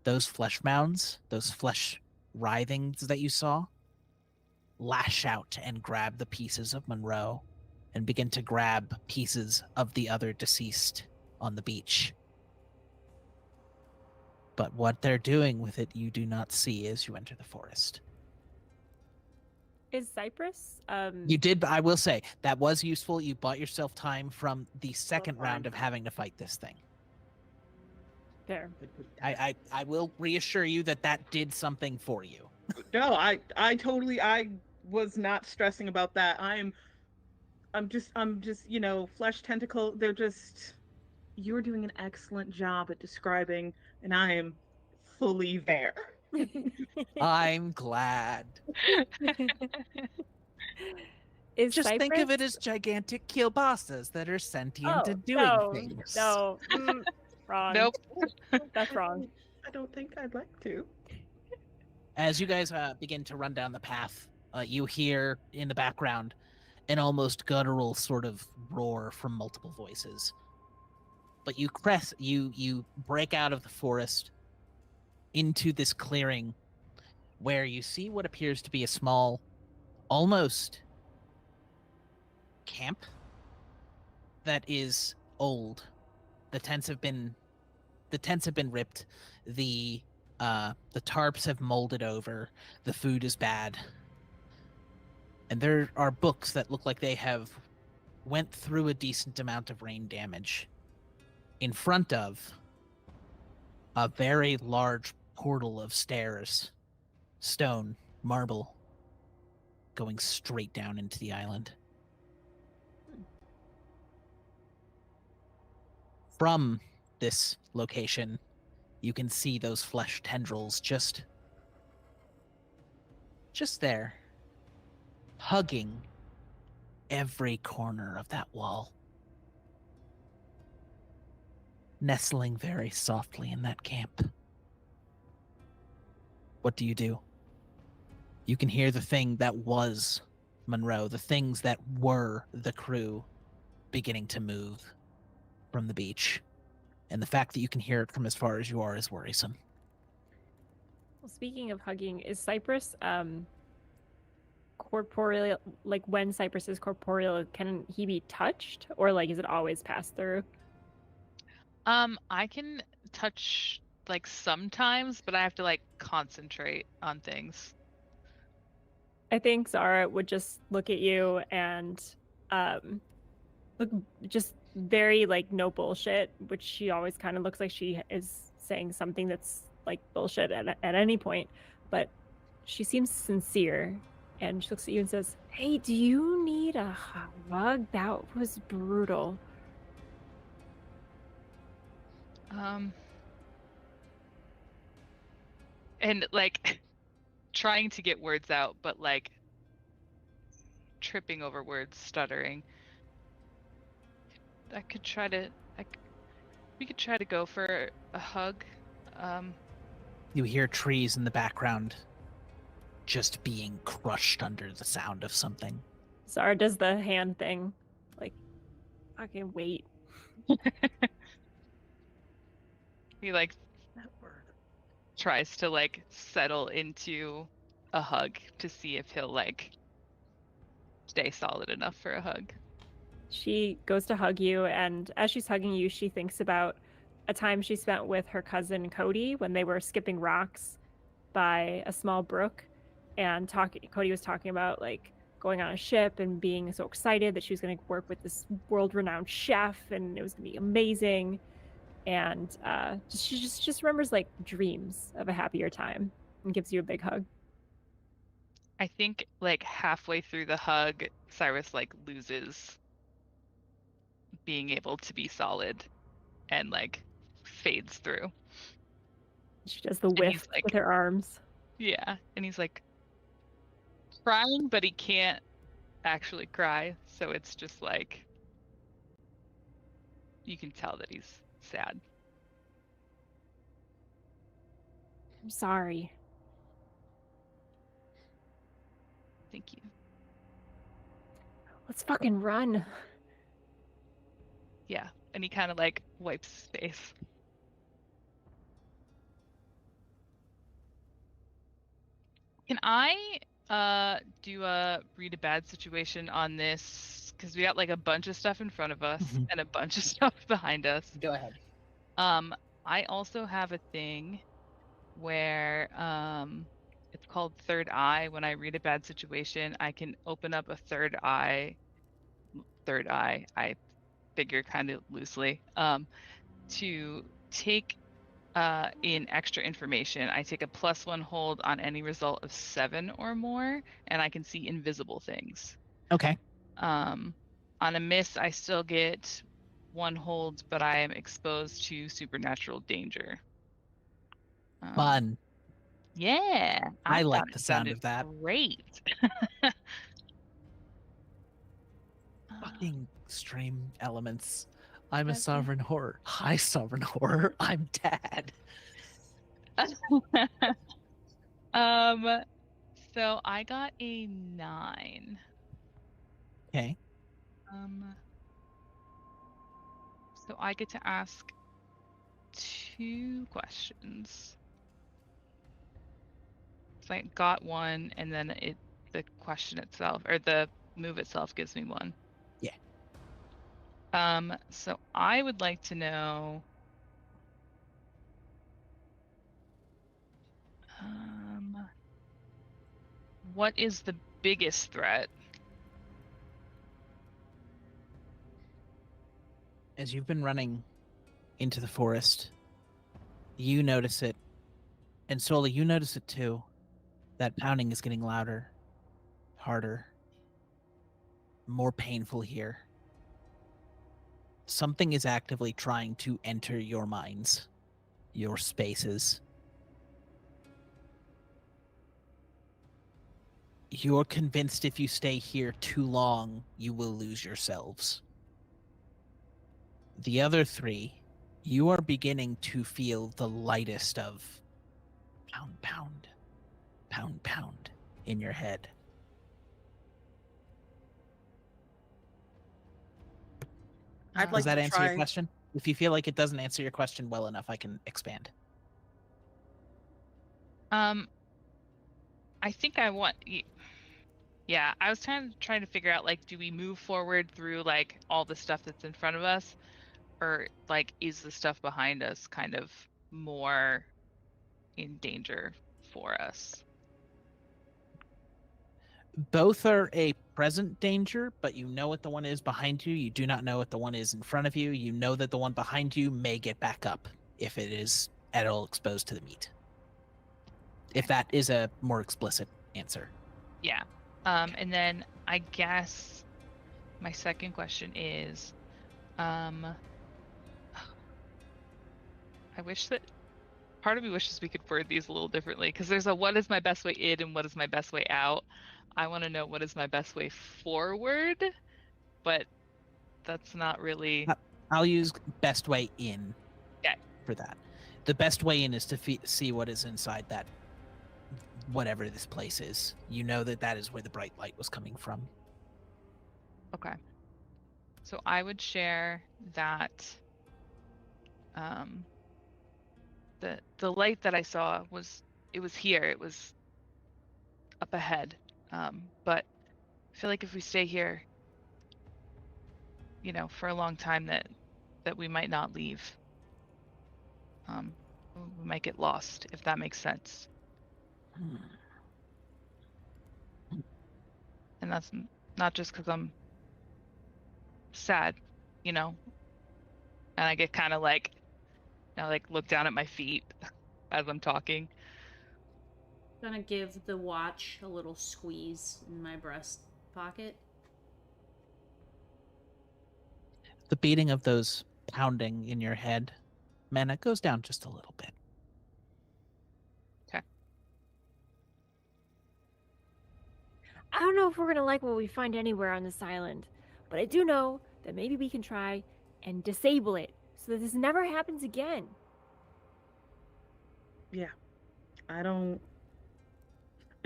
those flesh mounds, those flesh writhings that you saw, lash out and grab the pieces of Monroe and begin to grab pieces of the other deceased on the beach. But what they're doing with it, you do not see as you enter the forest. Is Cypress? You did, I will say, that was useful. You bought yourself time from the second round of having to fight this thing. There. I will reassure you that that did something for you. No, I was not stressing about that. I'm just, flesh tentacle. They're just, you're doing an excellent job at describing, and I am fully there. I'm glad. Is Just think of it Cypress- as gigantic kielbasa's that are sentient and doing no, things. No, wrong. Nope. That's wrong. I don't think I'd like to. As you guys begin to run down the path, you hear in the background an almost guttural sort of roar from multiple voices. But you break out of the forest into this clearing where you see what appears to be a small, almost camp that is old. The tents have been ripped. The tarps have molded over. The food is bad. And there are books that look like they have went through a decent amount of rain damage. In front of a very large portal of stairs, stone, marble, going straight down into the island. From this location, you can see those flesh tendrils just there, hugging every corner of that wall, nestling very softly in that camp. What do? You can hear the thing that was Monroe, the things that were the crew, beginning to move from the beach. And the fact that you can hear it from as far as you are is worrisome. Well, speaking of hugging, is Cypress corporeal? Like when Cypress is corporeal, can he be touched, or like is it always passed through? I can touch like sometimes, but I have to like concentrate on things. I think Zara would just look at you and look just very like no bullshit, which she always kind of looks like she is saying something that's like bullshit at any point, but she seems sincere, and she looks at you and says, "Hey, do you need a hug? That was brutal." And like trying to get words out, but like tripping over words, stuttering. We could try to go for a hug. You hear trees in the background just being crushed under the sound of something. Zara does the hand thing, like, "Okay, wait." He like That word. tries to like settle into a hug to see if he'll like stay solid enough for a hug. She goes to hug you, and as she's hugging you, she thinks about a time she spent with her cousin Cody when they were skipping rocks by a small brook, and Cody was talking about like going on a ship and being so excited that she was going to work with this world-renowned chef and it was going to be amazing. And she just remembers like dreams of a happier time and gives you a big hug. I think like halfway through the hug, Cyrus like loses being able to be solid and like fades through. She does the he's whiff like- with her arms. Yeah, and he's like crying, but he can't actually cry, so it's just like you can tell that he's sad. I'm sorry. Thank you. Let's fucking run. Yeah, and he kind of like wipes his face. Can I do a read a bad situation on this? Because we got like a bunch of stuff in front of us Mhm. and a bunch of stuff behind us. Go ahead. I also have a thing where it's called third eye. When I read a bad situation, I can open up a third eye. Third eye, I figure kind of loosely, to take in extra information. I take a +1 hold on any result of 7 or more, and I can see invisible things. Okay. On a miss, I still get 1 hold, but I am exposed to supernatural danger. Fun. Yeah, I thought like it the sound sounded of that. Great. Fucking stream elements. I'm a Okay. sovereign horror. Hi, sovereign horror. I'm dad. So I got a 9. Okay. So I get to ask 2 questions. So I got 1, and then the question itself, or the move itself, gives me 1. Yeah. So I would like to know, what is the biggest threat? As you've been running into the forest, you notice it, and Sola, you notice it too. That pounding is getting louder, harder, more painful here. Something is actively trying to enter your minds, your spaces. You're convinced if you stay here too long, you will lose yourselves. The other 3, you are beginning to feel the lightest of pound, pound, pound, pound in your head. I'd like Does that to answer try. your question? If you feel like it doesn't answer your question well enough, I can expand. I think I want. Yeah, I was trying to figure out, like, do we move forward through like all the stuff that's in front of us, or like is the stuff behind us kind of more in danger for us? Both are a present danger, but you know what the one is behind you. You do not know what the one is in front of you. You know that the one behind you may get back up if it is at all exposed to the meat. If that is a more explicit answer. Yeah. And then I guess my second question is, I wish that part of me wishes we could word these a little differently, because there's a what is my best way in and what is my best way out. I want to know what is my best way forward, but that's not really. I'll use best way in Okay. for that. The best way in is to see what is inside that, whatever this place is. You know that that is where the bright light was coming from. Okay. So I would share that the light that I saw was here. It was up ahead. But I feel like if we stay here, for a long time, that we might not leave. We might get lost, if that makes sense. And that's not just because I'm sad, and I get kind of like, look down at my feet as I'm talking. Gonna give the watch a little squeeze in my breast pocket. The beating of those pounding in your head, man, it goes down just a little bit. Okay. I don't know if we're gonna like what we find anywhere on this island, but I do know that maybe we can try and disable it so that this never happens again. Yeah. I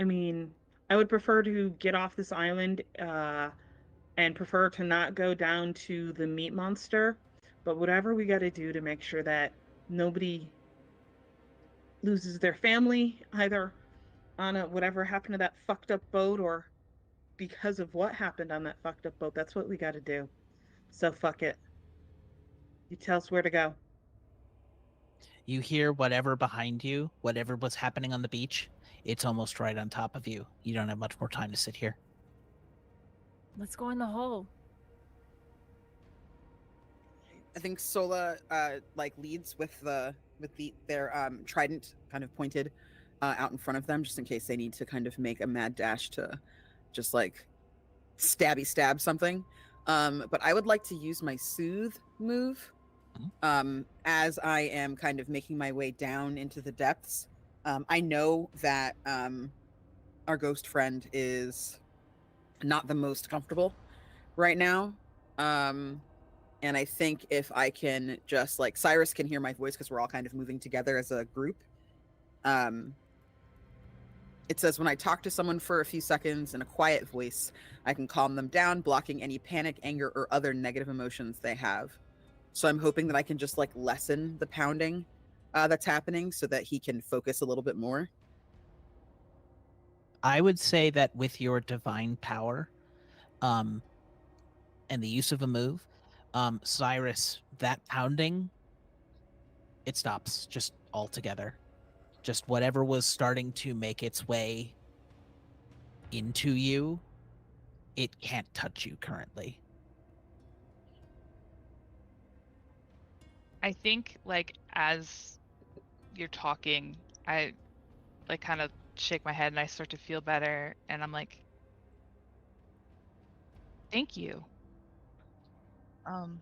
mean, I would prefer to get off this island and prefer to not go down to the meat monster. But whatever we got to do to make sure that nobody loses their family, either on whatever happened to that fucked up boat or because of what happened on that fucked up boat, that's what we got to do. So fuck it. You tell us where to go. You hear whatever behind you, whatever was happening on the beach, it's almost right on top of you. You don't have much more time to sit here. Let's go in the hole. I think Sola like leads with their trident kind of pointed out in front of them, just in case they need to kind of make a mad dash to just like stab something. But I would like to use my soothe move as I am kind of making my way down into the depths. I know that our ghost friend is not the most comfortable right now. And I think if I can just like Cyrus can hear my voice because we're all kind of moving together as a group. It says when I talk to someone for a few seconds in a quiet voice, I can calm them down, blocking any panic, anger, or other negative emotions they have. So I'm hoping that I can just like lessen the pounding that's happening so that he can focus a little bit more. I would say that with your divine power, and the use of a move, Cyrus, that pounding, it stops just altogether. Just whatever was starting to make its way into you, it can't touch you currently. I think like as you're talking, I like kind of shake my head and I start to feel better and I'm like, thank you. And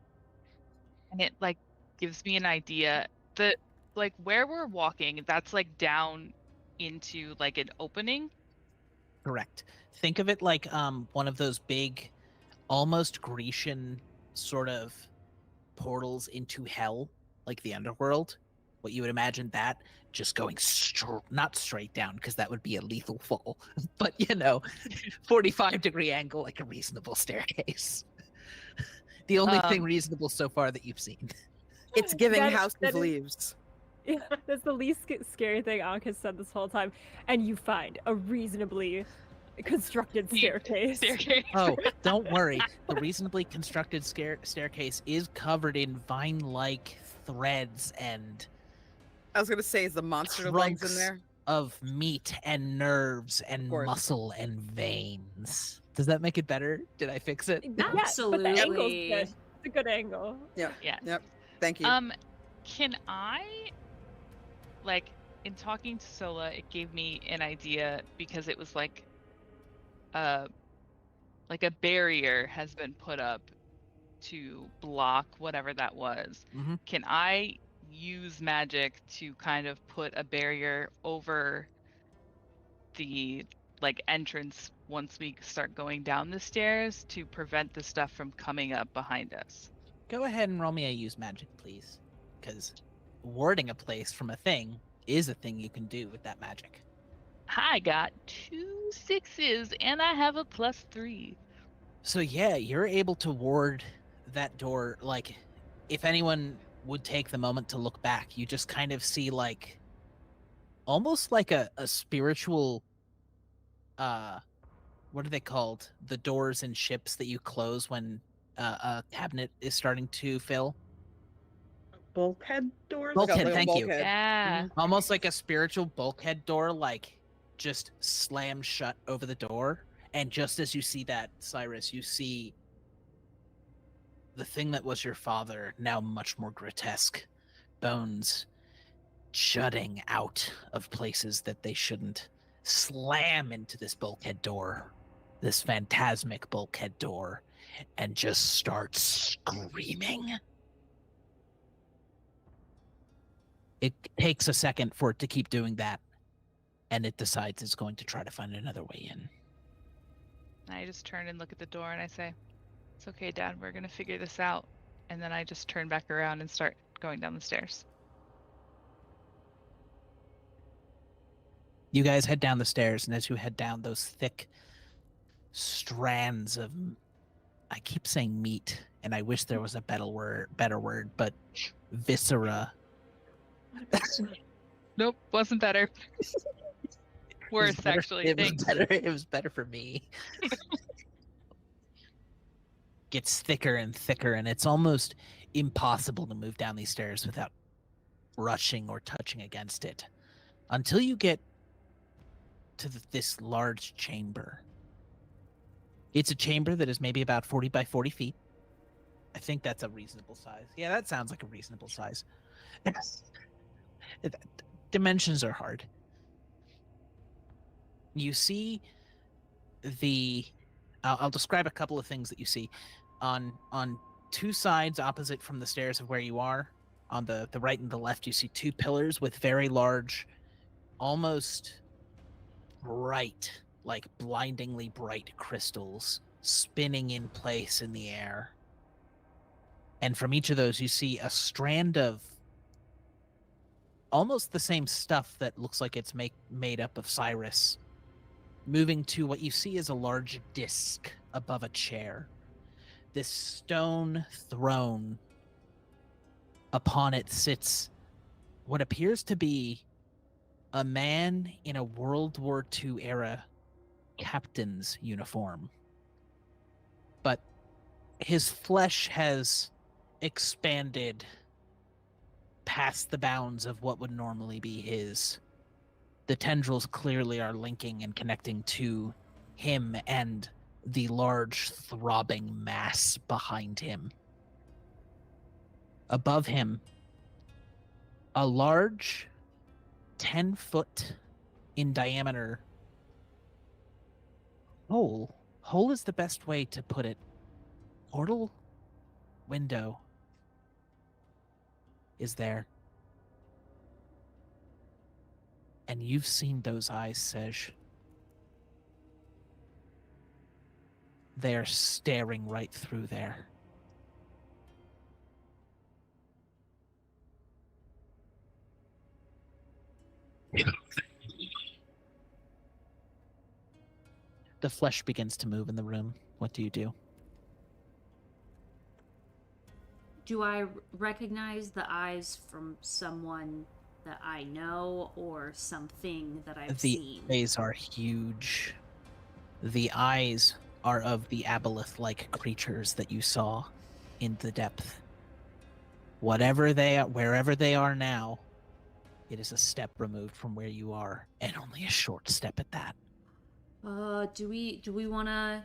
it like gives me an idea that like where we're walking, that's like down into like an opening. Correct. Think of it like one of those big, almost Grecian sort of portals into hell, like the underworld. What you would imagine that just going not straight down because that would be a lethal fall, but 45-degree angle, like a reasonable staircase. The only thing reasonable so far that you've seen. It's giving House that of is- Leaves. Yeah, that's the least scary thing Ankh has said this whole time. And you find a reasonably constructed staircase. Oh, don't worry. The reasonably constructed staircase is covered in vine-like threads and I was gonna say, is the monster legs in trunks there? of meat and nerves and course. muscle and veins. Does that make it better? Did I fix it? Yeah, but the angle's Absolutely. good. It's a good angle. Yeah. Yep. Thank you. Can I like in talking to Sola, it gave me an idea because it was like a barrier has been put up to block whatever that was. Mhm. Can I use magic to kind of put a barrier over the like entrance once we start going down the stairs to prevent the stuff from coming up behind us? Go ahead and roll me a use magic, please. Because warding a place from a thing is a thing you can do with that magic. I got 2 6s and I have a +3. So yeah, you're able to ward that door. Like, if anyone would take the moment to look back, you just kind of see like almost like a spiritual what are they called? The doors in ships that you close when a cabinet is starting to fill. Bulkhead doors? Bulkhead, Like a thank you. bulkhead. Yeah. Almost like a spiritual bulkhead door, like just slam shut over the door. And just as you see that, Cyrus, you see the thing that was your father, now much more grotesque. Bones jutting out of places that they shouldn't. Slam into this bulkhead door, this phantasmic bulkhead door, and just start screaming. It takes a second for it to keep doing that, and it decides it's going to try to find another way in. I just turn and look at the door and I say, "It's okay, Dad. We're gonna figure this out." and then I just turn back around and start going down the stairs. You guys head down the stairs, and as you head down, those thick strands of, I keep saying meat, and I wish there was a better word, but viscera. Nope, wasn't better. It was Worse, better- actually. It was Thanks. better. It was better for me. Gets thicker and thicker, and it's almost impossible to move down these stairs without brushing or touching against it, until you get to this large chamber. It's a chamber that is maybe about 40 by 40 feet. I think that's a reasonable size. Yeah, that sounds like a reasonable size. Dimensions are hard. You see I'll describe a couple of things that you see. On two sides opposite from the stairs of where you are, on the right and the left, you see two pillars with very large, almost bright, like blindingly bright crystals spinning in place in the air. And from each of those, you see a strand of almost the same stuff that looks like it's made up of Cyrus, moving to what you see is a large disc above a chair. This stone throne, upon it sits what appears to be a man in a World War II era captain's uniform. But his flesh has expanded past the bounds of what would normally be his. The tendrils clearly are linking and connecting to him and the large throbbing mass behind him. Above him, a large 10-foot in diameter hole. Hole is the best way to put it. Portal window is there. And you've seen those eyes, Sej. They are staring right through there. The flesh begins to move in the room. What do you do? Do I recognize the eyes from someone that I know or something that I've seen? The eyes are huge. The eyes are of the aboleth-like creatures that you saw in the depth. Whatever they are, wherever they are now, it is a step removed from where you are, and only a short step at that. Do we wanna?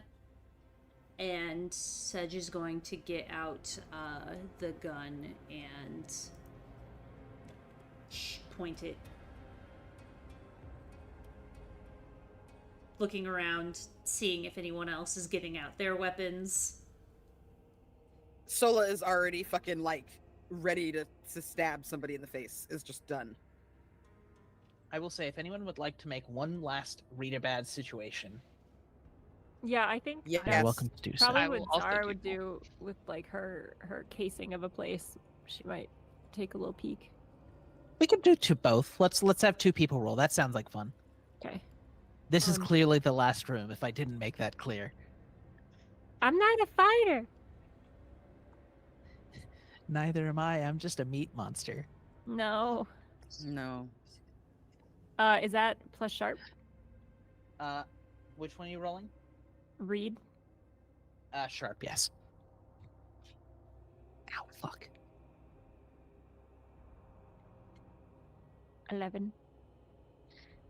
And Sedge is going to get out the gun and point it. Looking around, seeing if anyone else is getting out their weapons. Sola is already fucking like ready to stab somebody in the face. Is just done. I will say, if anyone would like to make one last read a bad situation, Yeah, I think Yes. you're welcome to do so. probably I will what also Zara do would that. do with like her casing of a place. She might take a little peek. We could do both. Let's have two people roll. That sounds like fun. Okay. This is Um, clearly the last room, if I didn't make that clear. I'm not a fighter. Neither am I. I'm just a meat monster. No. No. Is that plus sharp? Which one are you rolling? Read. Sharp, yes. Ow, fuck. 11.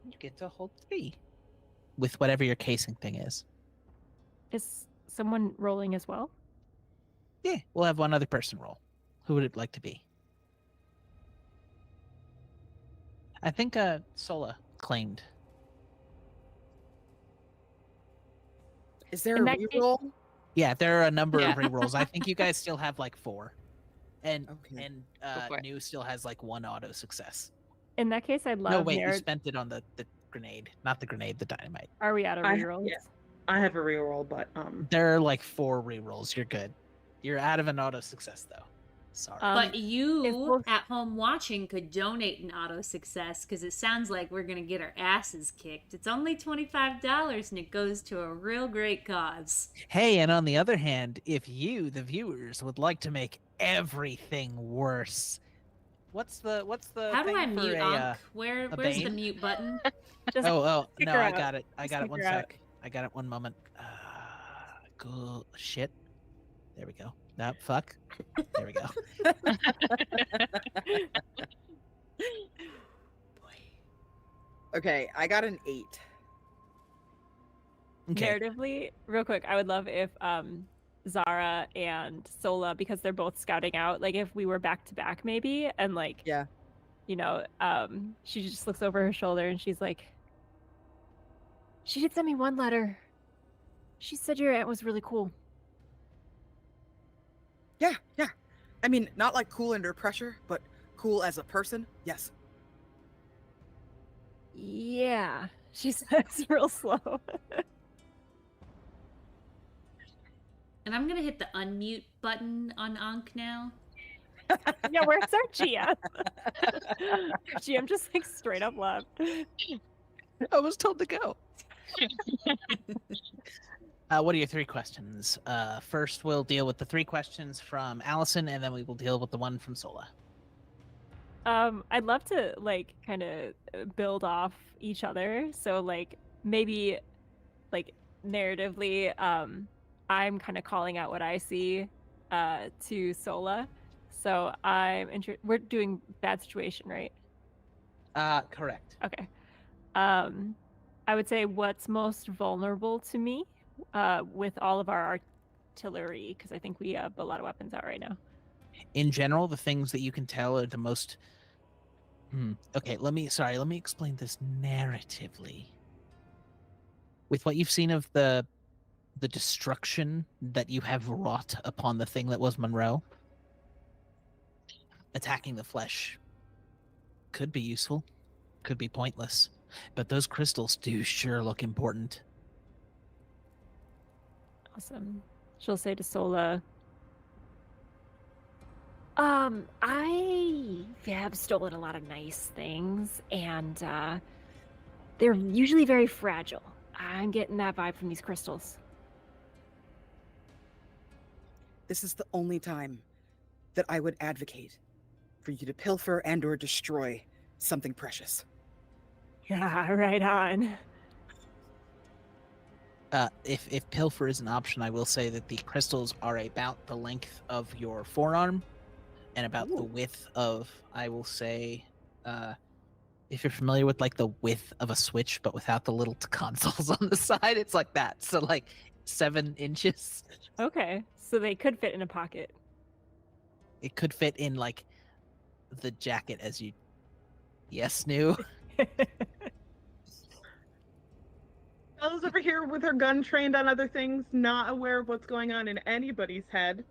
You get to hold 3. With whatever your casing thing is. Is someone rolling as well? Yeah, we'll have one other person roll. Who would it like to be? I think Sola claimed. Is there In a that case- reroll? Yeah, there are a number Yeah. of rerolls. I think you guys still have like 4. And Okay. for it. New still has like 1 auto success. In that case, I'd love No, wait, you Nerd. spent it on the grenade. Not the grenade, the dynamite. Are we out of I- rerolls? yeah. I have a reroll, but There are like 4 rerolls. You're good. You're out of an auto success though. Sorry. But you both- at home watching could donate an auto success because it sounds like we're gonna get our asses kicked. It's only $25 and it goes to a real great cause. Hey, and on the other hand, if you, the viewers, would like to make everything worse, what's the How do thing I for mute a, Ankh? Where's the bane? mute button? Just Oh, kick no, her I out. got it. I Just got it. kick One her out. sec. I got it. One moment. Cool. Shit. There we go. No, fuck. There we go. Okay, I got an 8. Okay. narratively, real quick, I would love if Zara and Sola, because they're both scouting out, like if we were back to back maybe, and like Yeah. you know, she just looks over her shoulder and she's like, she did send me one letter. She said your aunt was really cool. Yeah, yeah. I mean, not like cool under pressure, but cool as a person. Yes. Yeah, she says real slow. And I'm gonna hit the unmute button on Ankh now. Yeah, where's our GM? GM just like straight up left. I was told to go. What are your 3 questions? First, we'll deal with the 3 questions from Allison, and then we will deal with the one from Sola. I'd love to like kind of build off each other. So like maybe like narratively, I'm kind of calling out what I see to Sola. So we're doing bad situation, right? Correct. Okay. I would say what's most vulnerable to me with all of our artillery, because I think we have a lot of weapons out right now. In general, the things that you can tell are the most. Okay, let me explain this narratively. With what you've seen of the destruction that you have wrought upon the thing that was Monroe, attacking the flesh could be useful, could be pointless, but those crystals do sure look important. Awesome. She'll say to Sola, I have stolen a lot of nice things, and they're usually very fragile. I'm getting that vibe from these crystals. This is the only time that I would advocate for you to pilfer and or destroy something precious. Yeah, right on. If pilfer is an option, I will say that the crystals are about the length of your forearm and about the width of, I will say, if you're familiar with like the width of a switch, but without the little consoles on the side, it's like that. So like 7 inches. Okay, so they could fit in a pocket. It could fit in like the jacket as you, yes, knew. Bella's over here with her gun trained on other things, not aware of what's going on in anybody's head.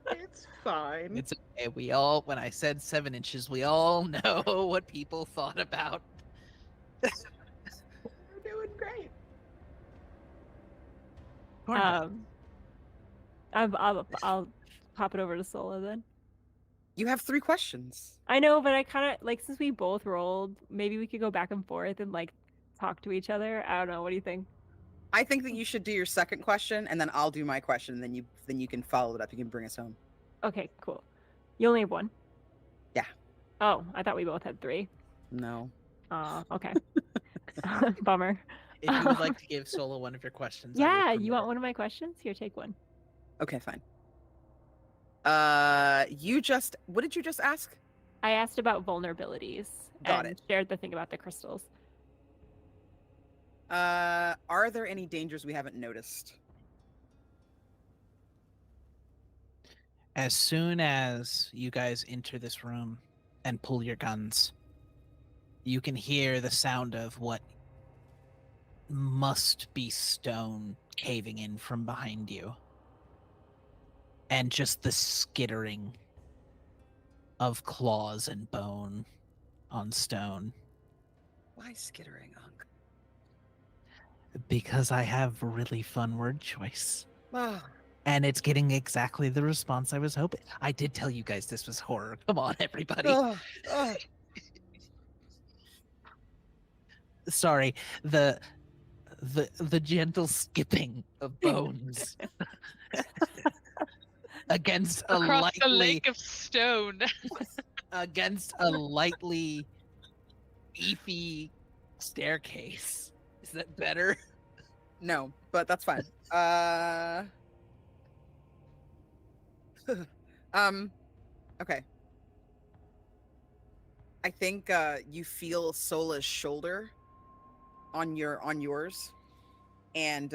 It's fine. It's okay. We all, when I said 7 inches, we all know what people thought about. We're doing great. I'll pop it over to Sola then. You have 3 questions. I know, but I kind of like, since we both rolled, maybe we could go back and forth and like talk to each other. I don't know. What do you think? I think that you should do your second question, and then I'll do my question, and then you can follow it up. You can bring us home. Okay, cool. You only have 1? Yeah. Oh, I thought we both had 3. No. Oh, okay. Bummer. If you would like to give Solo one of your questions. I would Yeah, permit you want it. one of my questions? Here, take one. Okay, fine. What did you just ask? I asked about vulnerabilities Got and it. shared the thing about the crystals. Are there any dangers we haven't noticed? As soon as you guys enter this room and pull your guns, you can hear the sound of what must be stone caving in from behind you. And just the skittering of claws and bone on stone. Why skittering, Unc? Because I have a really fun word choice. Ah, And it's getting exactly the response I was hoping. I did tell you guys this was horror. Come on, everybody. Ugh, ugh. Sorry, the gentle skipping of bones against a Across the lightly lake of stone. against a lightly beefy staircase. Is that better? No, but that's fine. Okay. I think you feel Sola's shoulder on yours, and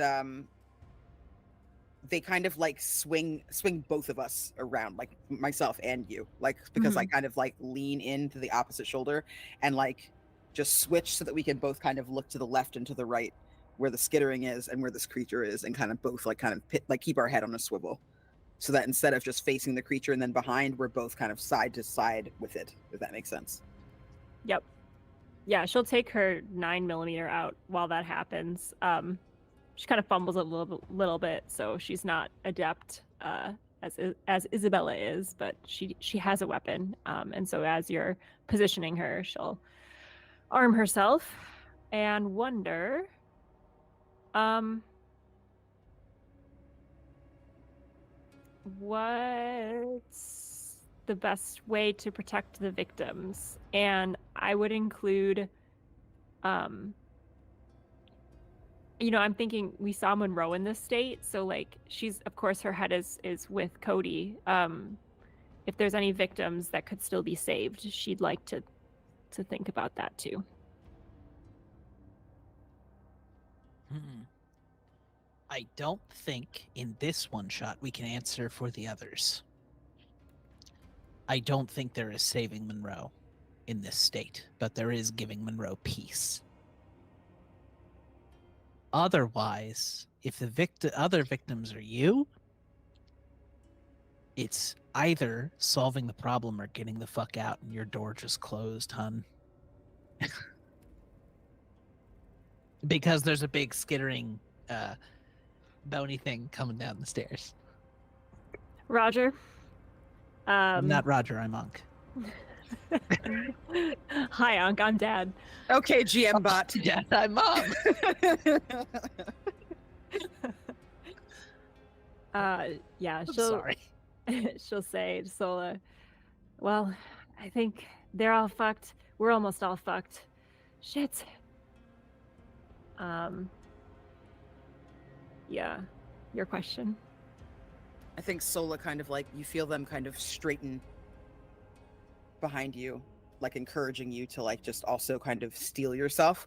they kind of like swing both of us around, like myself and you, like because I kind of like lean into the opposite shoulder and like just switch so that we can both kind of look to the left and to the right where the skittering is and where this creature is, and kind of both like keep our head on a swivel, so that instead of just facing the creature and then behind, we're both kind of side to side with it, if that makes sense. Yep. Yeah, she'll take her 9mm out while that happens. She kind of fumbles a little bit, so she's not adept as Isabella is, but she has a weapon. And so as you're positioning her, she'll arm herself and wonder, what's the best way to protect the victims? And I would include, I'm thinking we saw Monroe in this state, so like she's, of course, her head is with Cody. If there's any victims that could still be saved, she'd like to think about that too. I don't think in this one shot we can answer for the others. I don't think there is saving Monroe in this state, but there is giving Monroe peace. Otherwise, if the other victims are you, it's either solving the problem or getting the fuck out and your door just closed, hun. Because there's a big skittering bony thing coming down the stairs. Roger. I'm not Roger, I'm Unc. Hi, Unc. I'm Dad. Okay, GM bot. Yes, I'm Mom. Yeah, I'm sorry. she'll say to Sola, well, I think they're all fucked. We're almost all fucked. Shit. Yeah, your question. I think Sola kind of like, you feel them kind of straighten behind you, like encouraging you to like just also kind of steel yourself.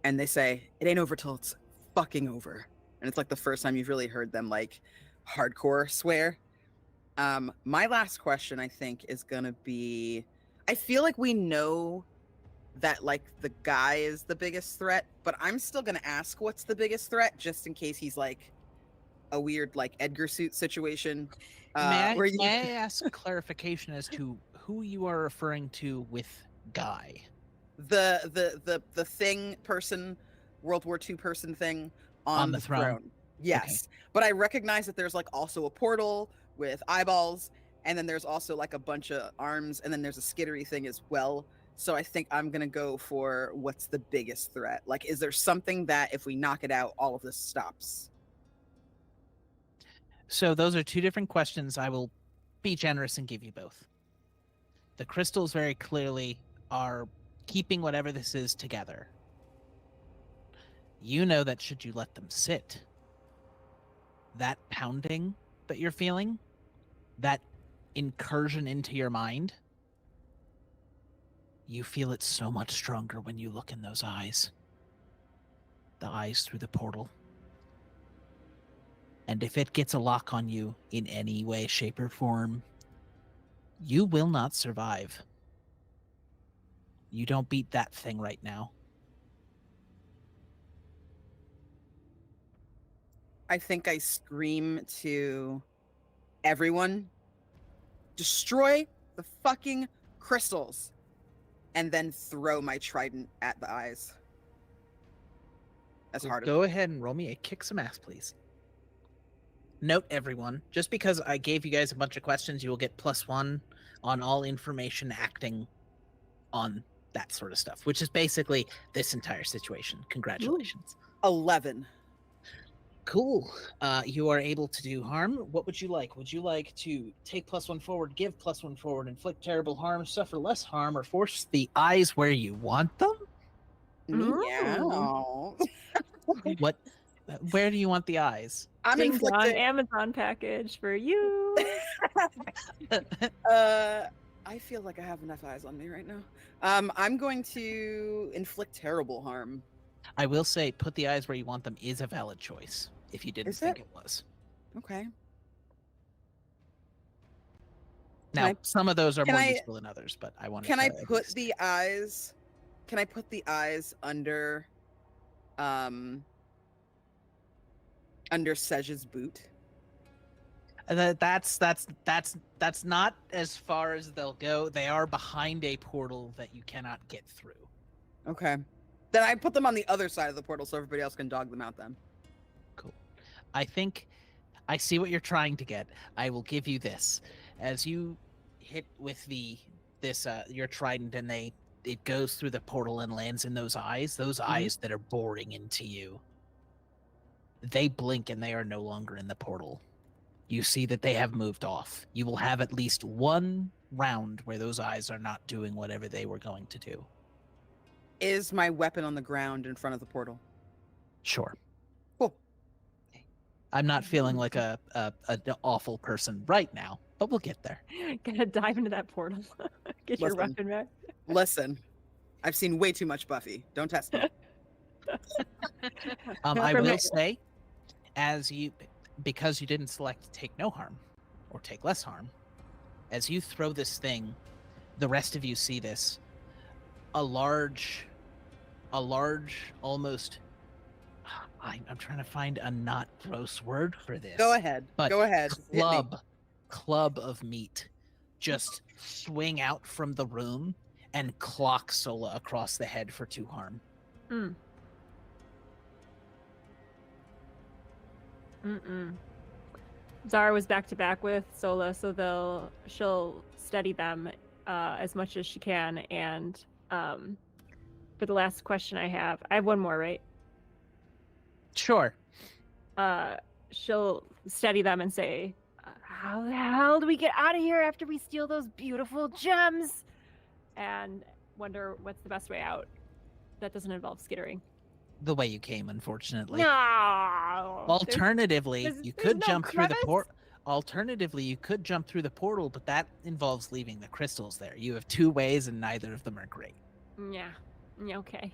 And they say, it ain't over till it's fucking over. And it's like the first time you've really heard them like hardcore swear. My last question, I think, is gonna be, I feel like we know that like the guy is the biggest threat, but I'm still gonna ask what's the biggest threat, just in case he's like a weird like Edgar suit situation. May I ask clarification as to who you are referring to with guy? The thing person, World War II person thing on the throne. Yes. Okay. But I recognize that there's like also a portal with eyeballs, and then there's also like a bunch of arms, and then there's a skittery thing as well. So I think I'm gonna go for what's the biggest threat. Like, is there something that if we knock it out, all of this stops? So those are two different questions. I will be generous and give you both. The crystals very clearly are keeping whatever this is together. You know that should you let them sit, that pounding that you're feeling, that incursion into your mind, you feel it so much stronger when you look in those eyes. The eyes through the portal. And if it gets a lock on you in any way, shape, or form, you will not survive. You don't beat that thing right now. I think I scream to everyone, destroy the fucking crystals, and then throw my trident at the eyes. As hard as Go ahead and roll me a kick some ass, please. note everyone, just because I gave you guys a bunch of questions, you will get +1 on all information acting on that sort of stuff, which is basically this entire situation. Congratulations. 11. Cool. You are able to do harm. What would you like? Would you like to take +1 forward, give +1 forward, inflict terrible harm, suffer less harm, or force the eyes where you want them? Meow. What? Where do you want the eyes? I'm Ding dong, inflicting. Amazon package for you. I feel like I have enough eyes on me right now. I'm going to inflict terrible harm. I will say, put the eyes where you want them is a valid choice. If you didn't Is think it? it was. Okay. Now, I- some of those are can more I- useful than others, but I wanted Can to I at put least- the eyes? Can I put the eyes under Sej's boot? That's not as far as they'll go. They are behind a portal that you cannot get through. Okay. Then I put them on the other side of the portal so everybody else can dog them out then. Cool. I think I see what you're trying to get. I will give you this. As you hit with your trident and it goes through the portal and lands in those eyes that are boring into you. They blink and they are no longer in the portal. You see that they have moved off. You will have at least one round where those eyes are not doing whatever they were going to do. Is my weapon on the ground in front of the portal? Sure. Cool. I'm not feeling like an awful person right now, but we'll get there. Gotta dive into that portal. Get your Listen. weapon back. Listen, I've seen way too much Buffy. Don't test me. I For will me- say, because you didn't select take no harm or take less harm, as you throw this thing, the rest of you see this. A large, almost. I'm trying to find a not gross word for this. Go ahead. But Go ahead. Hit me. club of meat just swing out from the room and clock Sola across the head for 2 harm. Zara was back to back with Sola, so she'll steady them as much as she can. And for the last question I have one more, right? Sure. She'll steady them and say, "How the hell do we get out of here after we steal those beautiful gems?" And wonder what's the best way out that doesn't involve skittering. The way you came, unfortunately. No. Alternatively, there's you could no jump through the crevice? port. Alternatively, you could jump through the portal, but that involves leaving the crystals there. You have 2 ways, and neither of them are great. Yeah. Okay.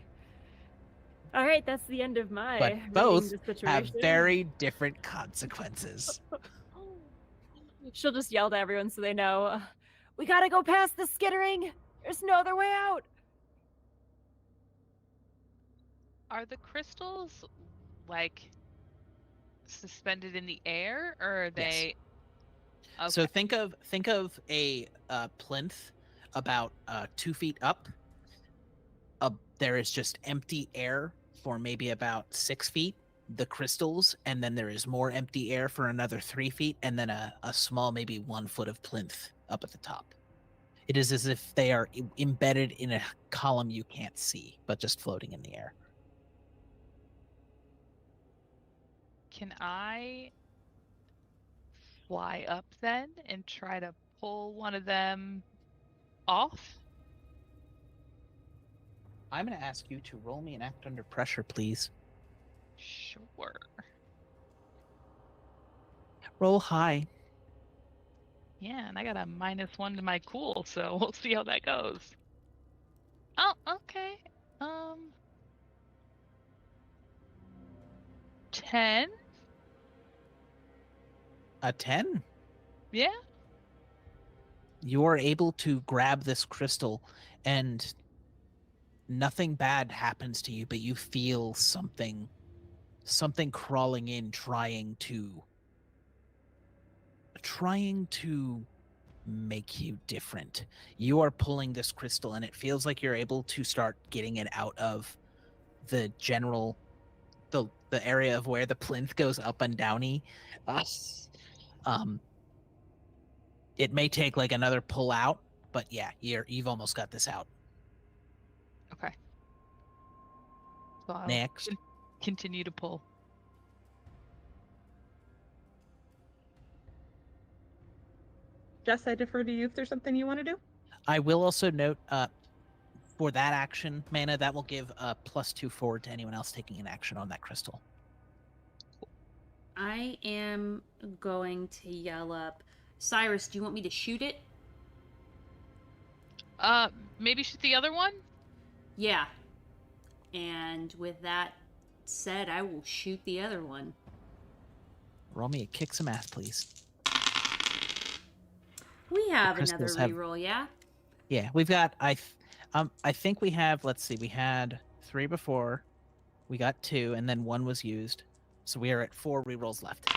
All right, that's the end of my. But reading both the have situation. very different consequences. She'll just yell to everyone so they know. We gotta go past the skittering. There's no other way out. Are the crystals like suspended in the air, or are Yes. they? Okay. So think of a plinth about 2 feet up. There is just empty air for maybe about 6 feet, the crystals, and then there is more empty air for another 3 feet, and then a small, maybe 1 foot of plinth up at the top. It is as if they are embedded in a column you can't see, but just floating in the air. Can I fly up then and try to pull one of them off? I'm going to ask you to roll me an act under pressure, please. Sure. Roll high. Yeah, and I got a -1 to my cool, so we'll see how that goes. Oh, okay. 10? A 10? Yeah. You are able to grab this crystal and nothing bad happens to you, but you feel something crawling in trying to make you different. You are pulling this crystal and it feels like you're able to start getting it out of the general the area of where the plinth goes up and downy. Um, it may take like another pull out, but yeah, you've almost got this out. Okay. So I'll Next. continue to pull. Jess, I defer to you if there's something you want to do. I will also note, for that action, Mana, that will give a +2 forward to anyone else taking an action on that crystal. I am going to yell up, Cyrus, do you want me to shoot it? Maybe shoot the other one? Yeah. And with that said, I will shoot the other one. Roll me a kick some ass, please. We have another crystals have- reroll, yeah? Yeah, we've got. I think we have. Let's see. We had 3 before. We got 2, and then 1 was used. So we are at 4 rerolls left.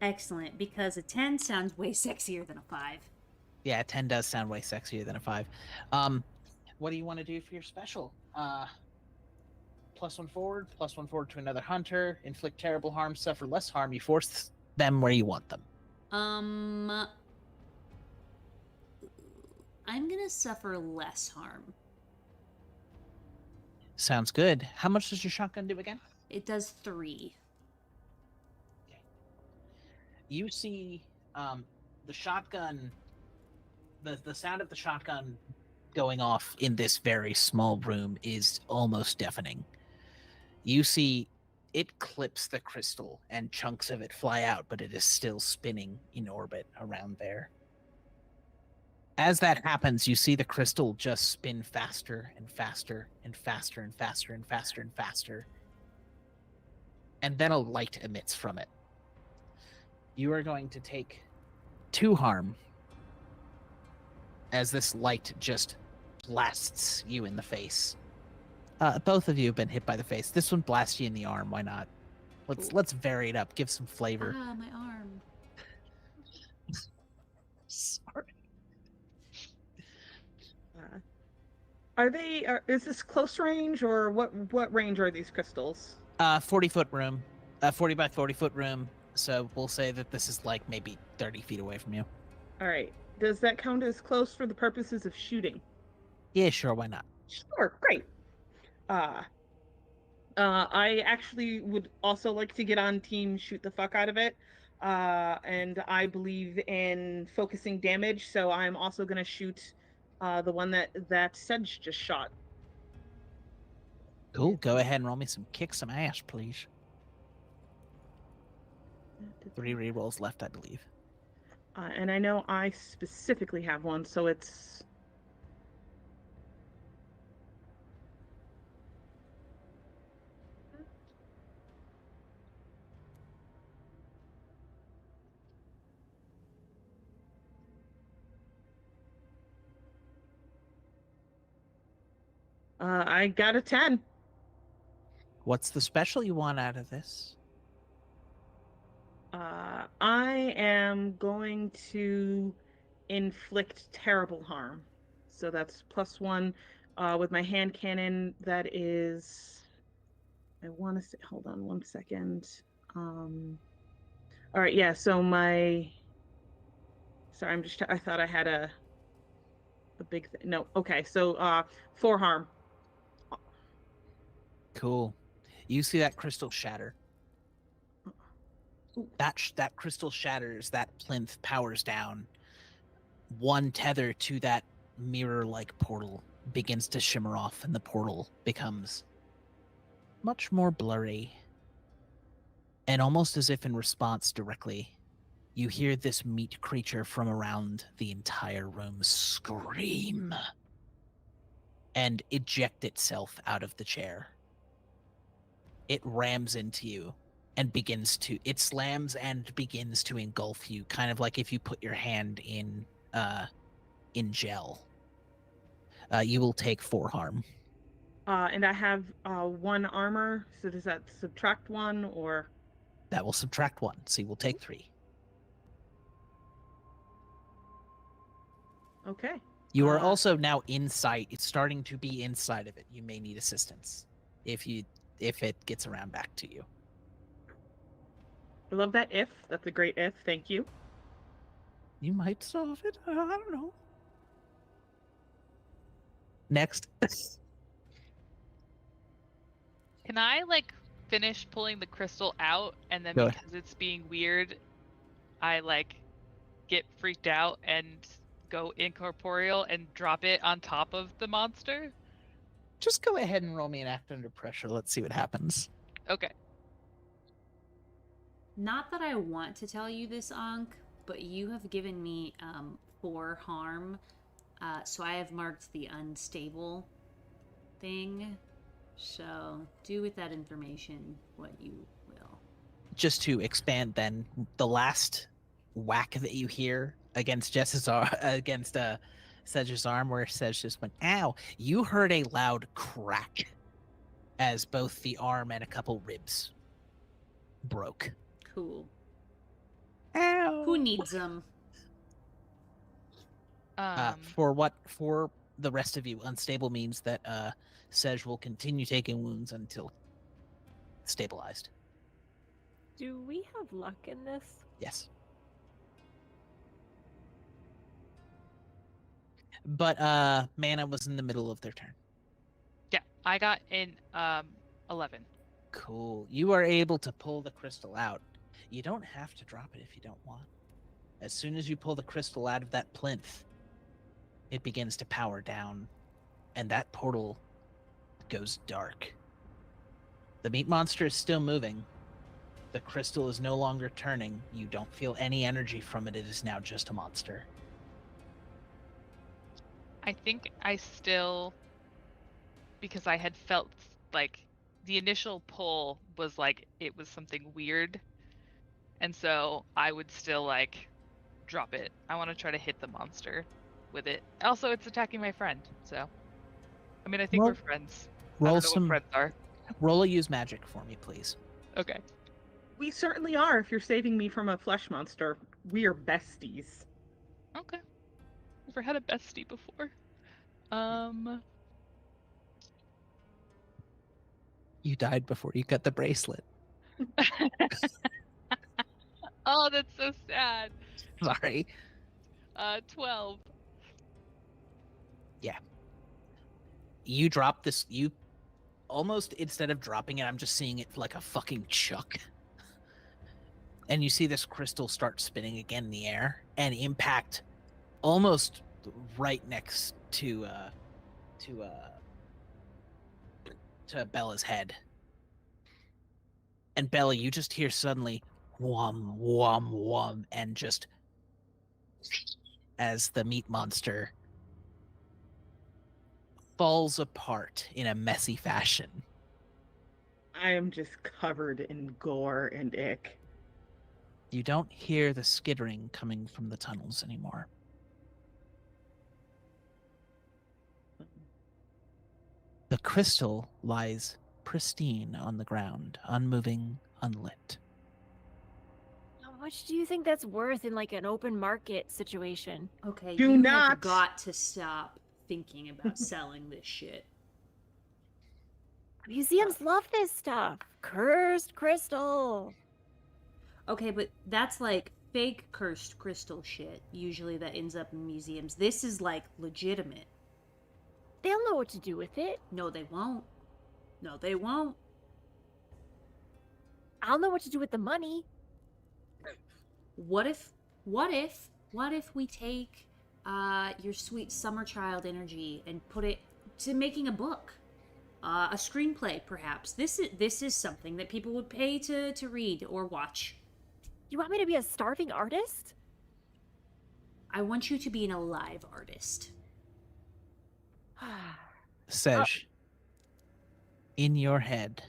Excellent, because a 10 sounds way sexier than a 5. Yeah, 10 does sound way sexier than a 5. What do you want to do for your special? +1 forward, +1 forward to another hunter, inflict terrible harm, suffer less harm. You force them where you want them. I'm gonna suffer less harm. Sounds good. How much does your shotgun do again? It does 3. You see the shotgun, the sound of the shotgun going off in this very small room is almost deafening. You see it clips the crystal and chunks of it fly out, but it is still spinning in orbit around there. As that happens, you see the crystal just spin faster and faster and faster and faster and faster and faster. And then a light emits from it. You are going to take 2 harm as this light just blasts you in the face. Both of you have been hit by the face. This one blasts you in the arm. Why not? Let's vary it up. Give some flavor. Ah, my arm. Sorry. Are they? Is this close range or what range are these crystals? 40-foot room, 40 by 40-foot room. So we'll say that this is like maybe 30 feet away from you. All right. Does that count as close for the purposes of shooting? Yeah, sure. Why not? Sure. Great. I actually would also like to get on team shoot the fuck out of it. And I believe in focusing damage, so I'm also going to shoot the one that Sedge just shot. Cool. Go ahead and roll me some ass, please. 3 rerolls left, I believe. And I know I specifically have one, so it's... I got a 10. What's the special you want out of this? I am going to inflict terrible harm. So that's +1 with my hand cannon. That is, I want to say, hold on 1 second. All right, yeah. So my, sorry, I thought I had a big thing. No, okay. So 4 harm. Cool. You see that crystal shatter. That crystal shatters, that plinth powers down. One tether to that mirror-like portal begins to shimmer off, and the portal becomes much more blurry. And almost as if in response directly, you hear this meat creature from around the entire room scream and eject itself out of the chair. It rams into you and it slams and begins to engulf you, kind of like if you put your hand in gel. You will take 4 harm. And I have 1 armor, so does that subtract 1 or? That will subtract 1, so you will take 3. Okay. You are also now inside. It's starting to be inside of it. You may need assistance. If you if it gets around back to you. I love that if. That's a great if. Thank you. You might solve it. I don't know. Next. Can I like finish pulling the crystal out, and then Go ahead. because it's being weird, I like get freaked out and go incorporeal and drop it on top of the monster? Just go ahead and roll me an act under pressure. Let's see what happens. Okay. Not that I want to tell you this, Ankh, but you have given me 4 harm, so I have marked the unstable thing. So do with that information what you will. Just to expand, then, the last whack that you hear against Jess's against Sedge's arm, where Sedge just went, "Ow!" You heard a loud crack as both the arm and a couple ribs broke. Cool. Ow! Who needs them? For the rest of you, unstable means that Sedge will continue taking wounds until stabilized. Do we have luck in this? Yes. But Mana was in the middle of their turn. Yeah, I got in 11. Cool. You are able to pull the crystal out. You don't have to drop it if you don't want. As soon as you pull the crystal out of that plinth, it begins to power down, and that portal goes dark. The meat monster is still moving. The crystal is no longer turning. You don't feel any energy from it. It is now just a monster. I think I still, because I had felt like the initial pull was like it was something weird, and so I would still like drop it. I want to try to hit the monster with it. Also, it's attacking my friend, so I mean, I think Roll- we're friends. I Roll don't know some. what friends are. Roll a use magic for me, please. Okay. We certainly are. If you're saving me from a flesh monster, we are besties. Okay. Never had a bestie before. You died before you got the bracelet. Oh, that's so sad. Sorry. 12. You drop this. You almost, instead of dropping it, I'm just seeing it like a fucking chuck. And you see this crystal start spinning again in the air and impact almost right next to Bella's head. And Bella, you just hear suddenly whum whum whum, and just as the meat monster falls apart in a messy fashion. I am just covered in gore and ick. You don't hear the skittering coming from the tunnels anymore. The crystal lies pristine on the ground, unmoving, unlit. How much do you think that's worth in like an open market situation? Okay, Do you not- have got to stop thinking about selling this shit. Museums love this stuff. Cursed crystal. Okay, but that's like fake cursed crystal shit. Usually that ends up in museums. This is like legitimate. They'll know what to do with it. No, they won't. No, they won't. I'll know what to do with the money. What if we take your sweet summer child energy and put it to making a book? A screenplay, perhaps. This is something that people would pay to read or watch. You want me to be a starving artist? I want you to be an alive artist. Sedge, in your head,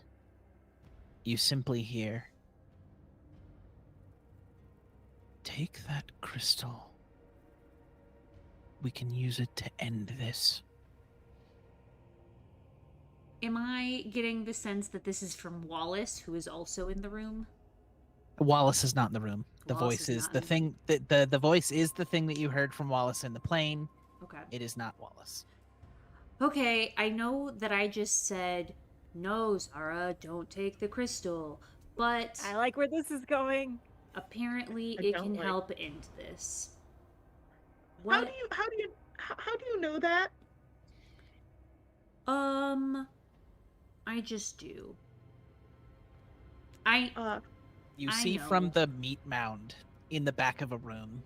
you simply hear, "Take that crystal. We can use it to end this." Am I getting the sense that this is from Wallace, who is also in the room? Wallace is not in the room. The Wallace voice is is not the in the thing. The voice is the thing that you heard from Wallace in the plane. Okay. It is not Wallace. Okay, I know that I just said no, Zara, don't take the crystal. But I like where this is going. apparently I it don't can like- help end this. How What? do you know that? I just do. I You I see from know. the meat mound in the back of the room,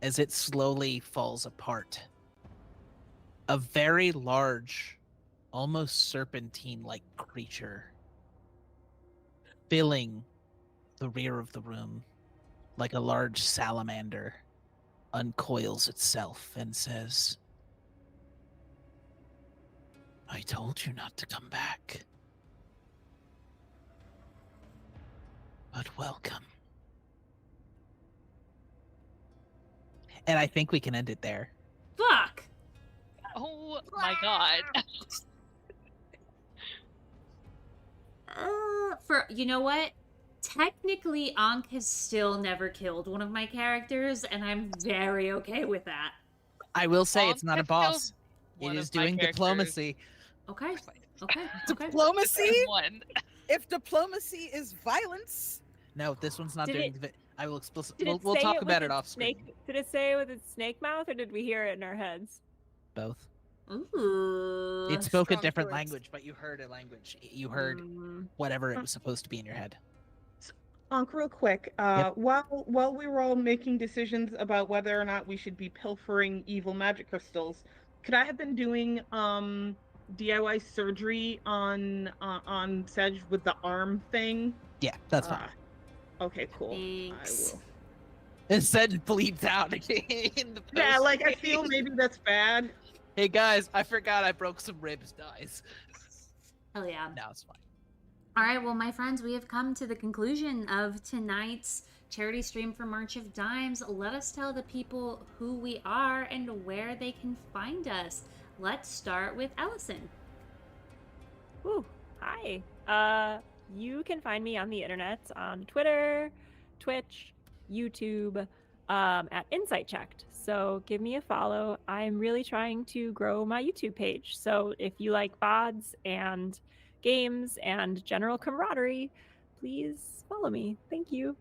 as it slowly falls apart, a very large, almost serpentine-like creature filling the rear of the room like a large salamander uncoils itself and says, I told you not to come back. But welcome. And I think we can end it there. Fuck. Oh my god. For you know what? Technically, Ankh has still never killed one of my characters, and I'm very okay with that. I will say it's not a Ankh has killed boss. It one is of my doing characters. diplomacy. Okay. Okay. Okay. Diplomacy? One. If diplomacy is violence, No, this one's not Did doing. I will explicit. Did We'll, it we'll say talk it with about it its off screen. Did it say it with its snake mouth, or did we hear it in our heads? Both. Ooh. It spoke a strong different words. language, but you heard a language. You heard Mm, whatever it was supposed to be in your head. Unc, real quick, Yep. while we were all making decisions about whether or not we should be pilfering evil magic crystals, could I have been doing DIY surgery on Sedge with the arm thing? Yeah, that's fine. Okay, cool. Thanks. I will. Instead, bleeds out in the post. Yeah, like I feel maybe that's bad. Hey guys, I forgot I broke some ribs, guys. Hell yeah. No, it's fine. All right, well, my friends, we have come to the conclusion of tonight's charity stream for March of Dimes. Let us tell the people who we are and where they can find us. Let's start with Allison. Ooh, hi. You can find me on the internet on Twitter, Twitch, YouTube, at Insight Checked. So give me a follow. I'm really trying to grow my YouTube page. So if you like VODs and games and general camaraderie, please follow me. Thank you.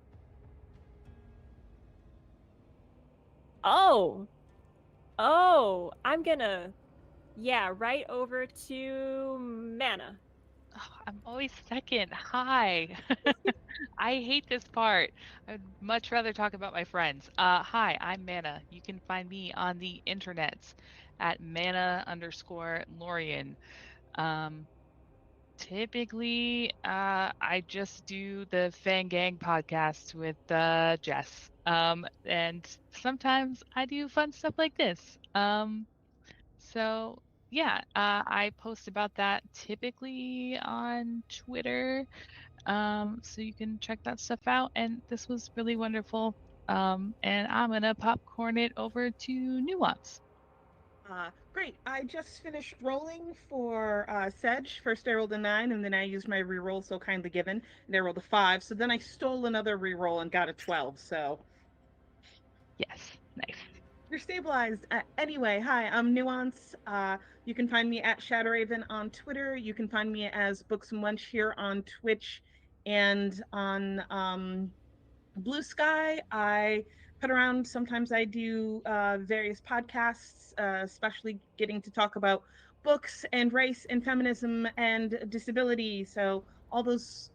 Oh, I'm gonna, right over to Mana. Oh, I'm always second. Hi. I hate this part. I'd much rather talk about my friends. Hi, I'm Mana. You can find me on the internets at Mana_Lorian. Typically, I just do the Fan Gang podcast with Jess. And sometimes I do fun stuff like this. So yeah, I post about that typically on Twitter. So you can check that stuff out. And this was really wonderful. And I'm gonna popcorn it over to Nuance. Great. I just finished rolling for Sedge. First I rolled a 9, and then I used my reroll, so kindly given, and I rolled a 5. So then I stole another reroll and got a 12. So Yes, nice. you're stabilized. Anyway, hi, I'm Nuance. You can find me at Shadowraven on Twitter. You can find me as Books and Wench here on Twitch and on Blue Sky. I put around. Sometimes I do various podcasts, especially getting to talk about books and race and feminism and disability. So all those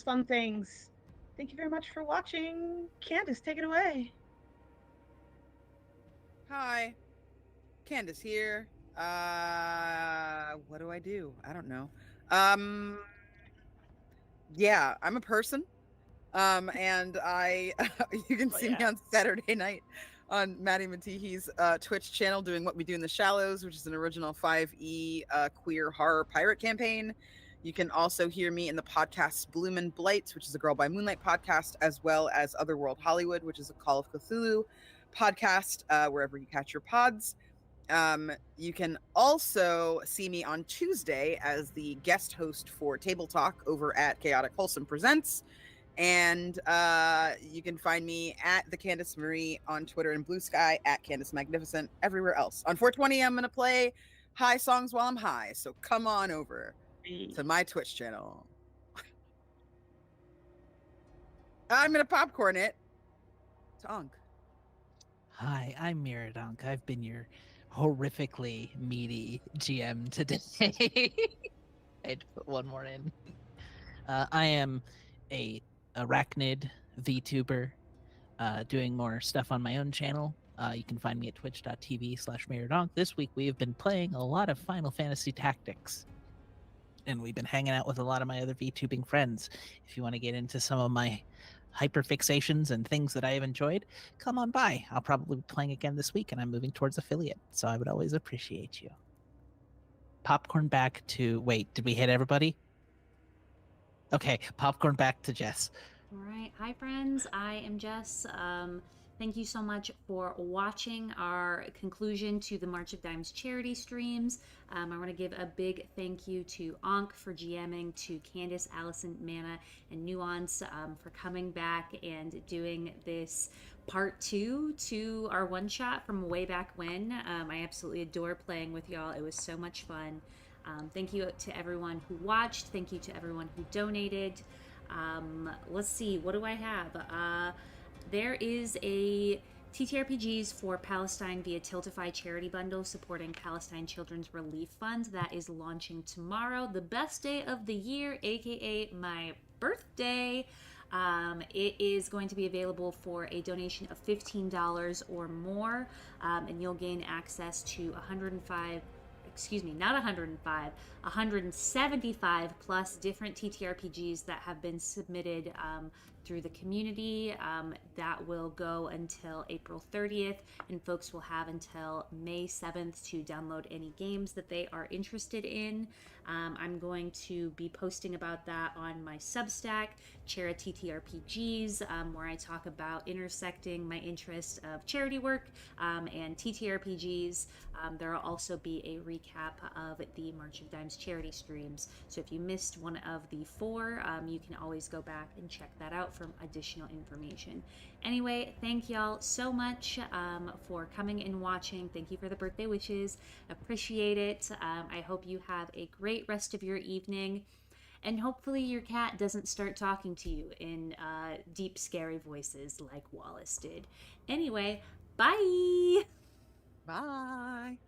fun things. Thank you very much for watching. Candace, take it away. hi, Candace here. What do I do? I don't know. Yeah, I'm a person. And I, you can see me on Saturday night on Maddie Matihi's Twitch channel doing What We Do in the Shallows, which is an original 5e queer horror pirate campaign. You can also hear me in the podcast Bloom & Blights, which is a Girl by Moonlight podcast, as well as Otherworld Hollywood, which is a Call of Cthulhu podcast, wherever you catch your pods. You can also see me on Tuesday as the guest host for Table Talk over at Chaotic Wholesome Presents. And you can find me at the Candace Marie on Twitter and Blue Sky, at Candace Magnificent, everywhere else. On 420, I'm going to play high songs while I'm high. So come on over Hey. to my Twitch channel. I'm gonna popcorn it to Ankh. Hi, I'm Miradonk. I've been your horrifically meaty GM today. I had to put one more in. I am a arachnid VTuber, doing more stuff on my own channel. You can find me at twitch.tv/Miradonk. This week we have been playing a lot of Final Fantasy Tactics, and we've been hanging out with a lot of my other VTubing friends. If you want to get into some of my hyperfixations and things that I have enjoyed, come on by. I'll probably be playing again this week, and I'm moving towards affiliate, so I would always appreciate you. Popcorn back to... Wait, did we hit everybody? Okay, popcorn back to Jess. All right. Hi, friends. I am Jess. Thank you so much for watching our conclusion to the March of Dimes charity streams. I want to give a big thank you to Ankh for GMing, to Candace, Allison, Mana, and Nuance for coming back and doing this part 2 to our one-shot from way back when. I absolutely adore playing with y'all. It was so much fun. Thank you to everyone who watched. Thank you to everyone who donated. Let's see, what do I have? There is a TTRPGs for Palestine via Tiltify charity bundle supporting Palestine Children's Relief Fund that is launching tomorrow, the best day of the year, aka my birthday. It is going to be available for a donation of $15 or more, and you'll gain access to 175 plus different TTRPGs that have been submitted through the community. That will go until April 30th, and folks will have until May 7th to download any games that they are interested in. I'm going to be posting about that on my Substack, Charity TTRPGs, where I talk about intersecting my interest of charity work and TTRPGs. There will also be a recap of the March of Dimes charity streams. So if you missed one of the 4, you can always go back and check that out for additional information. Anyway, thank y'all so much for coming and watching. Thank you for the birthday wishes. Appreciate it. I hope you have a great rest of your evening. And hopefully your cat doesn't start talking to you in deep, scary voices like Wallace did. Anyway, bye! Bye.